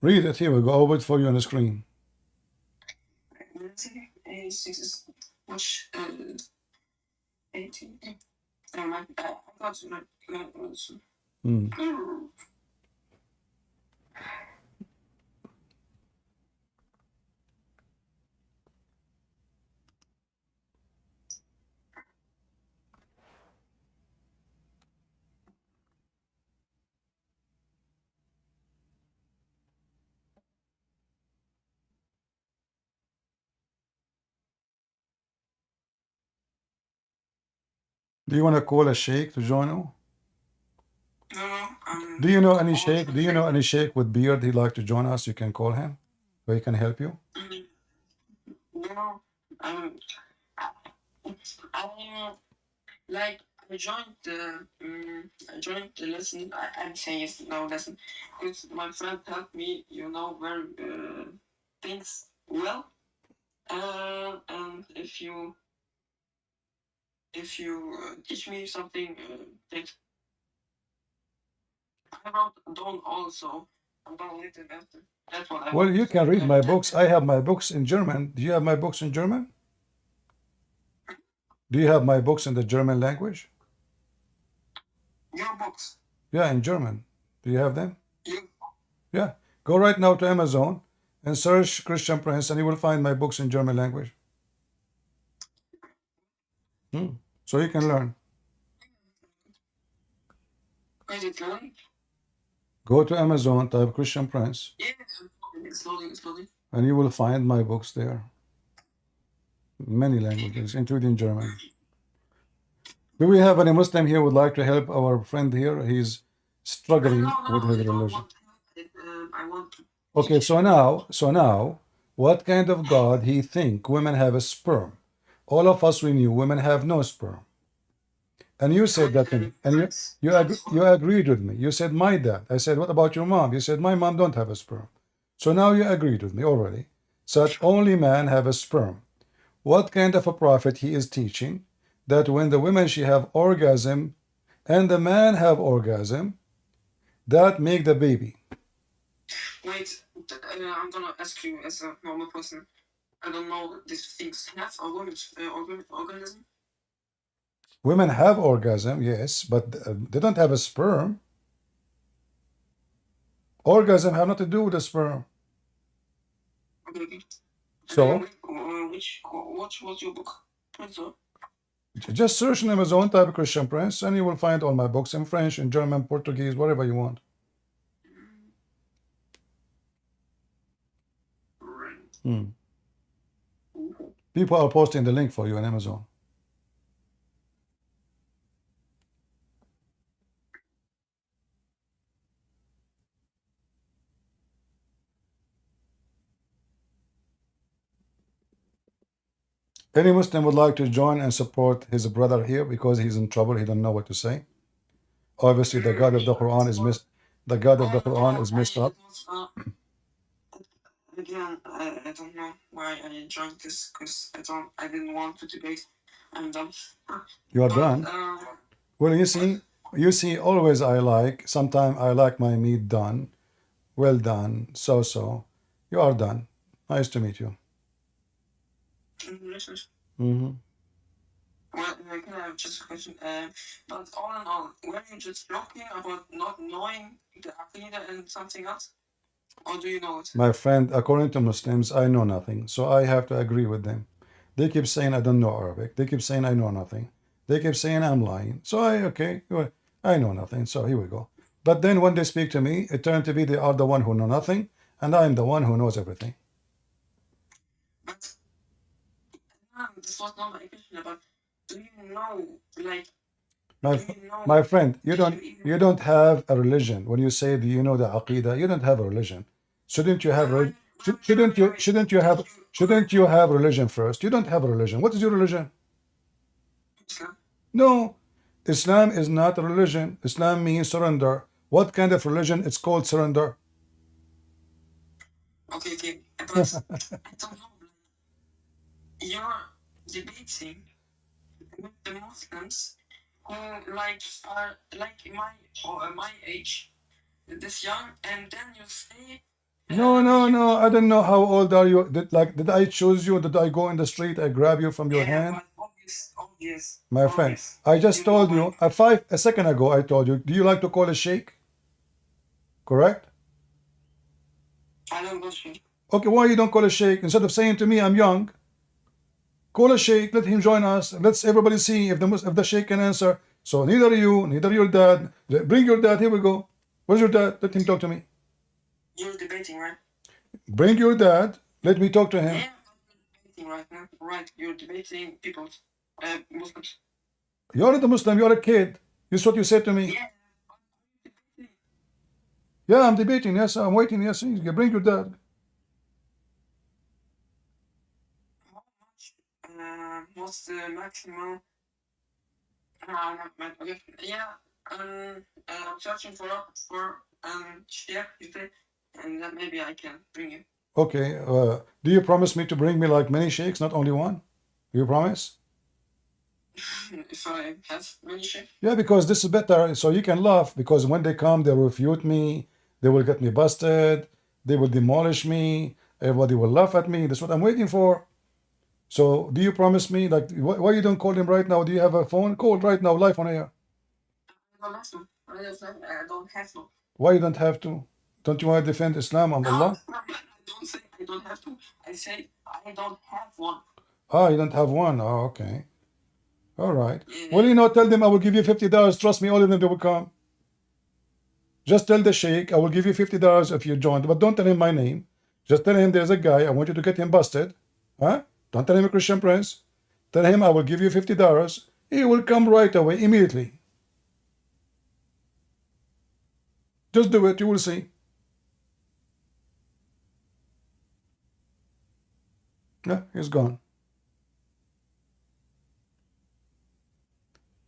Read it. Here we go. I'll wait for you on the screen. 86 is much 80. I got Do you want to call a sheikh to join you? No, Do you know any sheikh? Do you know any sheikh with beard he'd like to join us? You can call him, or he can help you. No, I like I joined the lesson. I'm saying it's no lesson because my friend helped me. Very things well. And if you teach me something, thanks. I wrote down also about little better. That's what I Well, want you to can say. read my books. I have my books in German. Do you have my books in German? Do you have my books in the German language? Your books. Yeah, in German. Do you have them? You. Yeah. Go right now to Amazon and search Christian Prince, and you will find my books in German language. So you can learn. Is it loading? Go to Amazon, type Christian Prince, Yeah, it's loading. and you will find my books there. Many languages, including German. Do we have any Muslim here who would like to help our friend here? He's struggling with his religion. I want to. Okay, so now, what kind of God he think women have a sperm? All of us, we knew women have no sperm. And you said that to me, and you agreed with me. You said my dad. I said, what about your mom? You said my mom don't have a sperm. So now you agreed with me already. So that only man have a sperm. What kind of a prophet he is teaching? That when the women she have orgasm, and the man have orgasm, that make the baby. Wait, I'm gonna ask you as a normal person. I don't know these things. Have organism? Women have orgasm, yes, but they don't have a sperm. Orgasm have nothing to do with the sperm. Okay. So, what's your book? just search on Amazon, type Christian Prince, and you will find all my books in French, in German, Portuguese, whatever you want. People are posting the link for you on Amazon. Any Muslim would like to join and support his brother here because he's in trouble. He don't know what to say. Obviously, the God of the Quran is missed. The God of the Quran is messed up. Again, I don't know why I joined this because I didn't want to debate. I'm done. You are done. Well, you see, always I like. Sometimes I like my meat done, well done, so. You are done. Nice to meet you. Well, can I have just a question? But all in all, were you just joking about not knowing the Aqidah and something else? Or do you know it? My friend, according to Muslims, I know nothing. So I have to agree with them. They keep saying I don't know Arabic. They keep saying I know nothing. They keep saying I'm lying. So I know nothing. So here we go. But then when they speak to me, it turned to be they are the one who know nothing, and I'm the one who knows everything. But this was not my question. But do you know, like, my friend, you don't have a religion. When you say do you know the Aqidah, you don't have a religion. Shouldn't you have shouldn't you have religion first? You don't have a religion. What is your religion? Islam. No, Islam is not a religion. Islam means surrender. What kind of religion? It's called surrender. Okay. But I don't know. You're debating with the Muslims who like are like my age, this young, and then you say. No. I don't know how old are you. Did I choose you? Did I go in the street? I grab you from your hand? Obvious. My friend, I just told you a second ago. I told you. Do you like to call a sheikh? Correct. I don't go sheikh. Okay, why you don't call a sheikh instead of saying to me, "I'm young"? Call a sheikh. Let him join us. Let's everybody see if the sheikh can answer. So neither you, neither your dad. Bring your dad. Here we go. Where's your dad? Let him talk to me. You're debating, right? Bring your dad. Let me talk to him. Yeah, I'm debating right now. Right, you're debating people, Muslims. You're not a Muslim. You're a kid. This is what you said to me. Yeah. Yeah, I'm debating. Yes, I'm waiting. Yes, bring your dad. How much? What's the maximum? Okay. Yeah. I'm searching for Shia today, and then maybe I can bring you. Okay. Do you promise me to bring me like many sheikhs, not only one? Do you promise? If I have many sheikhs. Yeah, because this is better. So you can laugh because when they come, they will refute me. They will get me busted. They will demolish me. Everybody will laugh at me. That's what I'm waiting for. So do you promise me? Like, why you don't call him right now? Do you have a phone? Call right now, live on air. I don't have to. I don't have to. Why you don't have to? Don't you want to defend Islam and Allah? I don't say I don't have to. I say I don't have one. Ah, you don't have one. Oh, okay. All right. Well, tell them I will give you $50. Trust me, all of them, they will come. Just tell the sheikh, I will give you $50 if you join. But don't tell him my name. Just tell him there's a guy. I want you to get him busted. Huh? Don't tell him a Christian Prince. Tell him I will give you $50. He will come right away, immediately. Just do it. You will see. Yeah, he's gone.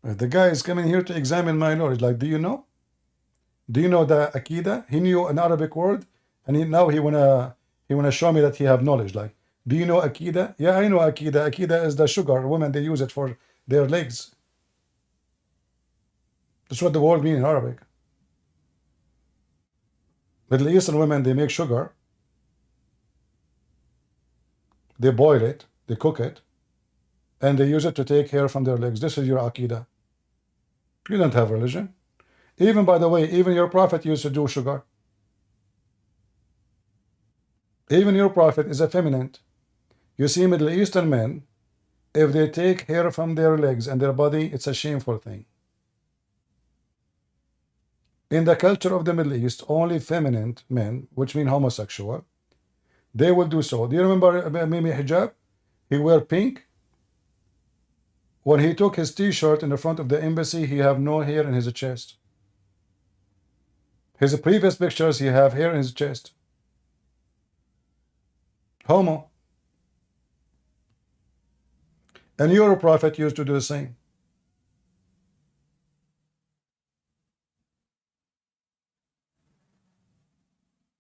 The guy is coming here to examine my knowledge. Like, do you know? Do you know the Akida? He knew an Arabic word, and now he wanna show me that he have knowledge. Like, do you know Akida? Yeah, I know Akida. Akida is the sugar. Women, they use it for their legs. That's what the word means in Arabic. Middle Eastern women, they make sugar. They boil it, they cook it, and they use it to take hair from their legs. This is your Akida. You don't have religion. Even, by the way, even your prophet used to do sugar. Even your prophet is effeminate. You see, Middle Eastern men, if they take hair from their legs and their body, it's a shameful thing. In the culture of the Middle East, only feminine men, which mean homosexual, they will do so. Do you remember Mimi Hijab? He wear pink. When he took his t-shirt in the front of the embassy, he have no hair in his chest. His previous pictures, he have hair in his chest. Homo. And your prophet used to do the same.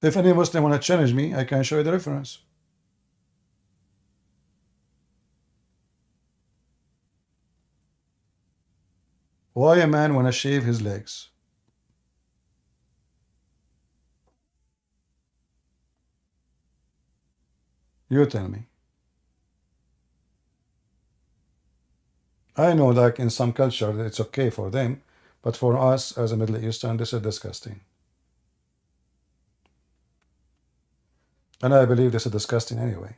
If any Muslim want to challenge me, I can show you the reference. Why a man want to shave his legs? You tell me. I know, like in some culture, it's okay for them, but for us as a Middle Eastern, this is disgusting. And I believe this is disgusting anyway.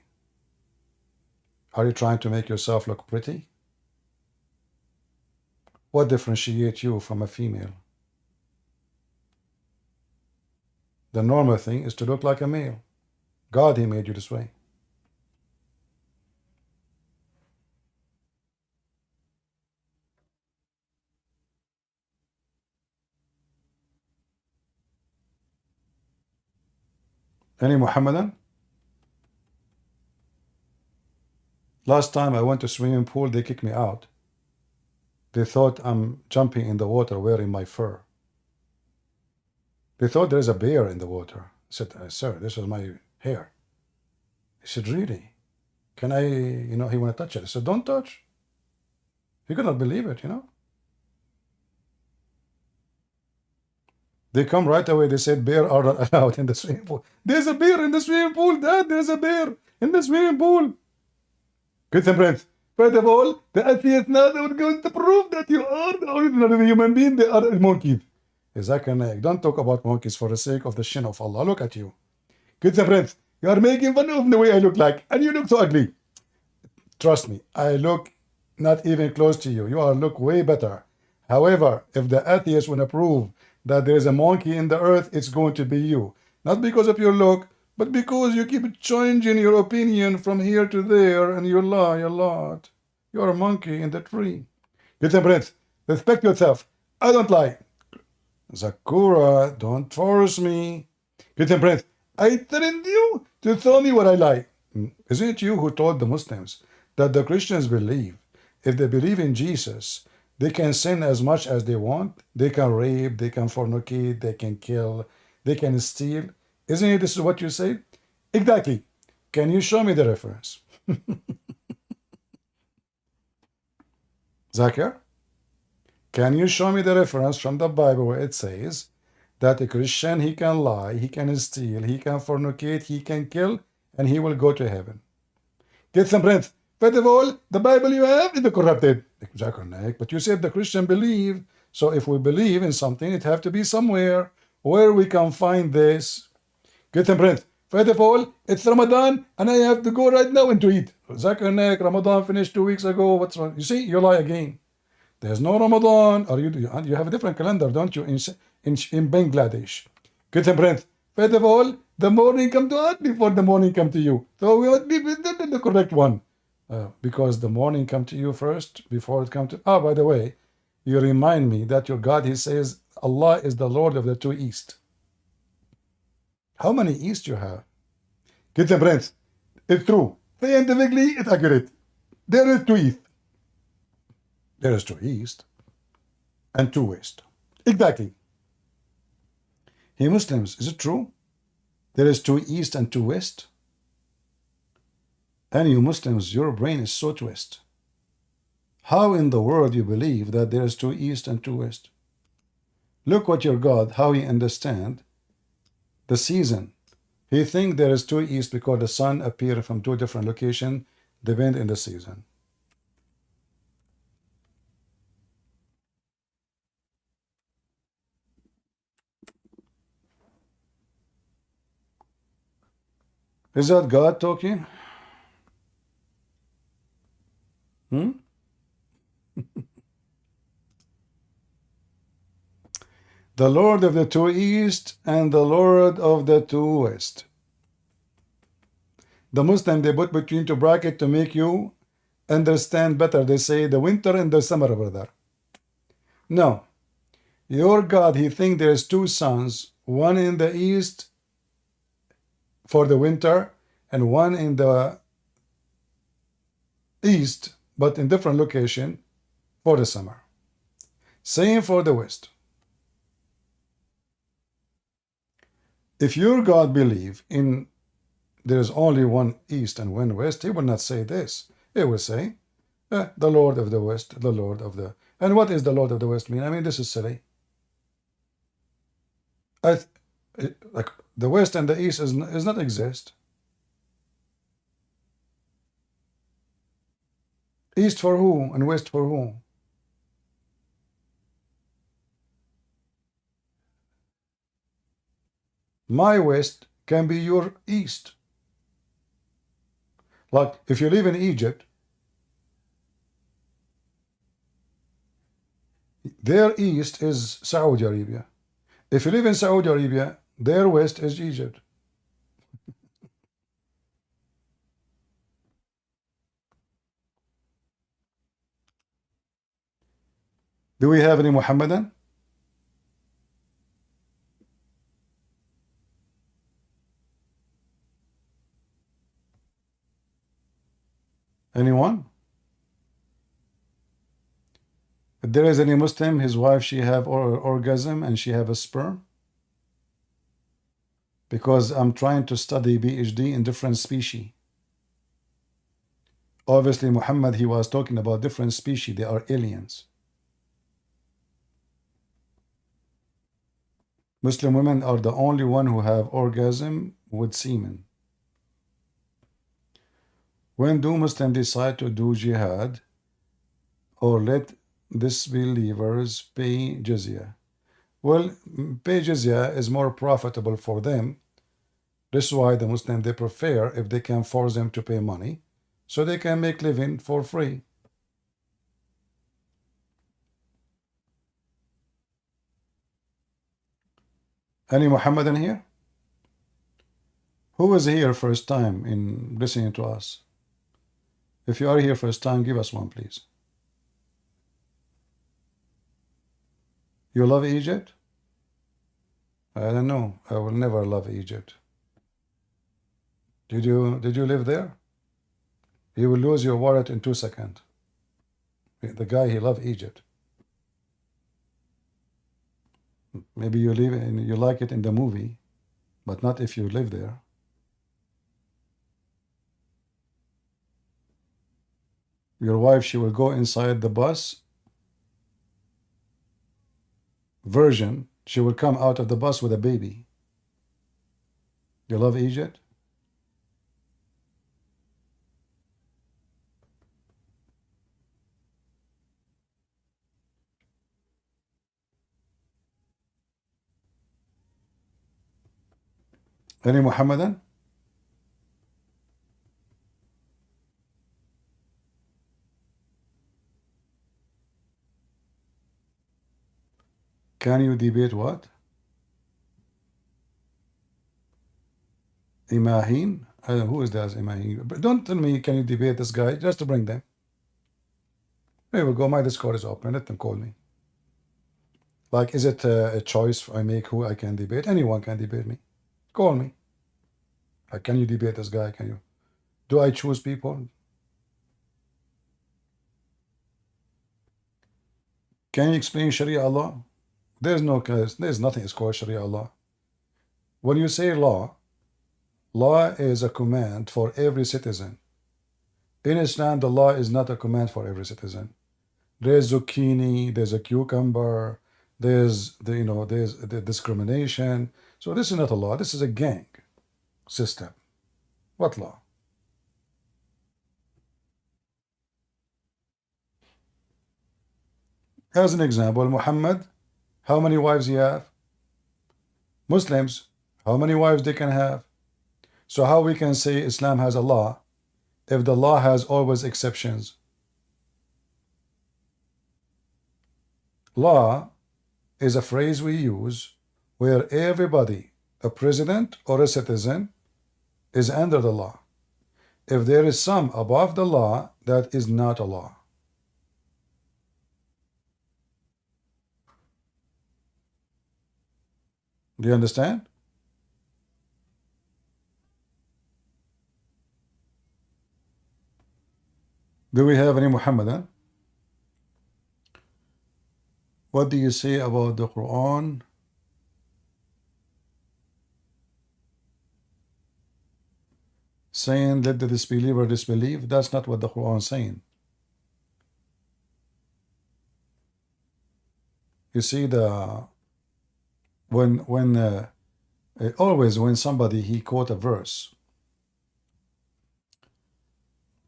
Are you trying to make yourself look pretty? What differentiates you from a female? The normal thing is to look like a male. God, he made you this way. Any Muhammadan? Last time I went to swimming pool, they kicked me out. They thought I'm jumping in the water wearing my fur. They thought there's a bear in the water. I said, sir, this is my hair. He said, really? Can I, he want to touch it. I said, don't touch. He could not believe it, They come right away. They said bear are not allowed in the swimming pool. There's a bear in the swimming pool, Dad. There's a bear in the swimming pool. Good friends. First of all, the atheists now they were going to prove that you are the ordinary human being. They are monkeys. Exactly. Don't talk about monkeys for the sake of the shin of Allah. Look at you. Good friends. You are making fun of the way I look like. And you look so ugly. Trust me. I look not even close to you. You are look way better. However, if the atheists want to prove that there is a monkey in the earth, it's going to be you. Not because of your look, but because you keep changing your opinion from here to there, and you lie a lot. You're a monkey in the tree. Get some breath. Respect yourself. I don't lie. Zakura, don't force me. Get some breath. I threatened you to tell me what I lie. Isn't it you who told the Muslims that the Christians believe if they believe in Jesus, they can sin as much as they want? They can rape, they can fornicate, they can kill, they can steal. Isn't it this is what you say? Exactly. Can you show me the reference? Zakir, can you show me the reference from the Bible where it says that a Christian, he can lie, he can steal, he can fornicate, he can kill, and he will go to heaven? Get some breath. First of all, the Bible you have is the corrupted. But you said the Christian believe, so if we believe in something, it have to be somewhere where we can find this. Get some breath. First of all, it's Ramadan, and I have to go right now and to eat. Ramadan finished 2 weeks ago. What's wrong? You see, you lie again. There's no Ramadan, or you have a different calendar, don't you, in Bangladesh? Get some breath. First of all, the morning come to us before the morning come to you. So we must be the correct one. Because the morning come to you first before it come to... Oh, by the way, you remind me that your God, he says, Allah is the Lord of the two east. How many east you have? Get the breath. It's true. Scientifically, it's accurate. There is two east. There is two east and two west. Exactly. Hey Muslims, is it true? There is two east and two west? And you Muslims, your brain is so twisted. How in the world you believe that there is two east and two west? Look what your God, how he understand the season. He think there is two east because the sun appear from two different locations, depend in the season. Is that God talking? The Lord of the two east and the Lord of the two west. The Muslim, they put between two brackets to make you understand better. They say the winter and the summer, brother. No. Your God, he think there's two suns, one in the east for the winter and one in the east, but in different location for the summer. Same for the west. If your God believe in there is only one east and one west, he will not say this. He will say, the Lord of the west, the Lord of the... And what is the Lord of the west mean? I mean, this is silly. Like the west and the east is not exist. East for who and west for who? My west can be your east. Like if you live in Egypt, their east is Saudi Arabia. If you live in Saudi Arabia, their west is Egypt. Do we have any Muhammadan? Anyone? If there is any Muslim, his wife, she have orgasm and she have a sperm? Because I'm trying to study PhD in different species. Obviously, Muhammad, he was talking about different species. They are aliens. Muslim women are the only one who have orgasm with semen. When do Muslims decide to do jihad or let disbelievers pay jizya? Well, pay jizya is more profitable for them. This is why the Muslims, they prefer if they can force them to pay money so they can make living for free. Any Muhammadan here? Who is here first time in listening to us? If you are here first time, give us one, please. You love Egypt? I don't know. I will never love Egypt. Did you live there? You will lose your wallet in 2 seconds. The guy, he loved Egypt. Maybe you live and you like it in the movie, but not if you live there. Your wife, she will go inside the bus. Virgin, she will come out of the bus with a baby. You love Egypt? Any Muhammadan? Can you debate what? Imahin? Who is that Imahin? But don't tell me, can you debate this guy? Just to bring them. There we go. My Discord is open. Let them call me. Like, is it a choice I make who I can debate? Anyone can debate me. Call me. Like, can you debate this guy? Can you? Do I choose people? Can you explain Sharia law? There's nothing is called Sharia law. When you say law, law is a command for every citizen. In Islam, the law is not a command for every citizen. There's zucchini, there's a cucumber, there's the discrimination. So this is not a law. This is a gang system. What law? As an example, Muhammad, how many wives he have? Muslims, how many wives they can have? So how we can say Islam has a law if the law has always exceptions? Law is a phrase we use where everybody, a president or a citizen, is under the law. If there is some above the law, that is not a law. Do you understand? Do we have any Muhammadan? What do you say about the Quran? Saying let the disbeliever disbelieve? That's not what the Quran is saying. You see, always when somebody he quote a verse,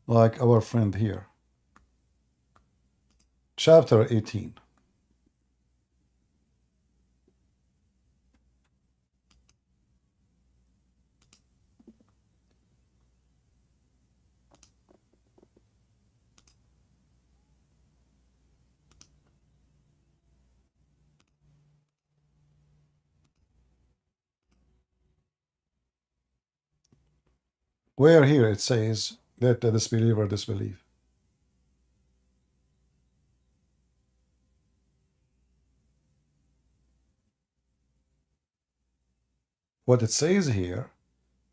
like our friend here, chapter 18. Where here it says that the disbeliever disbelieve. What it says here,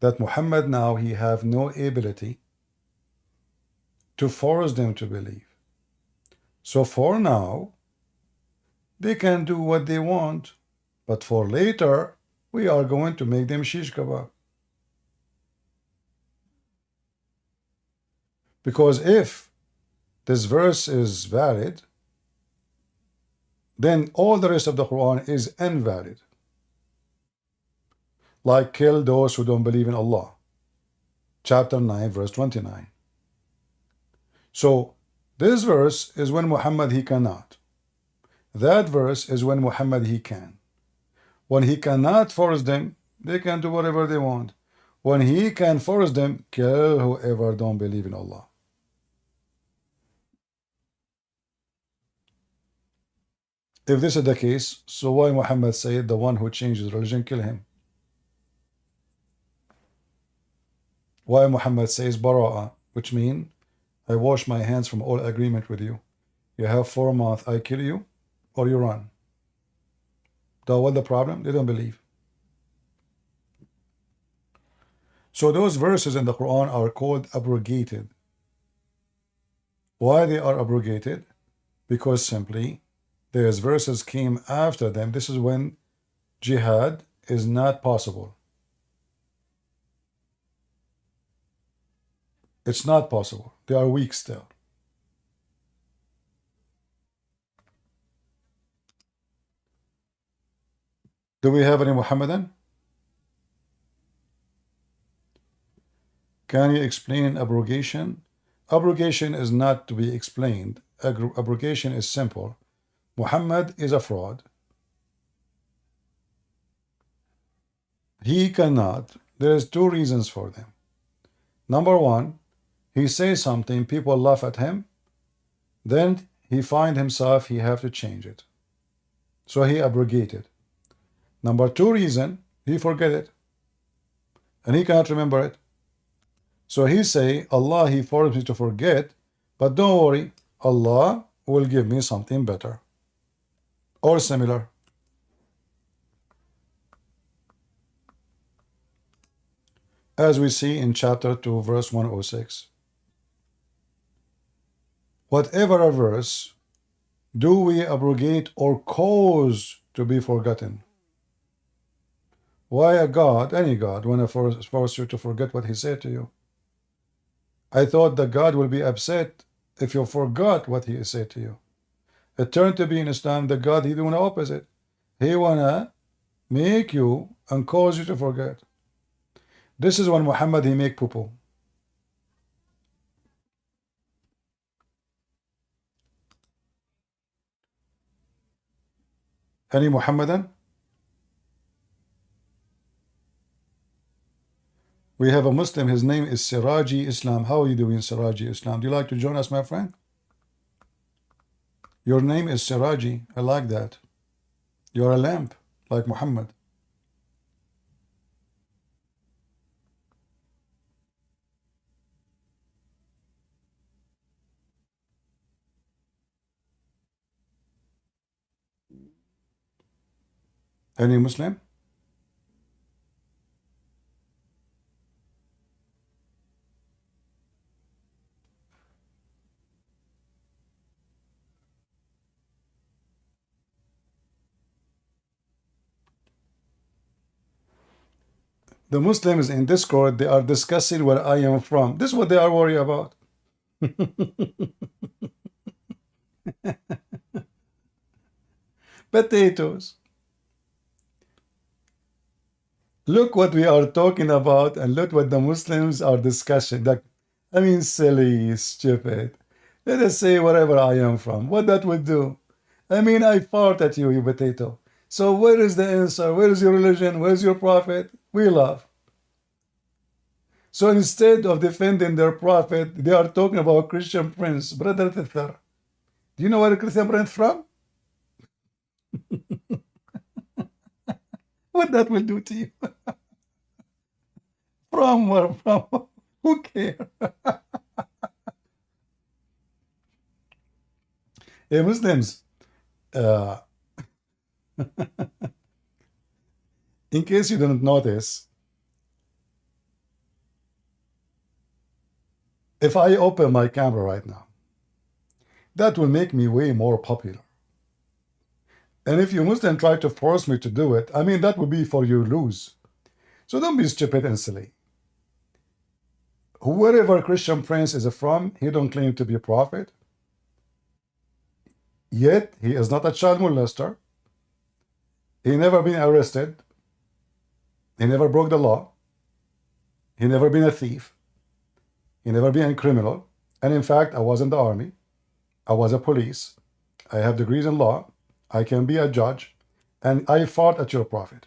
that Muhammad now he have no ability to force them to believe. So for now, they can do what they want, but for later, we are going to make them shish kebab. Because if this verse is valid, then all the rest of the Quran is invalid. Like kill those who don't believe in Allah. Chapter 9, verse 29. So this verse is when Muhammad he cannot. That verse is when Muhammad he can. When he cannot force them, they can do whatever they want. When he can force them, kill whoever don't believe in Allah. If this is the case, so why Muhammad said the one who changes religion, kill him? Why Muhammad says Bara'a, which means I wash my hands from all agreement with you. You have 4 months, I kill you, or you run. So what the problem? They don't believe. So those verses in the Quran are called abrogated. Why they are abrogated? Because simply those verses came after them. This is when jihad is not possible. It's not possible. They are weak still. Do we have any Muhammadan? Can you explain abrogation? Abrogation is not to be explained. Abrogation is simple. Muhammad is a fraud. He cannot. There is 2 reasons for them. Number 1, he says something, people laugh at him, then he find himself he have to change it. So he abrogated. Number 2 reason, he forget it. And he cannot remember it. So he say, Allah, he forced me to forget, but don't worry, Allah will give me something better. Or similar. As we see in chapter 2, verse 106. Whatever a verse, do we abrogate or cause to be forgotten? Why a God, any God, want to force you to forget what he said to you? I thought that God will be upset if you forgot what he said to you. It turned to be in Islam that God, he doing the opposite. He wanna make you and cause you to forget. This is when Muhammad he make poo-poo. Any Muhammadan? We have a Muslim, his name is Siraji Islam. How are you doing, Siraji Islam? Do you like to join us, my friend? Your name is Siraji. I like that. You're a lamp, like Muhammad. Any Muslim? The Muslims in Discord, they are discussing where I am from. This is what they are worried about. Potatoes. Look what we are talking about and look what the Muslims are discussing. Like, I mean, silly, stupid. Let us say wherever I am from. What that would do? I mean, I fart at you, you potato. So where is the answer? Where is your religion? Where is your prophet? We laugh. So instead of defending their prophet, they are talking about Christian prince. Brother Tithar, do you know where the Christian prince from? What that will do to you? From where? From? Who cares? Hey, Muslims, in case you didn't notice, if I open my camera right now, that will make me way more popular. And if you Muslim try to force me to do it, I mean, that would be for you lose. So don't be stupid and silly. wherever Christian prince is from, he don't claim to be a prophet. Yet he is not a child molester. He never been arrested. He never broke the law. He never been a thief. He never been a criminal. And in fact, I was in the army. I was a police. I have degrees in law. I can be a judge. And I fought at your prophet.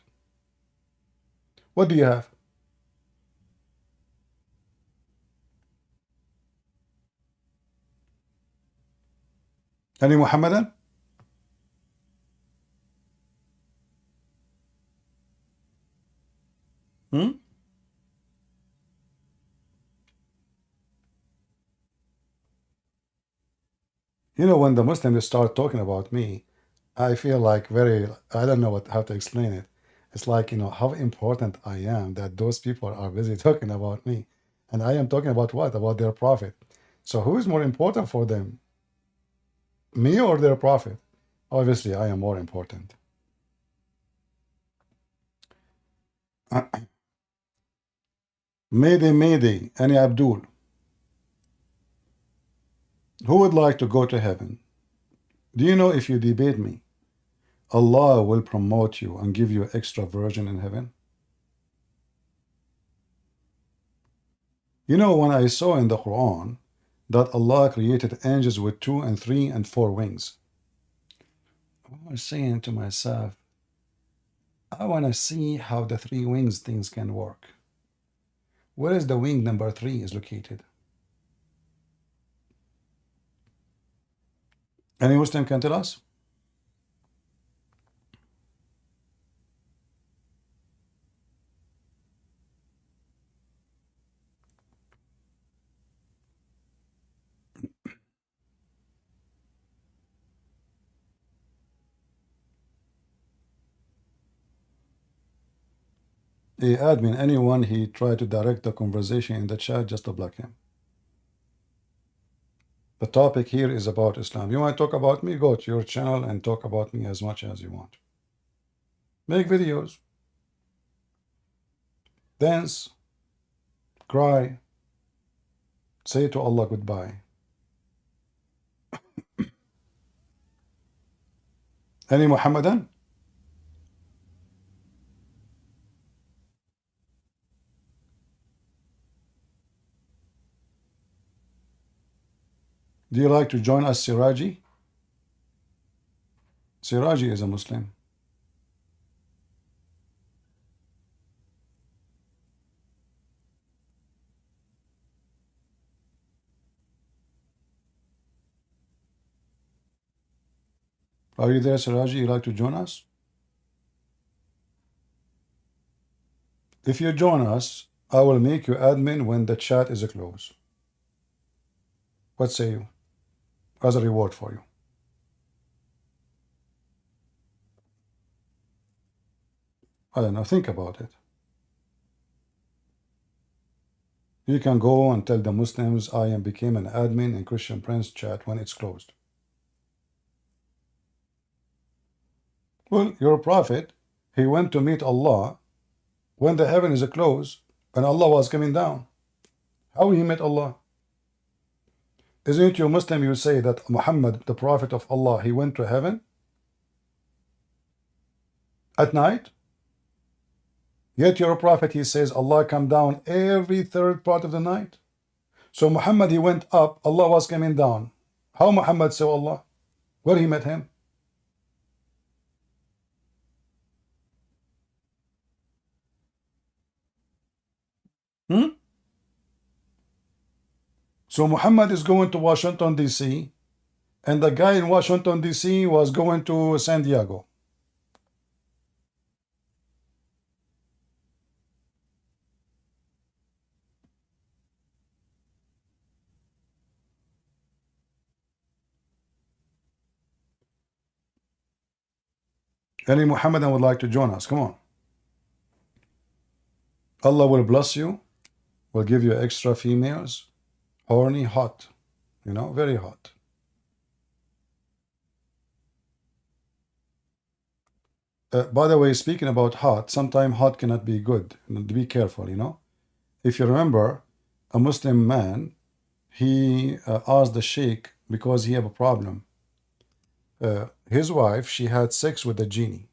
What do you have? Any Muhammadan? Hmm? You know, when the Muslims start talking about me, I feel like I don't know how to explain it. It's like, how important I am that those people are busy talking about me. And I am talking about what? About their prophet. So who is more important for them? Me or their prophet? Obviously, I am more important. Mayday, any Abdul. Who would like to go to heaven? Do you know if you debate me, Allah will promote you and give you extra version in heaven? You know, when I saw in the Quran that Allah created angels with 2 and 3 and 4 wings, I was saying to myself, I want to see how the 3 wings things can work. Where is the wing number 3 is located? Any Muslim can tell us? Admin, anyone he tried to direct the conversation in the chat, just to block him. The topic here is about Islam. You want to talk about me? Go to your channel and talk about me as much as you want. Make videos. Dance. Cry. Say to Allah goodbye. Any Muhammadan? Do you like to join us, Siraji? Siraji is a Muslim. Are you there, Siraji? You like to join us? If you join us, I will make you admin when the chat is closed. What say you? As a reward for you. I don't know. Think about it. You can go and tell the Muslims I am became an admin in Christian Prince chat when it's closed. Well, your prophet, he went to meet Allah when the heaven is closed and Allah was coming down. How he met Allah? Isn't you Muslim, you say that Muhammad, the prophet of Allah, he went to heaven at night? Yet your prophet, he says Allah come down every third part of the night. So Muhammad, he went up, Allah was coming down. How Muhammad saw Allah? Where he met him? So Muhammad is going to Washington, D.C., and the guy in Washington, D.C. was going to San Diego. Any Muhammadan would like to join us? Come on. Allah will bless you, will give you extra females, horny, hot, very hot. By the way, speaking about hot, sometimes hot cannot be good. Be careful, If you remember, a Muslim man, he asked the sheikh because he have a problem. His wife, she had sex with a genie.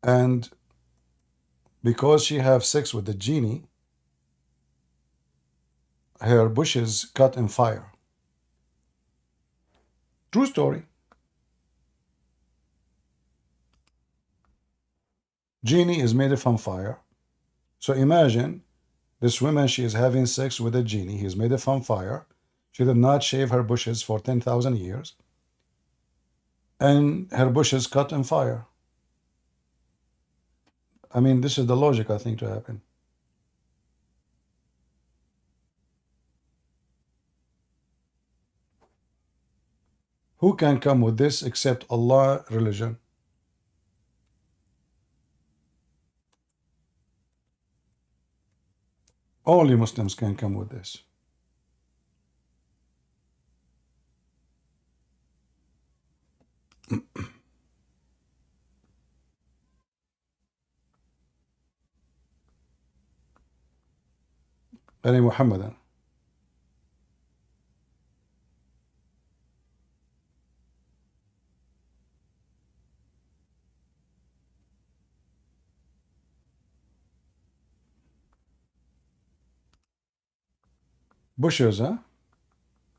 And because she have sex with the genie, her bushes caught in fire. True story. Genie is made from fire. So imagine this woman, she is having sex with a genie. He is made from fire. She did not shave her bushes for 10,000 years. And her bushes caught in fire. I mean, this is the logic, I think, to happen. Who can come with this except Allah religion? Only Muslims can come with this. Any Muhammadan. Bushes, huh?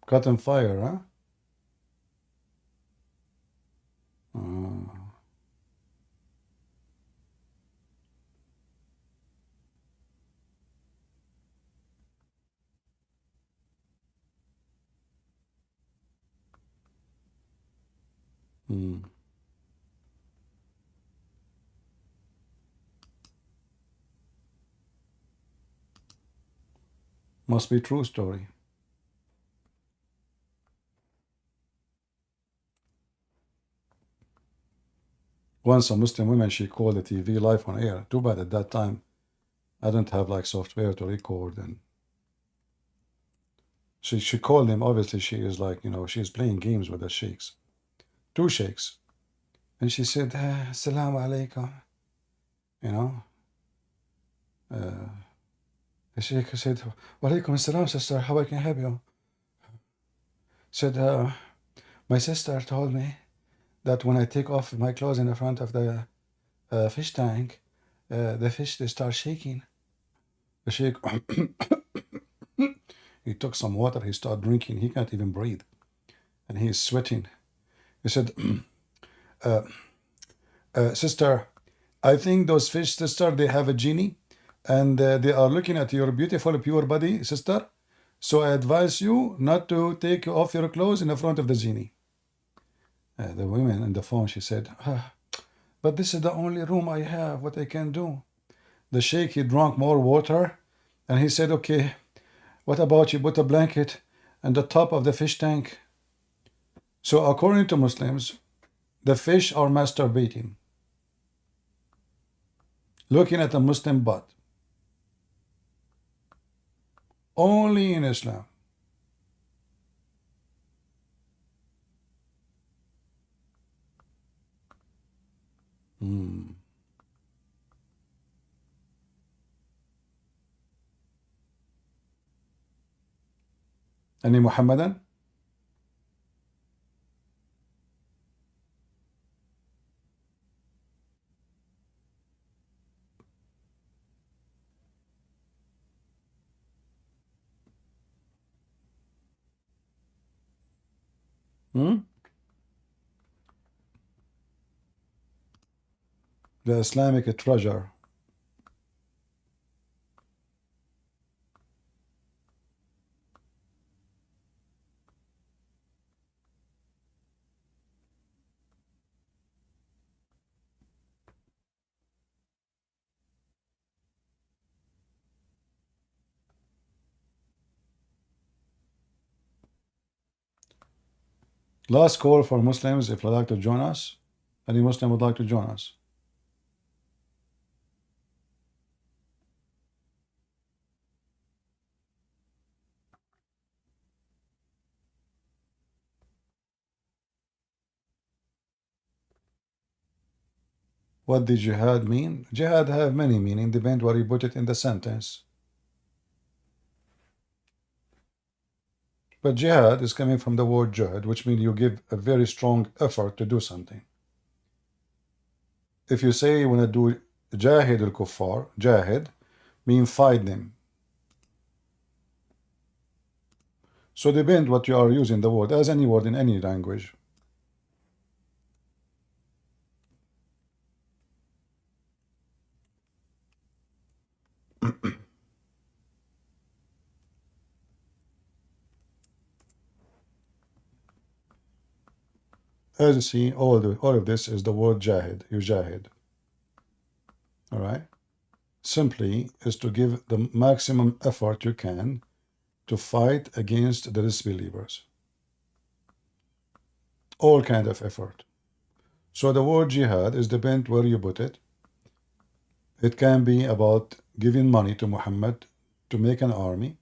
Caught in fire, huh? Must be true story. Once a Muslim woman, she called the TV live on air. Too bad at that time I didn't have like software to record, and she called him. Obviously she is like, you know, she's playing games with the sheikhs. Two sheikhs. And she said, Assalamu alaikum. You know? The sheikh said, Wa alaikum assalam, sister, how I can help you? Said, my sister told me that when I take off my clothes in the front of the fish tank, the fish, they start shaking. The sheikh, he took some water, he started drinking, he can't even breathe. And he is sweating. He said, sister, I think those fish, sister, they have a genie, and they are looking at your beautiful, pure body, sister. So I advise you not to take off your clothes in the front of the genie. The woman on the phone, she said, but this is the only room I have, what I can do. The sheikh, he drank more water, and he said, okay, what about you put a blanket on the top of the fish tank? So according to Muslims, the fish are masturbating, looking at a Muslim butt. Only in Islam. Any Muhammadan? The Islamic treasure. Last call for Muslims if you'd like to join us. Any Muslim would like to join us? What did jihad mean? Jihad have many meaning, depend where you put it in the sentence. But jihad is coming from the word jihad, which means you give a very strong effort to do something. If you say you want to do jahid al-kuffar, jahid, mean fight them. So depend what you are using the word, as any word in any language. As you see, all of this is the word jahid, yujahid. All right? Simply is to give the maximum effort you can to fight against the disbelievers. All kind of effort. So the word jihad is depend where you put it. It can be about giving money to Muhammad to make an army,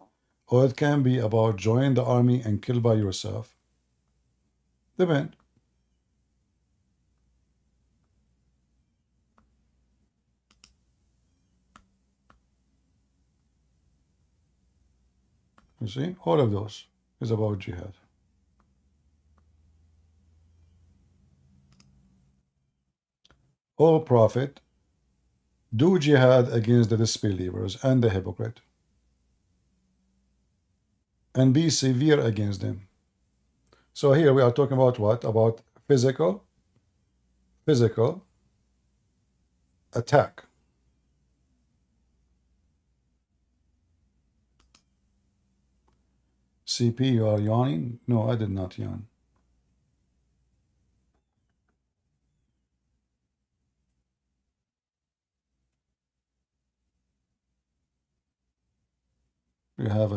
or it can be about join the army and kill by yourself. Depend. You see, all of those is about jihad. O Prophet, do jihad against the disbelievers and the hypocrite, and be severe against them. So here we are talking about what? About physical attack. CP, you are yawning? No, I did not yawn. You have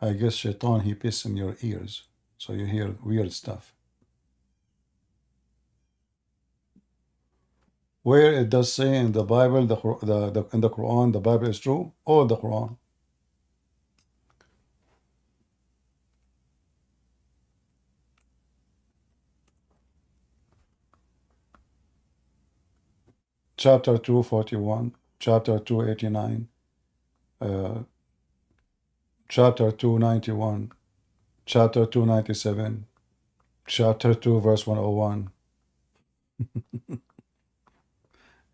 I guess Shaitan, he piss in your ears, so you hear weird stuff. Where it does say in the Bible, in the Quran, the Bible is true, all the Quran. Chapter 241, chapter 289, chapter 291, chapter 297, chapter 2, verse 101.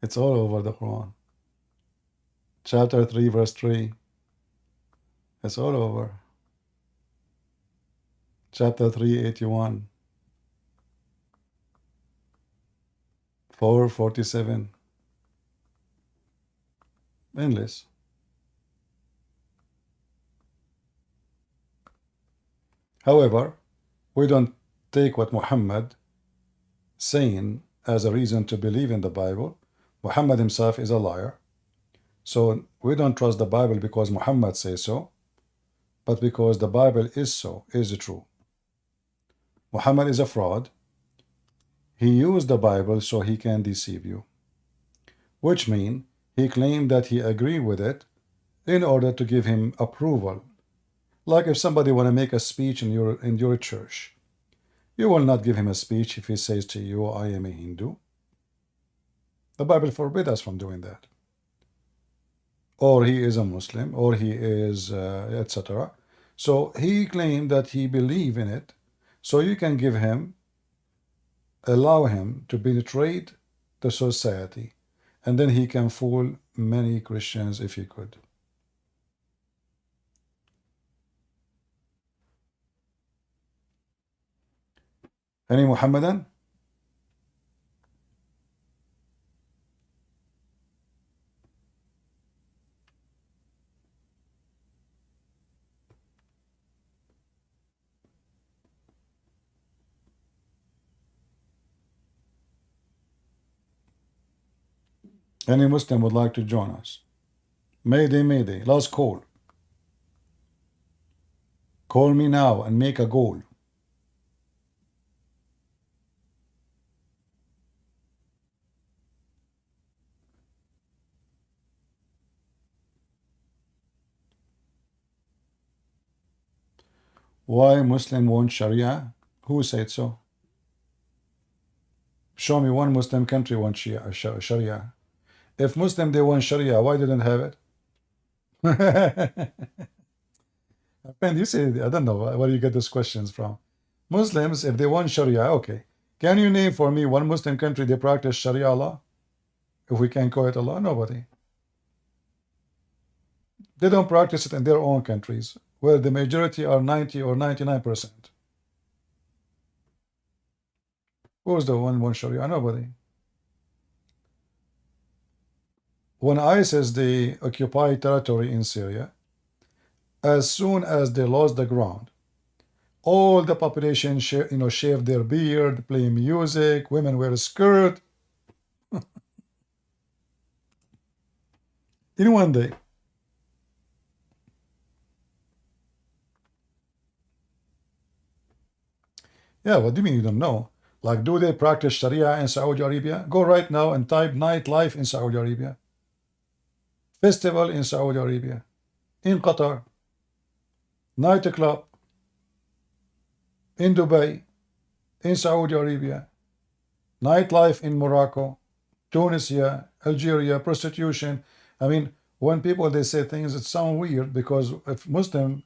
It's all over the Quran. Chapter 3, verse 3. It's all over. Chapter 381. 447. Endless. However, we don't take what Muhammad saying as a reason to believe in the Bible. Muhammad himself is a liar. So we don't trust the Bible because Muhammad says so, but because the Bible is so, is true. Muhammad is a fraud. He used the Bible so he can deceive you, which means he claimed that he agreed with it in order to give him approval. Like if somebody want to make a speech in your church, you will not give him a speech if he says to you, I am a Hindu. The Bible forbids us from doing that. Or he is a Muslim, or he is, etc. So he claimed that he believed in it, so you can give him, allow him to penetrate the society, and then he can fool many Christians if he could. Any Muhammadan? Any Muslim would like to join us? Mayday, Mayday, last call. Call me now and make a goal. Why Muslim want Sharia? Who said so? Show me one Muslim country want Sharia. If Muslim they want Sharia, why didn't have it? And you say, I don't know where you get those questions from. Muslims, if they want Sharia, okay. Can you name for me one Muslim country they practice Sharia law? If we can call it a law, nobody. They don't practice it in their own countries, where the majority are 90 or 99%. Who's the one want Sharia? Nobody. When ISIS they occupy territory in Syria, as soon as they lost the ground, all the population shave their beard, play music, women wear a skirt. In one day. Yeah, what do you mean you don't know? Like, do they practice Sharia in Saudi Arabia? Go right now and type nightlife in Saudi Arabia. Festival in Saudi Arabia. In Qatar. Nightclub. In Dubai. In Saudi Arabia. Nightlife in Morocco. Tunisia. Algeria. Prostitution. I mean, when people, they say things that sound weird, because if Muslim,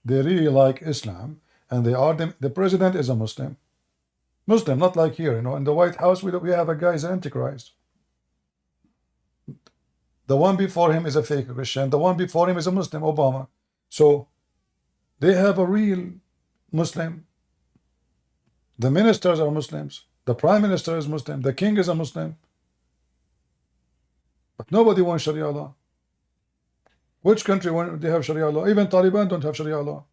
they really like Islam, and they are the president is a Muslim. Muslim, not like here, in the White House, we have a guy is an Antichrist. The one before him is a fake Christian. The one before him is a Muslim, Obama. So they have a real Muslim. The ministers are Muslims. The prime minister is Muslim. The king is a Muslim. But nobody wants Sharia law. Which country they have Sharia law? Even Taliban don't have Sharia law.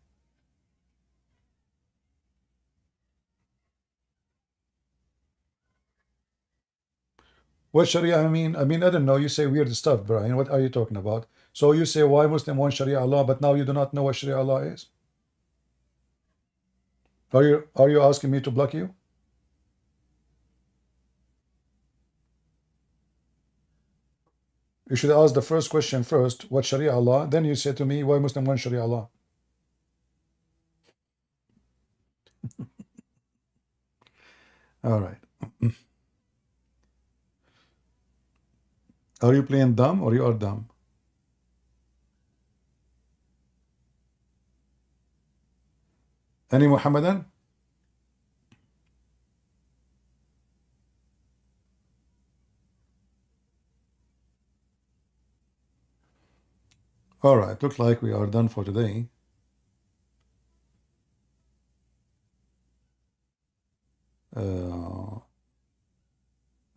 What Sharia I mean? I don't know. You say weird stuff, Brian. What are you talking about? So you say why Muslim want Sharia law, but now you do not know what Sharia law is? Are you asking me to block you? You should ask the first question first, what Sharia law? Then you say to me, why Muslim want Sharia law? All right. Are you playing dumb or you are dumb? Any Muhammadan? All right, looks like we are done for today.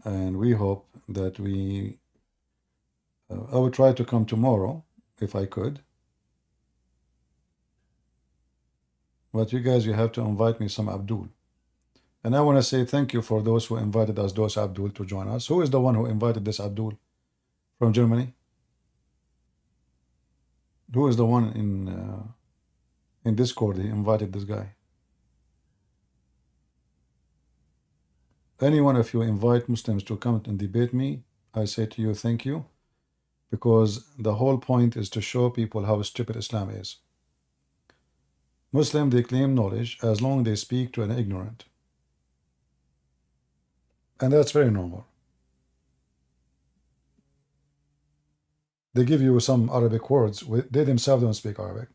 And we hope that I will try to come tomorrow if I could. But you guys, you have to invite me some Abdul. And I want to say thank you for those who invited us, those Abdul, to join us. Who is the one who invited this Abdul from Germany? Who is the one in Discord he invited this guy? Any one of you invite Muslims to come and debate me, I say to you thank you, because the whole point is to show people how stupid Islam is. Muslims, they claim knowledge as long as they speak to an ignorant. And that's very normal. They give you some Arabic words, they themselves don't speak Arabic.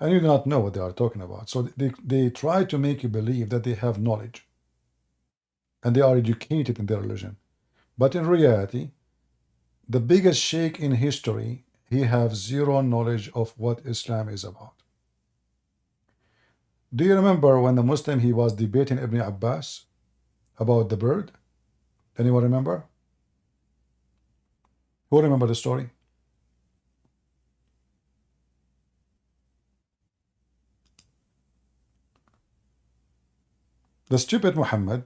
And you do not know what they are talking about. So they try to make you believe that they have knowledge. And they are educated in their religion. But in reality, the biggest sheikh in history, he has zero knowledge of what Islam is about. Do you remember when the Muslim, he was debating Ibn Abbas about the bird? Anyone remember? Who remember the story? The stupid Muhammad,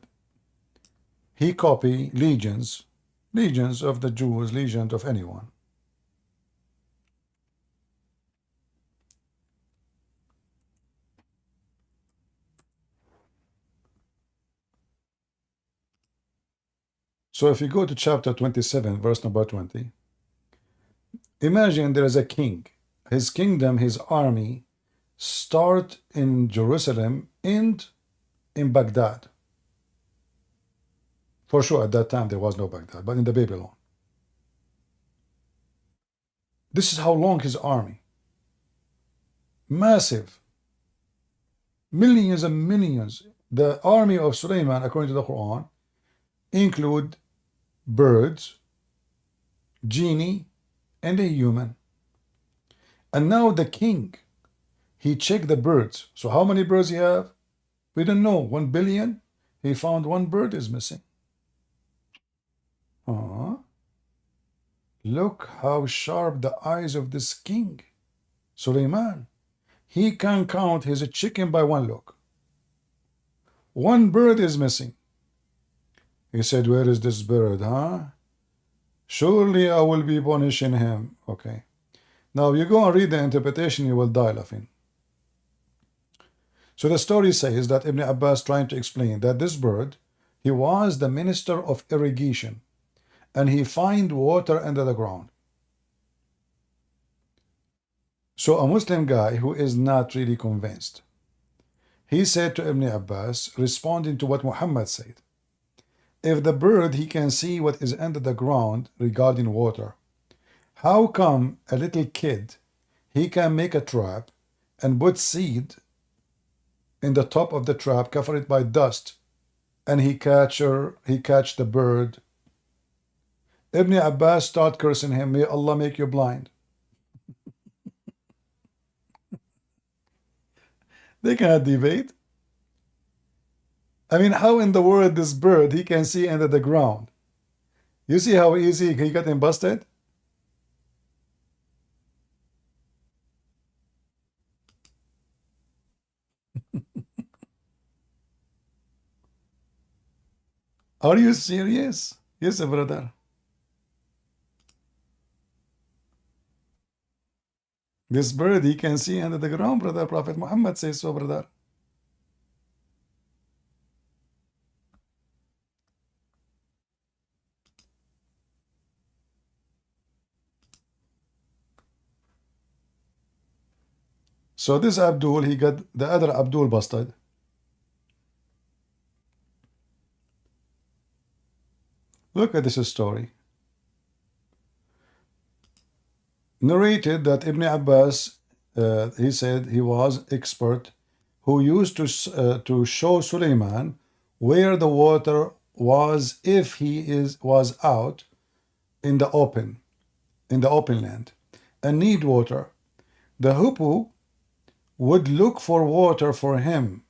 he copied legions of the Jews, legions of anyone. So if you go to chapter 27, verse number 20, imagine there is a king. His kingdom, his army, start in Jerusalem, end in Baghdad. For sure, at that time there was no Baghdad, but in the Babylon. This is how long his army. Massive. Millions and millions. The army of Suleiman, according to the Quran, include birds, genie, and a human. And now the king, he checked the birds. So how many birds he have? We don't know. 1 billion? He found one bird is missing. Look how sharp the eyes of this king, Suleiman. He can count his chicken by one look. One bird is missing. He said, where is this bird, huh? Surely I will be punishing him. Okay. Now you go and read the interpretation, you will die laughing. So the story says that Ibn Abbas trying to explain that this bird, he was the minister of irrigation, and he find water under the ground. So a Muslim guy who is not really convinced, he said to Ibn Abbas, responding to what Muhammad said, if the bird, he can see what is under the ground regarding water, how come a little kid, he can make a trap and put seed in the top of the trap, cover it by dust, and he catch the bird? Ibn Abbas start cursing him, may Allah make you blind. They cannot debate. I mean, how in the world this bird, he can see under the ground? You see how easy he got him busted? Are you serious? Yes, brother. This bird, he can see under the ground, brother. Prophet Muhammad says so, brother. So this Abdul, he got the other Abdul busted. Look at this story. Narrated that Ibn Abbas, he said he was expert who used to show Suleiman where the water was if he was out in the open land and need water. The hoopoe would look for water for him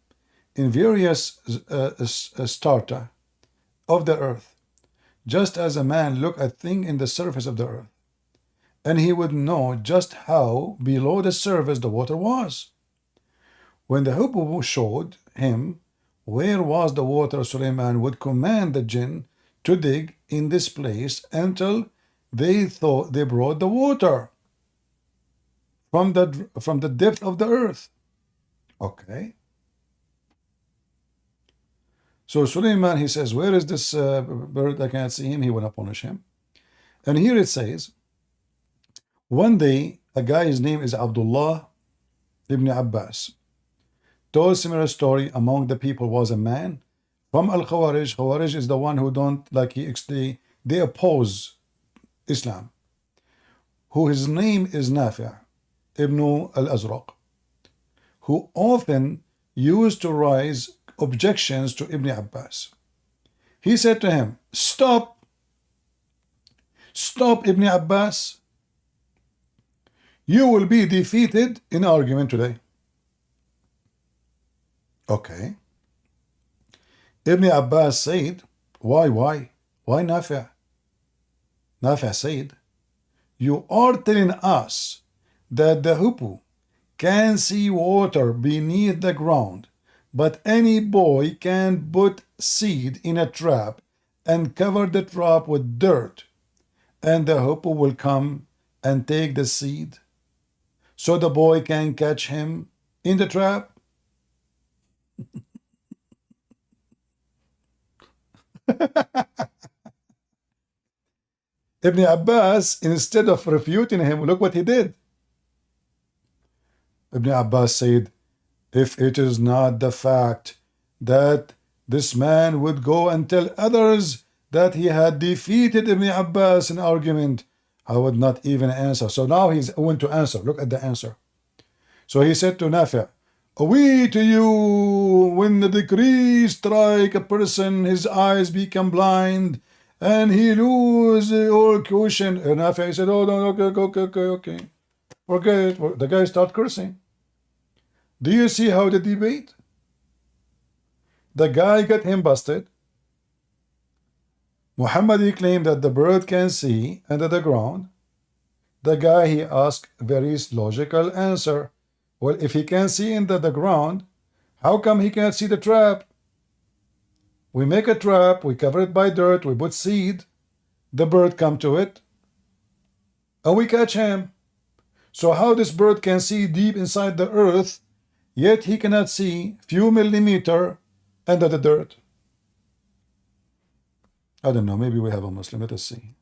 in various strata of the earth, just as a man look at things in the surface of the earth, and he would know just how below the surface the water was. When the hoopoe showed him where was the water, Suleiman would command the jinn to dig in this place until they thought they brought the water from the depth of the earth. Okay. So Suleiman, he says, where is this bird? I can't see him. He will not punish him. And here it says, one day, a guy, his name is Abdullah ibn Abbas, told similar story. Among the people was a man from Al-Khawarij. Khawarij is the one who don't like, they oppose Islam, who his name is Nafi' ibn al-Azraq, who often used to raise objections to Ibn Abbas. He said to him, stop Ibn Abbas, you will be defeated in argument today. Okay. Ibn Abbas said, why Nafi'? Nafi' said, you are telling us that the hoopoe can see water beneath the ground, but any boy can put seed in a trap and cover the trap with dirt, and the hoopoe will come and take the seed, so the boy can catch him in the trap? Ibn Abbas, instead of refuting him, look what he did. Ibn Abbas said, if it is not the fact that this man would go and tell others that he had defeated Ibn Abbas in argument, I would not even answer. So now he's going to answer. Look at the answer. So he said to Nafi', we to you, when the decree strike a person, his eyes become blind, and he lose all caution. And Nafi' said, oh, no, okay. Forget it. The guy start cursing. Do you see how the debate? The guy got him busted. Muhammad, he claimed that the bird can see under the ground. The guy, he asked very logical answer. Well, if he can see under the ground, how come he can't see the trap? We make a trap, we cover it by dirt, we put seed, the bird come to it, and we catch him. So how this bird can see deep inside the earth, yet he cannot see few millimeter under the dirt? I don't know, maybe we have a Muslim, let us see.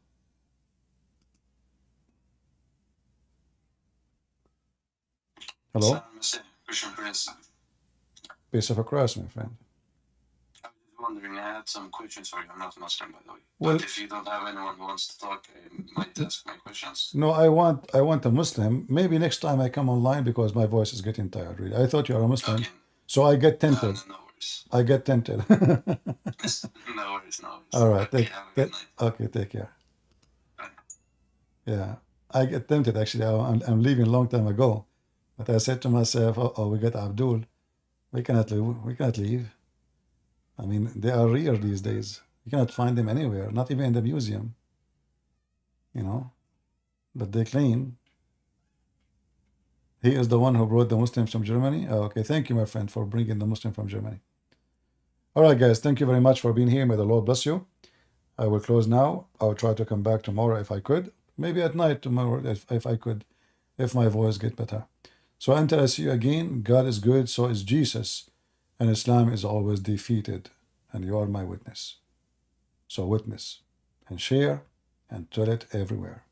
Hello? Piece of a cross, my friend. I was wondering, I had some questions for you. I'm not Muslim, by the way. Well, but if you don't have anyone who wants to talk, I might ask my questions. No, I want a Muslim. Maybe next time I come online because my voice is getting tired, really. I thought you are a Muslim. Okay. So I get tempted. No worries. I get tempted. No worries. All right. Okay, have a good night. Okay, take care. Bye. Yeah. I get tempted, actually. I'm leaving a long time ago. But I said to myself, oh, we got Abdul. We cannot leave. I mean, they are rare these days. You cannot find them anywhere, not even in the museum. You know? But they claim he is the one who brought the Muslims from Germany. Oh, okay, thank you, my friend, for bringing the Muslim from Germany. All right, guys, thank you very much for being here. May the Lord bless you. I will close now. I will try to come back tomorrow if I could. Maybe at night tomorrow if I could, if my voice gets better. So until I see you again, God is good, so is Jesus, and Islam is always defeated, and you are my witness. So witness and share and tell it everywhere.